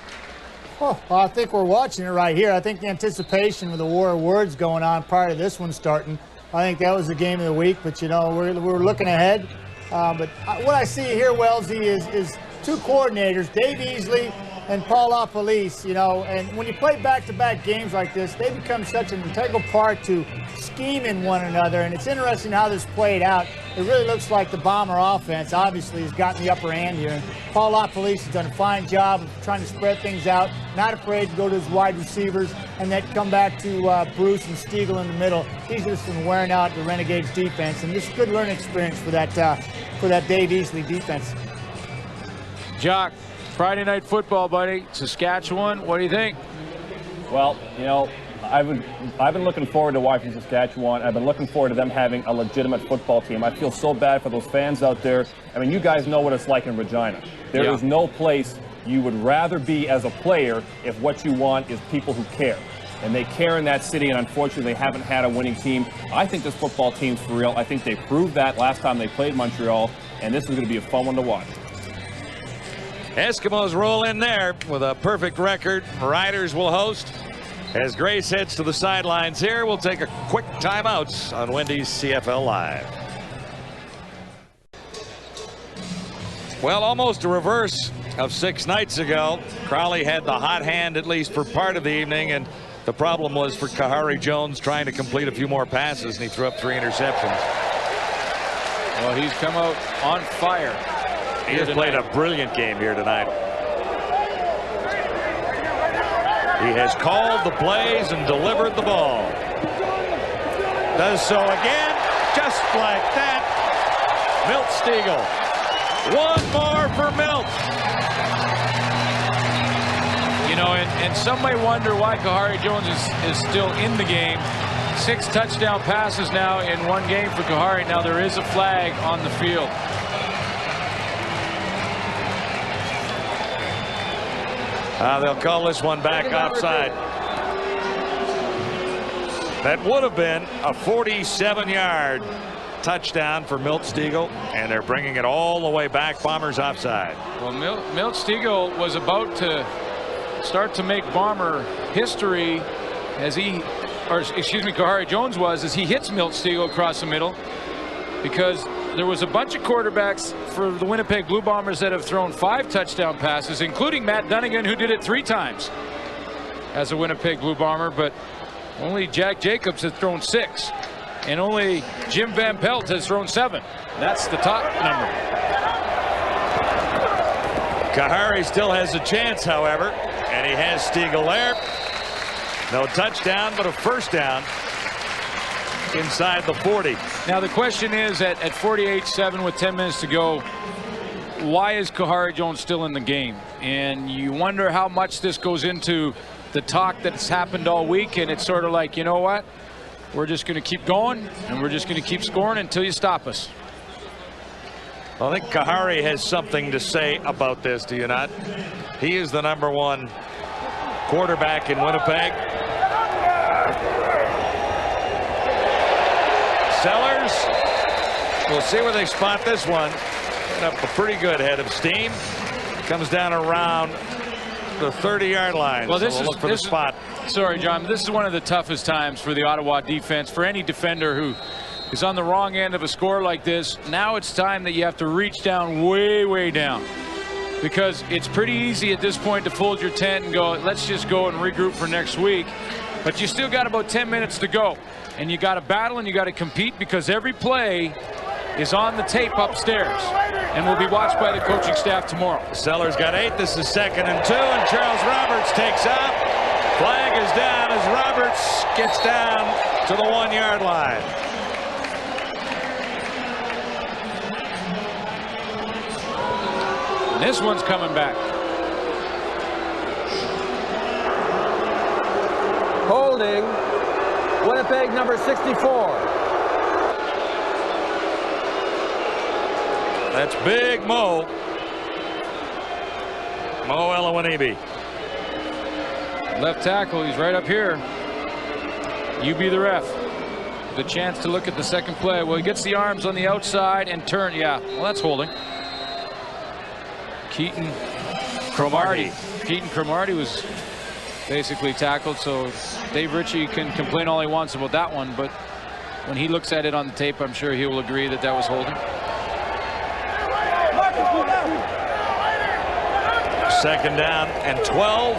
Oh, well, I think we're watching it right here. I think the anticipation with the war of words going on prior to this one starting, I think that was the game of the week. But, we're looking ahead. But what I see here, Wellesley, is 2 coordinators, Dave Easley and Paul LaFelice, and when you play back-to-back games like this, they become such an integral part to scheming one another, and it's interesting how this played out. It really looks like the Bomber offense obviously has gotten the upper hand here, and Paul LaFelice has done a fine job of trying to spread things out, not afraid to go to his wide receivers, and then come back to Bruce and Stiegel in the middle. He's just been wearing out the Renegades defense, and just good learning experience for that Dave Easley defense. Jock, Friday Night Football, buddy. Saskatchewan, what do you think? Well, I've been looking forward to watching Saskatchewan. I've been looking forward to them having a legitimate football team. I feel so bad for those fans out there. I mean, you guys know what it's like in Regina. There is no place you would rather be as a player if what you want is people who care. And they care in that city, and unfortunately they haven't had a winning team. I think this football team's for real. I think they proved that last time they played Montreal, and this is going to be a fun one to watch. Eskimos roll in there with a perfect record. Riders will host. As Grace heads to the sidelines here, we'll take a quick timeout on Wendy's CFL Live. Well, almost a reverse of 6 nights ago. Crowley had the hot hand at least for part of the evening, and the problem was for Kahari Jones trying to complete a few more passes, and he threw up 3 interceptions. Well, he's come out on fire. He has played a brilliant game here tonight. He has called the plays and delivered the ball. Does so again, just like that. Milt Stegall. One more for Milt. You know, and some may wonder why Kahari Jones is still in the game. 6 touchdown passes now in 1 game for Kahari. Now there is a flag on the field. They'll call this one back offside. That would have been a 47-yard touchdown for Milt Stegall, and they're bringing it all the way back. Bombers offside. Well, Milt Stegall was about to start to make Bomber history as Kahari Jones was, as he hits Milt Stegall across the middle, because there was a bunch of quarterbacks for the Winnipeg Blue Bombers that have thrown 5 touchdown passes, including Matt Dunnigan, who did it 3 times as a Winnipeg Blue Bomber, but only Jack Jacobs has thrown 6, and only Jim Van Pelt has thrown 7. That's the top number. Kahari still has a chance, however, and he has Stegall there. No touchdown, but a first down inside the 40. Now the question is, at 48-7 with 10 minutes to go, why is Kahari Jones still in the game? And you wonder how much this goes into the talk that's happened all week, and it's sort of like, you know what? We're just going to keep going, and we're just going to keep scoring until you stop us. Well, I think Kahari has something to say about this, do you not? He is the #1 quarterback in Winnipeg. Sellers, we'll see where they spot this one. Up a pretty good head of steam. Comes down around the 30-yard line. Well, so we'll look for the spot. Sorry, John, this is one of the toughest times for the Ottawa defense, for any defender who is on the wrong end of a score like this. Now it's time that you have to reach down, way down, because it's pretty easy at this point to fold your tent and go, let's just go and regroup for next week. But you still got about 10 minutes to go, and you got to battle and you got to compete, because every play is on the tape upstairs and will be watched by the coaching staff tomorrow. Sellers got 8. This is 2nd and 2, and Charles Roberts takes off. Flag is down as Roberts gets down to the 1-yard line. And this one's coming back. Holding, Winnipeg number 64. That's Big Mo. Mo Elawanibi. Left tackle, he's right up here. You be the ref. The chance to look at the second play. Well, he gets the arms on the outside and turn. Yeah, well, that's holding. Keaton Cromartie. Keaton Cromartie was basically tackled, so Dave Ritchie can complain all he wants about that one, but when he looks at it on the tape, I'm sure he will agree that that was holding. 2nd down and 12.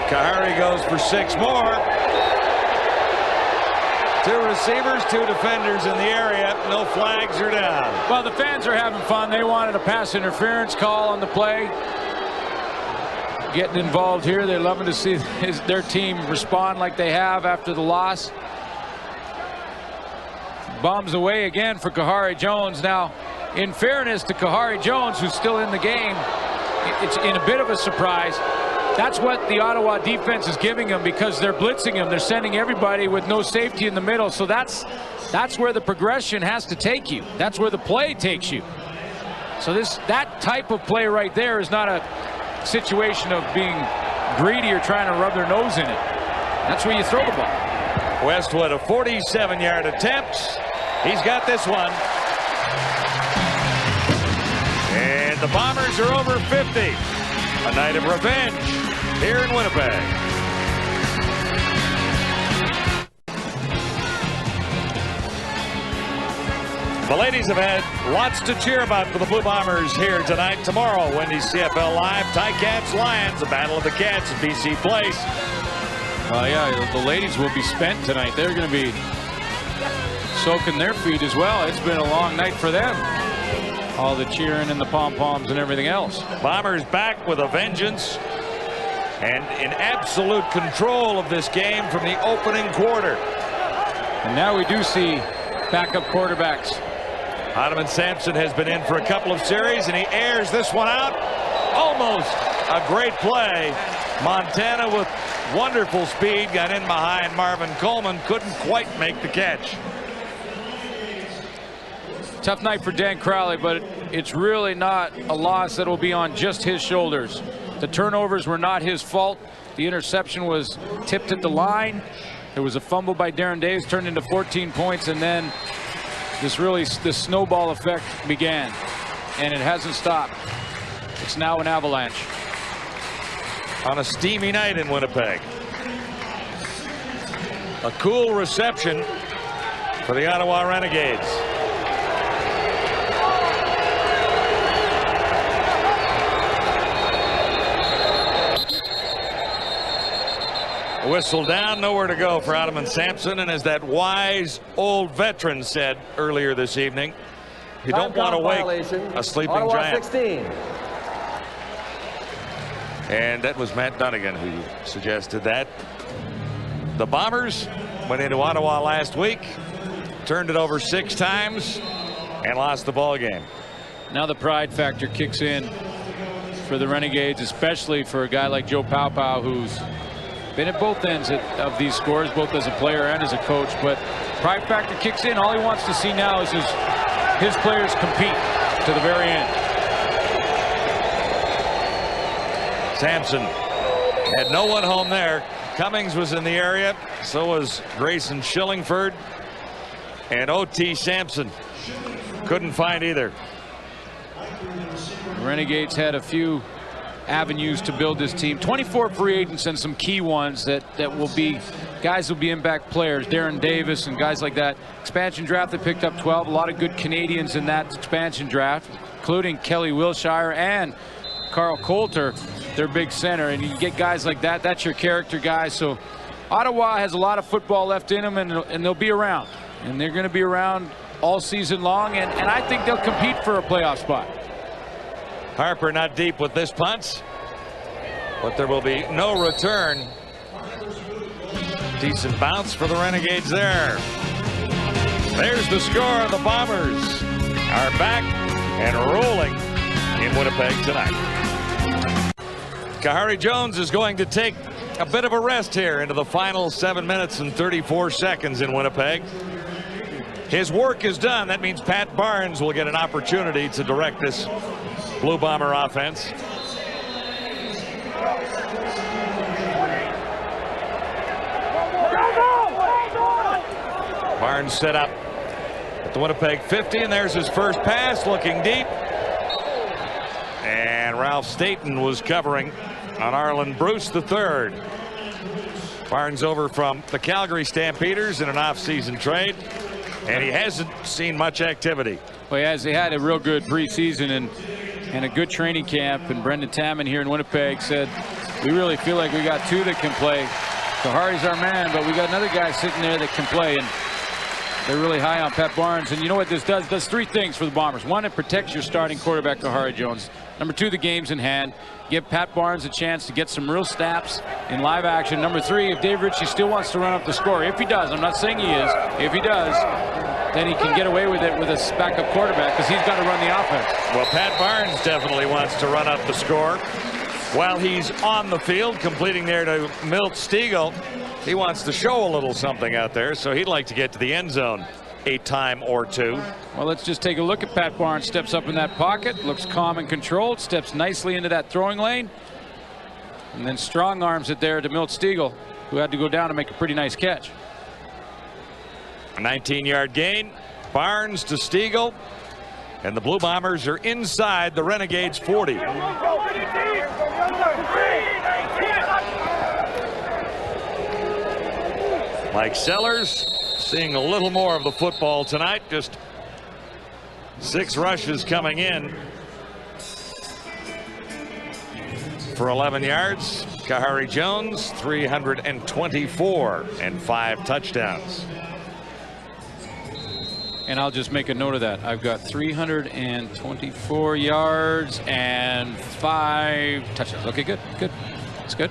Kahari goes for 6 more. 2 receivers, 2 defenders in the area. No flags are down. Well, the fans are having fun. They wanted a pass interference call on the play. Getting involved here. They're loving to see their team respond like they have after the loss. Bombs away again for Kahari Jones. Now, in fairness to Kahari Jones, who's still in the game, it's in a bit of a surprise. That's what the Ottawa defense is giving them, because they're blitzing him. They're sending everybody with no safety in the middle. So that's where the progression has to take you. That's where the play takes you. So that type of play right there is not a situation of being greedy or trying to rub their nose in it. That's where you throw the ball. Westwood, a 47-yard attempt. He's got this one. And the Bombers are over 50. A night of revenge here in Winnipeg. The ladies have had lots to cheer about for the Blue Bombers here tonight. Tomorrow, Wendy's CFL Live, Ticats Lions, the Battle of the Cats at BC Place. Yeah, the ladies will be spent tonight. They're going to be soaking their feet as well. It's been a long night for them. All the cheering and the pom-poms and everything else. Bombers back with a vengeance and in absolute control of this game from the opening quarter. And now we do see backup quarterbacks. Ottoman Sampson has been in for a couple of series, and he airs this one out. Almost a great play. Montana with wonderful speed got in behind Marvin Coleman, couldn't quite make the catch. Tough night for Dan Crowley, but it's really not a loss that will be on just his shoulders. The turnovers were not his fault. The interception was tipped at the line. There was a fumble by Darren Davis, turned into 14 points, and then this snowball effect began, and it hasn't stopped. It's now an avalanche. On a steamy night in Winnipeg. A cool reception for the Ottawa Renegades. Whistle down, nowhere to go for Ottoman Sampson, and as that wise old veteran said earlier this evening, you don't want to wake a sleeping Ottawa giant. 16. And that was Matt Dunnigan who suggested that. The Bombers went into Ottawa last week, turned it over 6 times, and lost the ball game. Now the pride factor kicks in for the Renegades, especially for a guy like Joe Paopao, who's been at both ends of these scores, both as a player and as a coach. But pride factor kicks in. All he wants to see now is his players compete to the very end. Sampson had no one home there. Cummings was in the area. So was Grayson Shillingford. And O.T. Sampson couldn't find either. The Renegades had a few avenues to build this team. 24 free agents and some key ones that will be guys who will be impact players. Darren Davis and guys like that. Expansion draft, they picked up 12. A lot of good Canadians in that expansion draft, including Kelly Wilshire and Carl Coulter, their big center. And you get guys like that. That's your character guys. So Ottawa has a lot of football left in them, and they'll be around. And they're going to be around all season long. And I think they'll compete for a playoff spot. Harper not deep with this punt, but there will be no return. Decent bounce for the Renegades there. There's the score. The Bombers are back and rolling in Winnipeg tonight. Kahari Jones is going to take a bit of a rest here into the final 7 minutes and 34 seconds in Winnipeg. His work is done. That means Pat Barnes will get an opportunity to direct this Blue Bomber offense. Barnes set up at the Winnipeg 50, and there's his first pass, looking deep. And Ralph Staten was covering on Arlen Bruce III. Barnes over from the Calgary Stampeders in an off-season trade, and he hasn't seen much activity. Well, he had a real good preseason and a good training camp, and Brendan Taman here in Winnipeg said, we really feel like we got 2 that can play. Kahari's our man, but we got another guy sitting there that can play, and they're really high on Pat Barnes. And you know what this does? It does 3 things for the Bombers. 1, it protects your starting quarterback, Kahari Jones. Number 2, the game's in hand. Give Pat Barnes a chance to get some real snaps in live action. Number 3, if Dave Ritchie still wants to run up the score, if he does, I'm not saying he is, if he does, then he can get away with it with a backup quarterback because he's got to run the offense. Well, Pat Barnes definitely wants to run up the score. While he's on the field, completing there to Milt Stegall, he wants to show a little something out there, so he'd like to get to the end zone a time or 2. Well, let's just take a look at Pat Barnes. Steps up in that pocket, looks calm and controlled, steps nicely into that throwing lane, and then strong arms it there to Milt Stegall, who had to go down and make a pretty nice catch. A 19-yard gain. Barnes to Stegall, and the Blue Bombers are inside the Renegades 40. Mike Sellers seeing a little more of the football tonight, just 6 rushes coming in for 11 yards. Kahari Jones, 324 and 5 touchdowns. And I'll just make a note of that. I've got 324 yards and 5 touchdowns. Okay, good. That's good.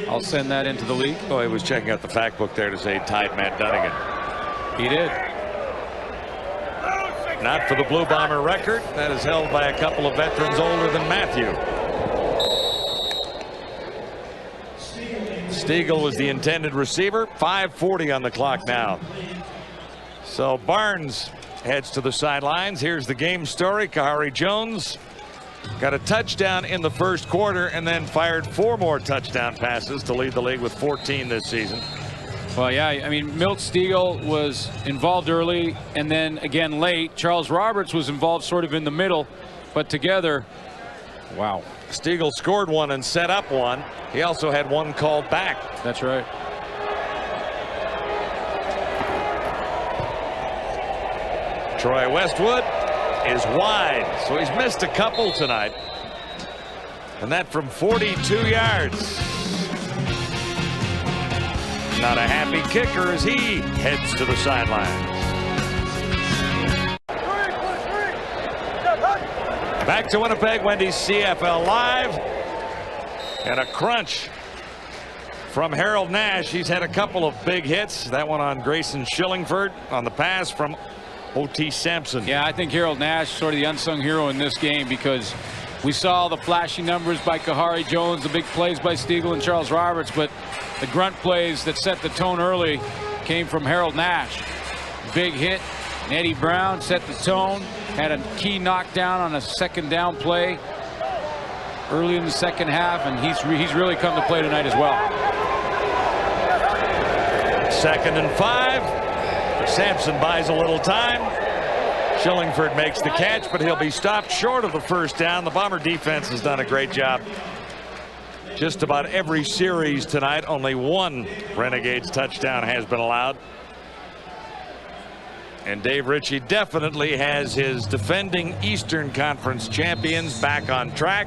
I'll send that into the league. Oh, he was checking out the fact book there to say tied Matt Dunnigan. He did. Not for the Blue Bomber record. That is held by a couple of veterans older than Matthew. Stiegel was the intended receiver. 5:40 on the clock now. So Barnes heads to the sidelines. Here's the game story. Kahari Jones got a touchdown in the first quarter and then fired 4 more touchdown passes to lead the league with 14 this season. Well, yeah, I mean, Milt Stiegel was involved early and then again late. Charles Roberts was involved sort of in the middle, but together, wow. Stiegel scored 1 and set up 1. He also had 1 called back. That's right. Troy Westwood is wide, so he's missed a couple tonight. And that from 42 yards. Not a happy kicker as he heads to the sidelines. Back to Winnipeg, Wendy's CFL Live. And a crunch from Harold Nash. He's had a couple of big hits. That one on Grayson Shillingford on the pass from O.T. Sampson. Yeah, I think Harold Nash sort of the unsung hero in this game because we saw the flashy numbers by Kahari Jones, the big plays by Stiegel and Charles Roberts, but the grunt plays that set the tone early came from Harold Nash. Big hit. Eddie Brown set the tone, had a key knockdown on a second down play early in the second half, and he's really come to play tonight as well. 2nd and 5. Sampson buys a little time. Shillingford makes the catch, but he'll be stopped short of the first down. The Bomber defense has done a great job. Just about every series tonight, only 1 Renegades touchdown has been allowed. And Dave Ritchie definitely has his defending Eastern Conference champions back on track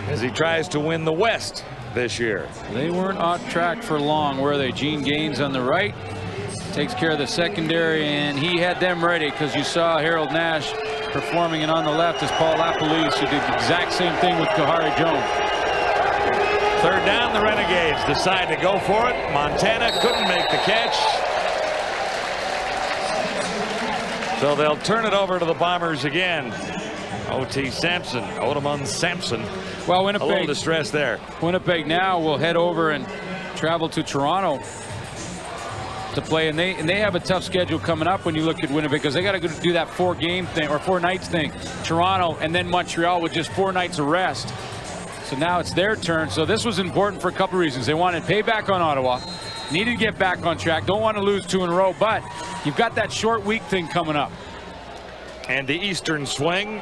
as he tries to win the West this year. They weren't on track for long, were they? Gene Gaines on the right takes care of the secondary, and he had them ready because you saw Harold Nash performing, and on the left is Paul Lapalisse, who did the exact same thing with Kahari Jones. 3rd down, the Renegades decide to go for it. Montana couldn't make the catch. So they'll turn it over to the Bombers again. O.T. Sampson, Otamun Sampson. Well, Winnipeg, a little distress there. Winnipeg now will head over and travel to Toronto to play, and they have a tough schedule coming up when you look at Winnipeg because they got to go do that 4-game thing or 4 nights thing. Toronto and then Montreal with just 4 nights of rest. So now it's their turn. So this was important for a couple reasons. They wanted payback on Ottawa, needed to get back on track, don't want to lose 2 in a row, but you've got that short week thing coming up. And the Eastern swing.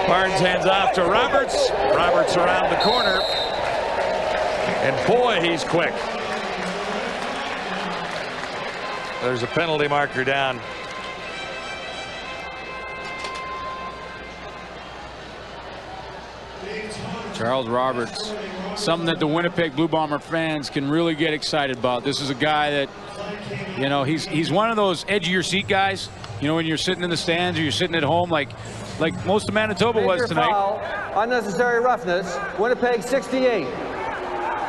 Barnes hands off to Roberts. Roberts around the corner. And boy, he's quick. There's a penalty marker down. Charles Roberts, something that the Winnipeg Blue Bomber fans can really get excited about. This is a guy that, you know, he's one of those edge of your seat guys. You know, when you're sitting in the stands or you're sitting at home like most of Manitoba was tonight. Foul, unnecessary roughness. Winnipeg 68.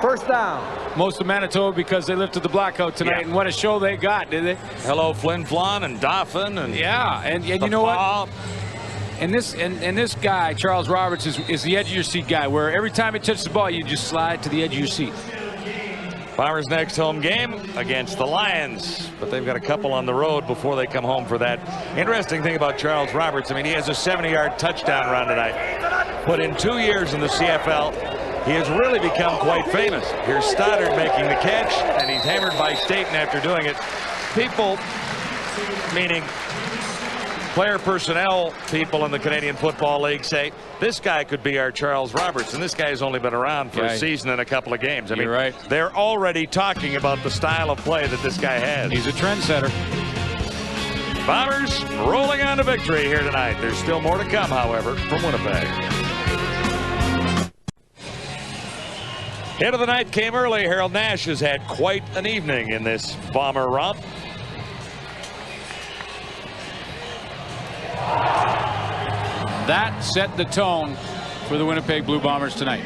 1st down. Most of Manitoba because they lifted the blackout tonight, and what a show they got, did they? Hello, Flin Flon and Dauphin and yeah, and you know what? And this guy, Charles Roberts, is the edge of your seat guy, where every time he touches the ball, you just slide to the edge of your seat. Bombers' next home game against the Lions, but they've got a couple on the road before they come home for that. Interesting thing about Charles Roberts, I mean, he has a 70-yard touchdown run tonight, but in 2 years in the CFL, he has really become quite famous. Here's Stoddard making the catch, and he's hammered by Staten after doing it. People, meaning player personnel people in the Canadian Football League say this guy could be our Charles Roberts, and this guy's only been around for a season and a couple of games. I mean, right. They're already talking about the style of play that this guy has. He's a trendsetter. Bombers rolling on to victory here tonight. There's still more to come, however, from Winnipeg. Hit of the night came early. Harold Nash has had quite an evening in this Bomber romp. That set the tone for the Winnipeg Blue Bombers tonight.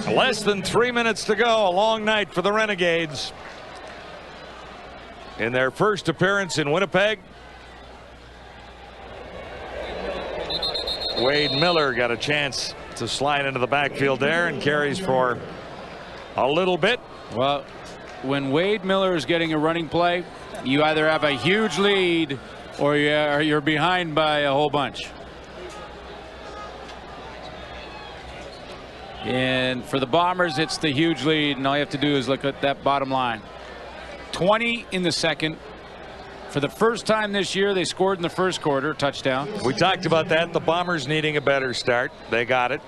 Less than 3 minutes to go. A long night for the Renegades. In their first appearance in Winnipeg, Wade Miller got a chance to slide into the backfield there and carries for a little bit. Well, when Wade Miller is getting a running play, you either have a huge lead or you're behind by a whole bunch. And for the Bombers, it's the huge lead, and all you have to do is look at that bottom line. 20 in the second. For the first time this year, they scored in the first quarter, touchdown. We talked about that. The Bombers needing a better start. They got it.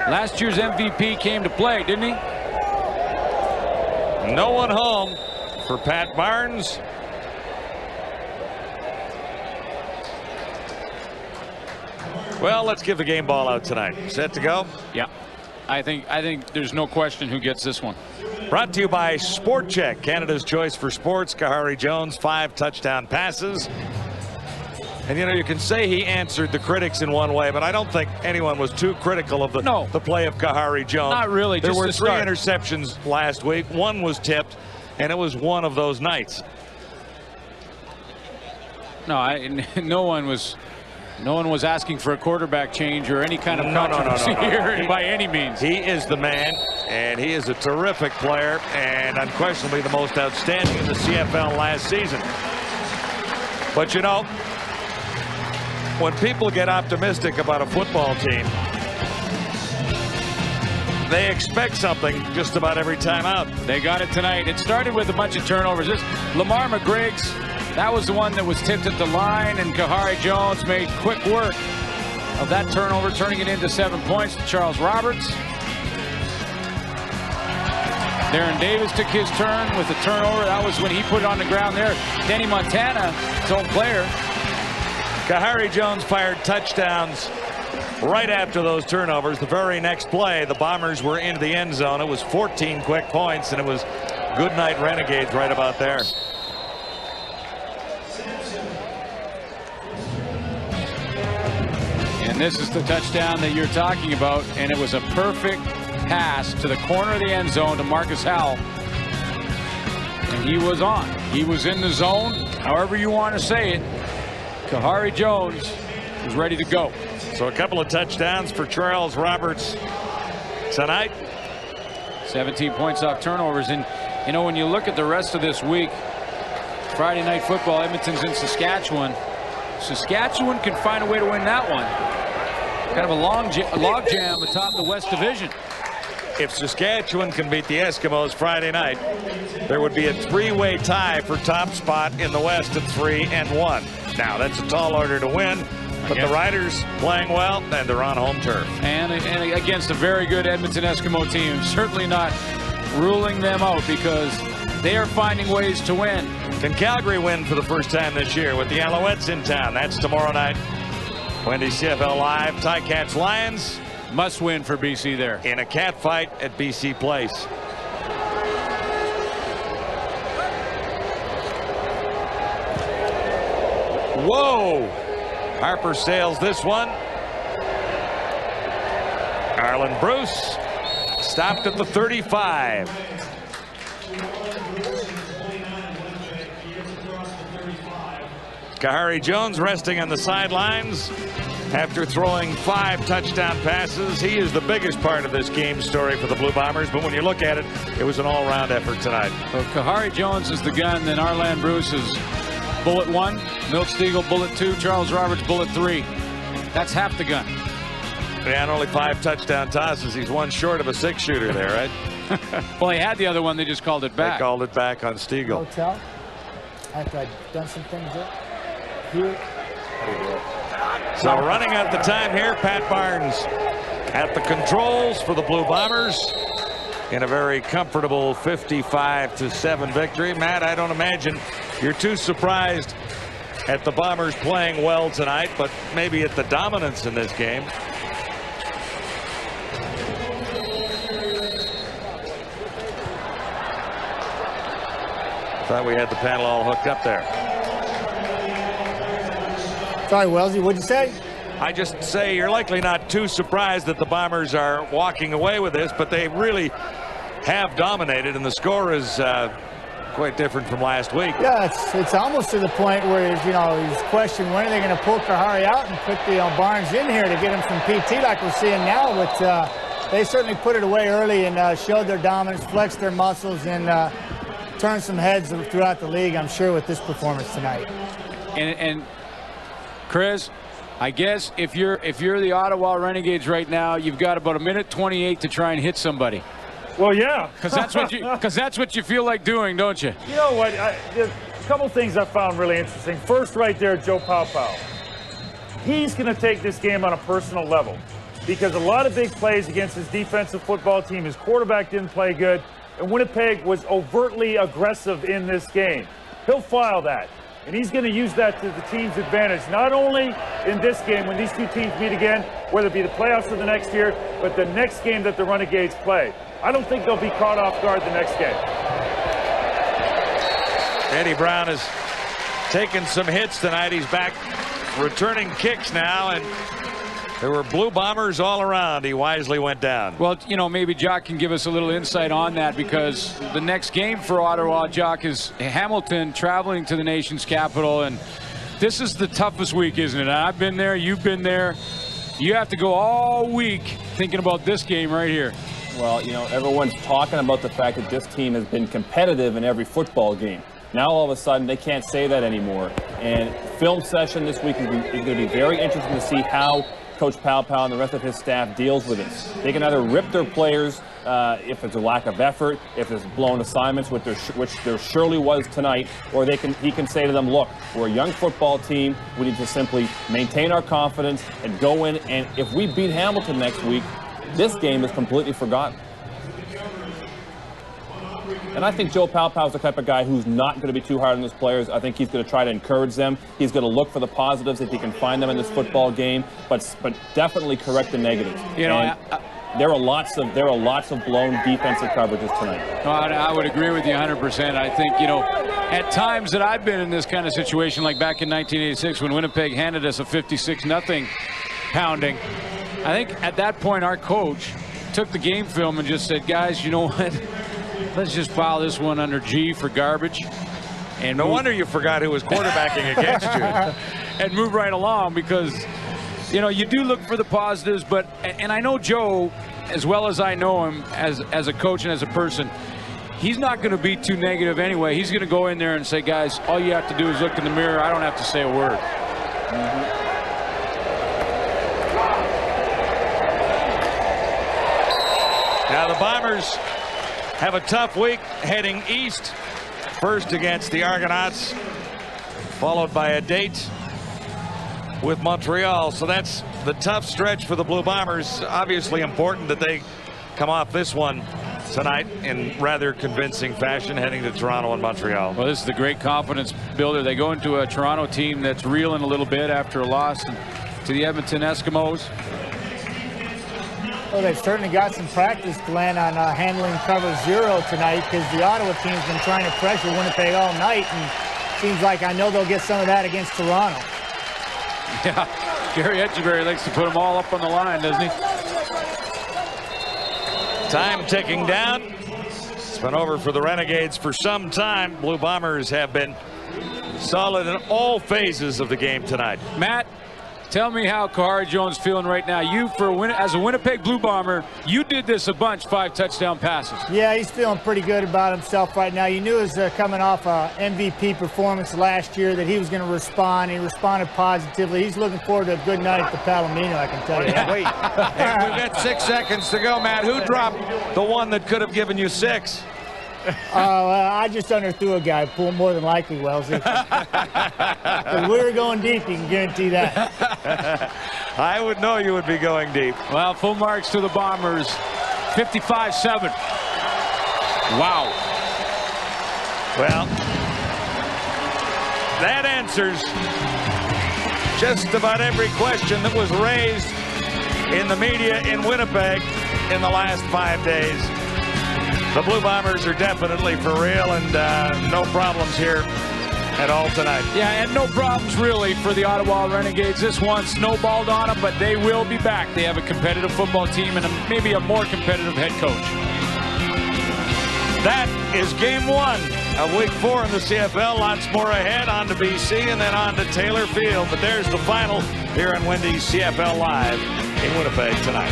Last year's MVP came to play, didn't he? No one home for Pat Barnes. Well, let's give the game ball out tonight. Set to go? Yeah. I think there's no question who gets this one. Brought to you by Sport Check, Canada's choice for sports. Kahari Jones, 5 touchdown passes. And, you know, you can say he answered the critics in one way, but I don't think anyone was too critical of the play of Kahari Jones. Not really. There just were 3 interceptions last week. One was tipped, and it was one of those nights. No one was asking for a quarterback change or any kind of controversy here by any means. He is the man, and he is a terrific player, and unquestionably the most outstanding in the CFL last season. But you know, when people get optimistic about a football team, they expect something just about every time out. They got it tonight. It started with a bunch of turnovers. This Lamar McGriggs, that was the one that was tipped at the line, and Kahari Jones made quick work of that turnover, turning it into 7 points to Charles Roberts. Darren Davis took his turn with the turnover. That was when he put it on the ground there. Denny Montana, his own player. Kahari Jones fired touchdowns right after those turnovers. The very next play, the Bombers were into the end zone. It was 14 quick points, and it was good night Renegades right about there. And this is the touchdown that you're talking about, and it was a perfect pass to the corner of the end zone to Marcus Howell. And he was on. He was in the zone, however you want to say it. Kahari Jones was ready to go. So a couple of touchdowns for Charles Roberts tonight. 17 points off turnovers. And, you know, when you look at the rest of this week, Friday Night Football, Edmonton's in Saskatchewan. Saskatchewan can find a way to win that one. Kind of a log jam atop the West Division. If Saskatchewan can beat the Eskimos Friday night, there would be a 3-way tie for top spot in the West at 3-1. Now, that's a tall order to win, but the Riders playing well, and they're on home turf. And against a very good Edmonton Eskimo team. Certainly not ruling them out because they are finding ways to win. Can Calgary win for the first time this year with the Alouettes in town? That's tomorrow night. Wendy's CFL Live, Ticats Lions. Must win for BC there. In a cat fight at BC Place. Whoa! Harper sails this one. Arlen Bruce stopped at the 35. Kahari Jones resting on the sidelines after throwing 5 touchdown passes. He is the biggest part of this game story for the Blue Bombers, but when you look at it, it was an all-round effort tonight. So Kahari Jones is the gun, then Arlen Bruce is bullet 1, Milt Stegall bullet 2, Charles Roberts bullet 3. That's half the gun. Yeah, and only 5 touchdown tosses. He's one short of a 6-shooter there, right? Well, he had the other one. They just called it back. They called it back on Stiegel. Hotel. After I'd done some things there. Here. So running out the time here, Pat Barnes at the controls for the Blue Bombers in a very comfortable 55-7 victory. Matt, I don't imagine you're too surprised at the Bombers playing well tonight, but maybe at the dominance in this game. Thought we had the panel all hooked up there. Sorry, Wellesley, what'd you say? I just say you're likely not too surprised that the Bombers are walking away with this, but they really have dominated, and the score is quite different from last week. Yeah, it's almost to the point where he's questioning when are they going to pull Kahari out and put the Barnes in here to get him from PT like we're seeing now. But they certainly put it away early and showed their dominance, flexed their muscles, and turned some heads throughout the league, I'm sure, with this performance tonight. And Chris, I guess if you're the Ottawa Renegades right now, you've got about 1:28 to try and hit somebody. Well, yeah. Because that's what you feel like doing, don't you? You know what? There's a couple things I found really interesting. First, right there, Joe Paopao. He's going to take this game on a personal level because a lot of big plays against his defensive football team. His quarterback didn't play good, and Winnipeg was overtly aggressive in this game. He'll file that, and he's going to use that to the team's advantage, not only in this game when these two teams meet again, whether it be the playoffs or the next year, but the next game that the Renegades play. I don't think they'll be caught off guard the next game. Eddie Brown has taken some hits tonight. He's back returning kicks now, and there were Blue Bombers all around. He wisely went down. Well, maybe Jock can give us a little insight on that, because the next game for Ottawa, Jock, is Hamilton traveling to the nation's capital, and this is the toughest week, isn't it? I've been there, you've been there. You have to go all week thinking about this game right here. Well, everyone's talking about the fact that this team has been competitive in every football game. Now, all of a sudden, they can't say that anymore. And film session this week is going to be very interesting to see how Coach Paopao and the rest of his staff deals with it. They can either rip their players if it's a lack of effort, if it's blown assignments, which there surely was tonight, or he can say to them, look, we're a young football team. We need to simply maintain our confidence and go in. And if we beat Hamilton next week, this game is completely forgotten. And I think Joe Paopao is the type of guy who's not going to be too hard on his players. I think he's going to try to encourage them. He's going to look for the positives if he can find them in this football game, but definitely correct the negatives. There are lots of blown defensive coverages tonight. I would agree with you 100%. I think, at times that I've been in this kind of situation, like back in 1986 when Winnipeg handed us a 56-0 pounding, I think at that point our coach took the game film and just said, guys, you know what? Let's just file this one under G for garbage. And no wonder you forgot who was quarterbacking against you. And move right along, because, you do look for the positives. But, and I know Joe, as well as I know him as a coach and as a person, he's not going to be too negative anyway. He's going to go in there and say, guys, all you have to do is look in the mirror. I don't have to say a word. Now the Bombers have a tough week heading east. First against the Argonauts, followed by a date with Montreal. So that's the tough stretch for the Blue Bombers. Obviously important that they come off this one tonight in rather convincing fashion, heading to Toronto and Montreal. Well, this is the great confidence builder. They go into a Toronto team that's reeling a little bit after a loss to the Edmonton Eskimos. Well, they've certainly got some practice, Glenn, on handling cover 0 tonight, because the Ottawa team's been trying to pressure Winnipeg all night, and seems like I know they'll get some of that against Toronto. Yeah, Gary Etcheberry likes to put them all up on the line, doesn't he? Time ticking down. It's been over for the Renegades for some time. Blue Bombers have been solid in all phases of the game tonight. Matt, Tell me how Kahari Jones feeling right now. You, as a Winnipeg Blue Bomber, you did this a bunch, 5 touchdown passes. Yeah, he's feeling pretty good about himself right now. You knew he was coming off a MVP performance last year that he was going to respond. He responded positively. He's looking forward to a good night at the Palomino, I can tell you. Wait, hey, we've got 6 seconds to go, Matt. Who dropped the one that could have given you 6? I just underthrew a guy, more than likely, Wellesley. We were going deep, you can guarantee that. I would know you would be going deep. Well, full marks to the Bombers, 55-7. Wow. Well, that answers just about every question that was raised in the media in Winnipeg in the last 5 days. The Blue Bombers are definitely for real, and no problems here at all tonight. Yeah, and no problems really for the Ottawa Renegades. This one snowballed on them, but they will be back. They have a competitive football team and maybe a more competitive head coach. That is game 1 of week 4 in the CFL. Lots more ahead, on to BC and then on to Taylor Field. But there's the final here on Wendy's CFL Live in Winnipeg tonight.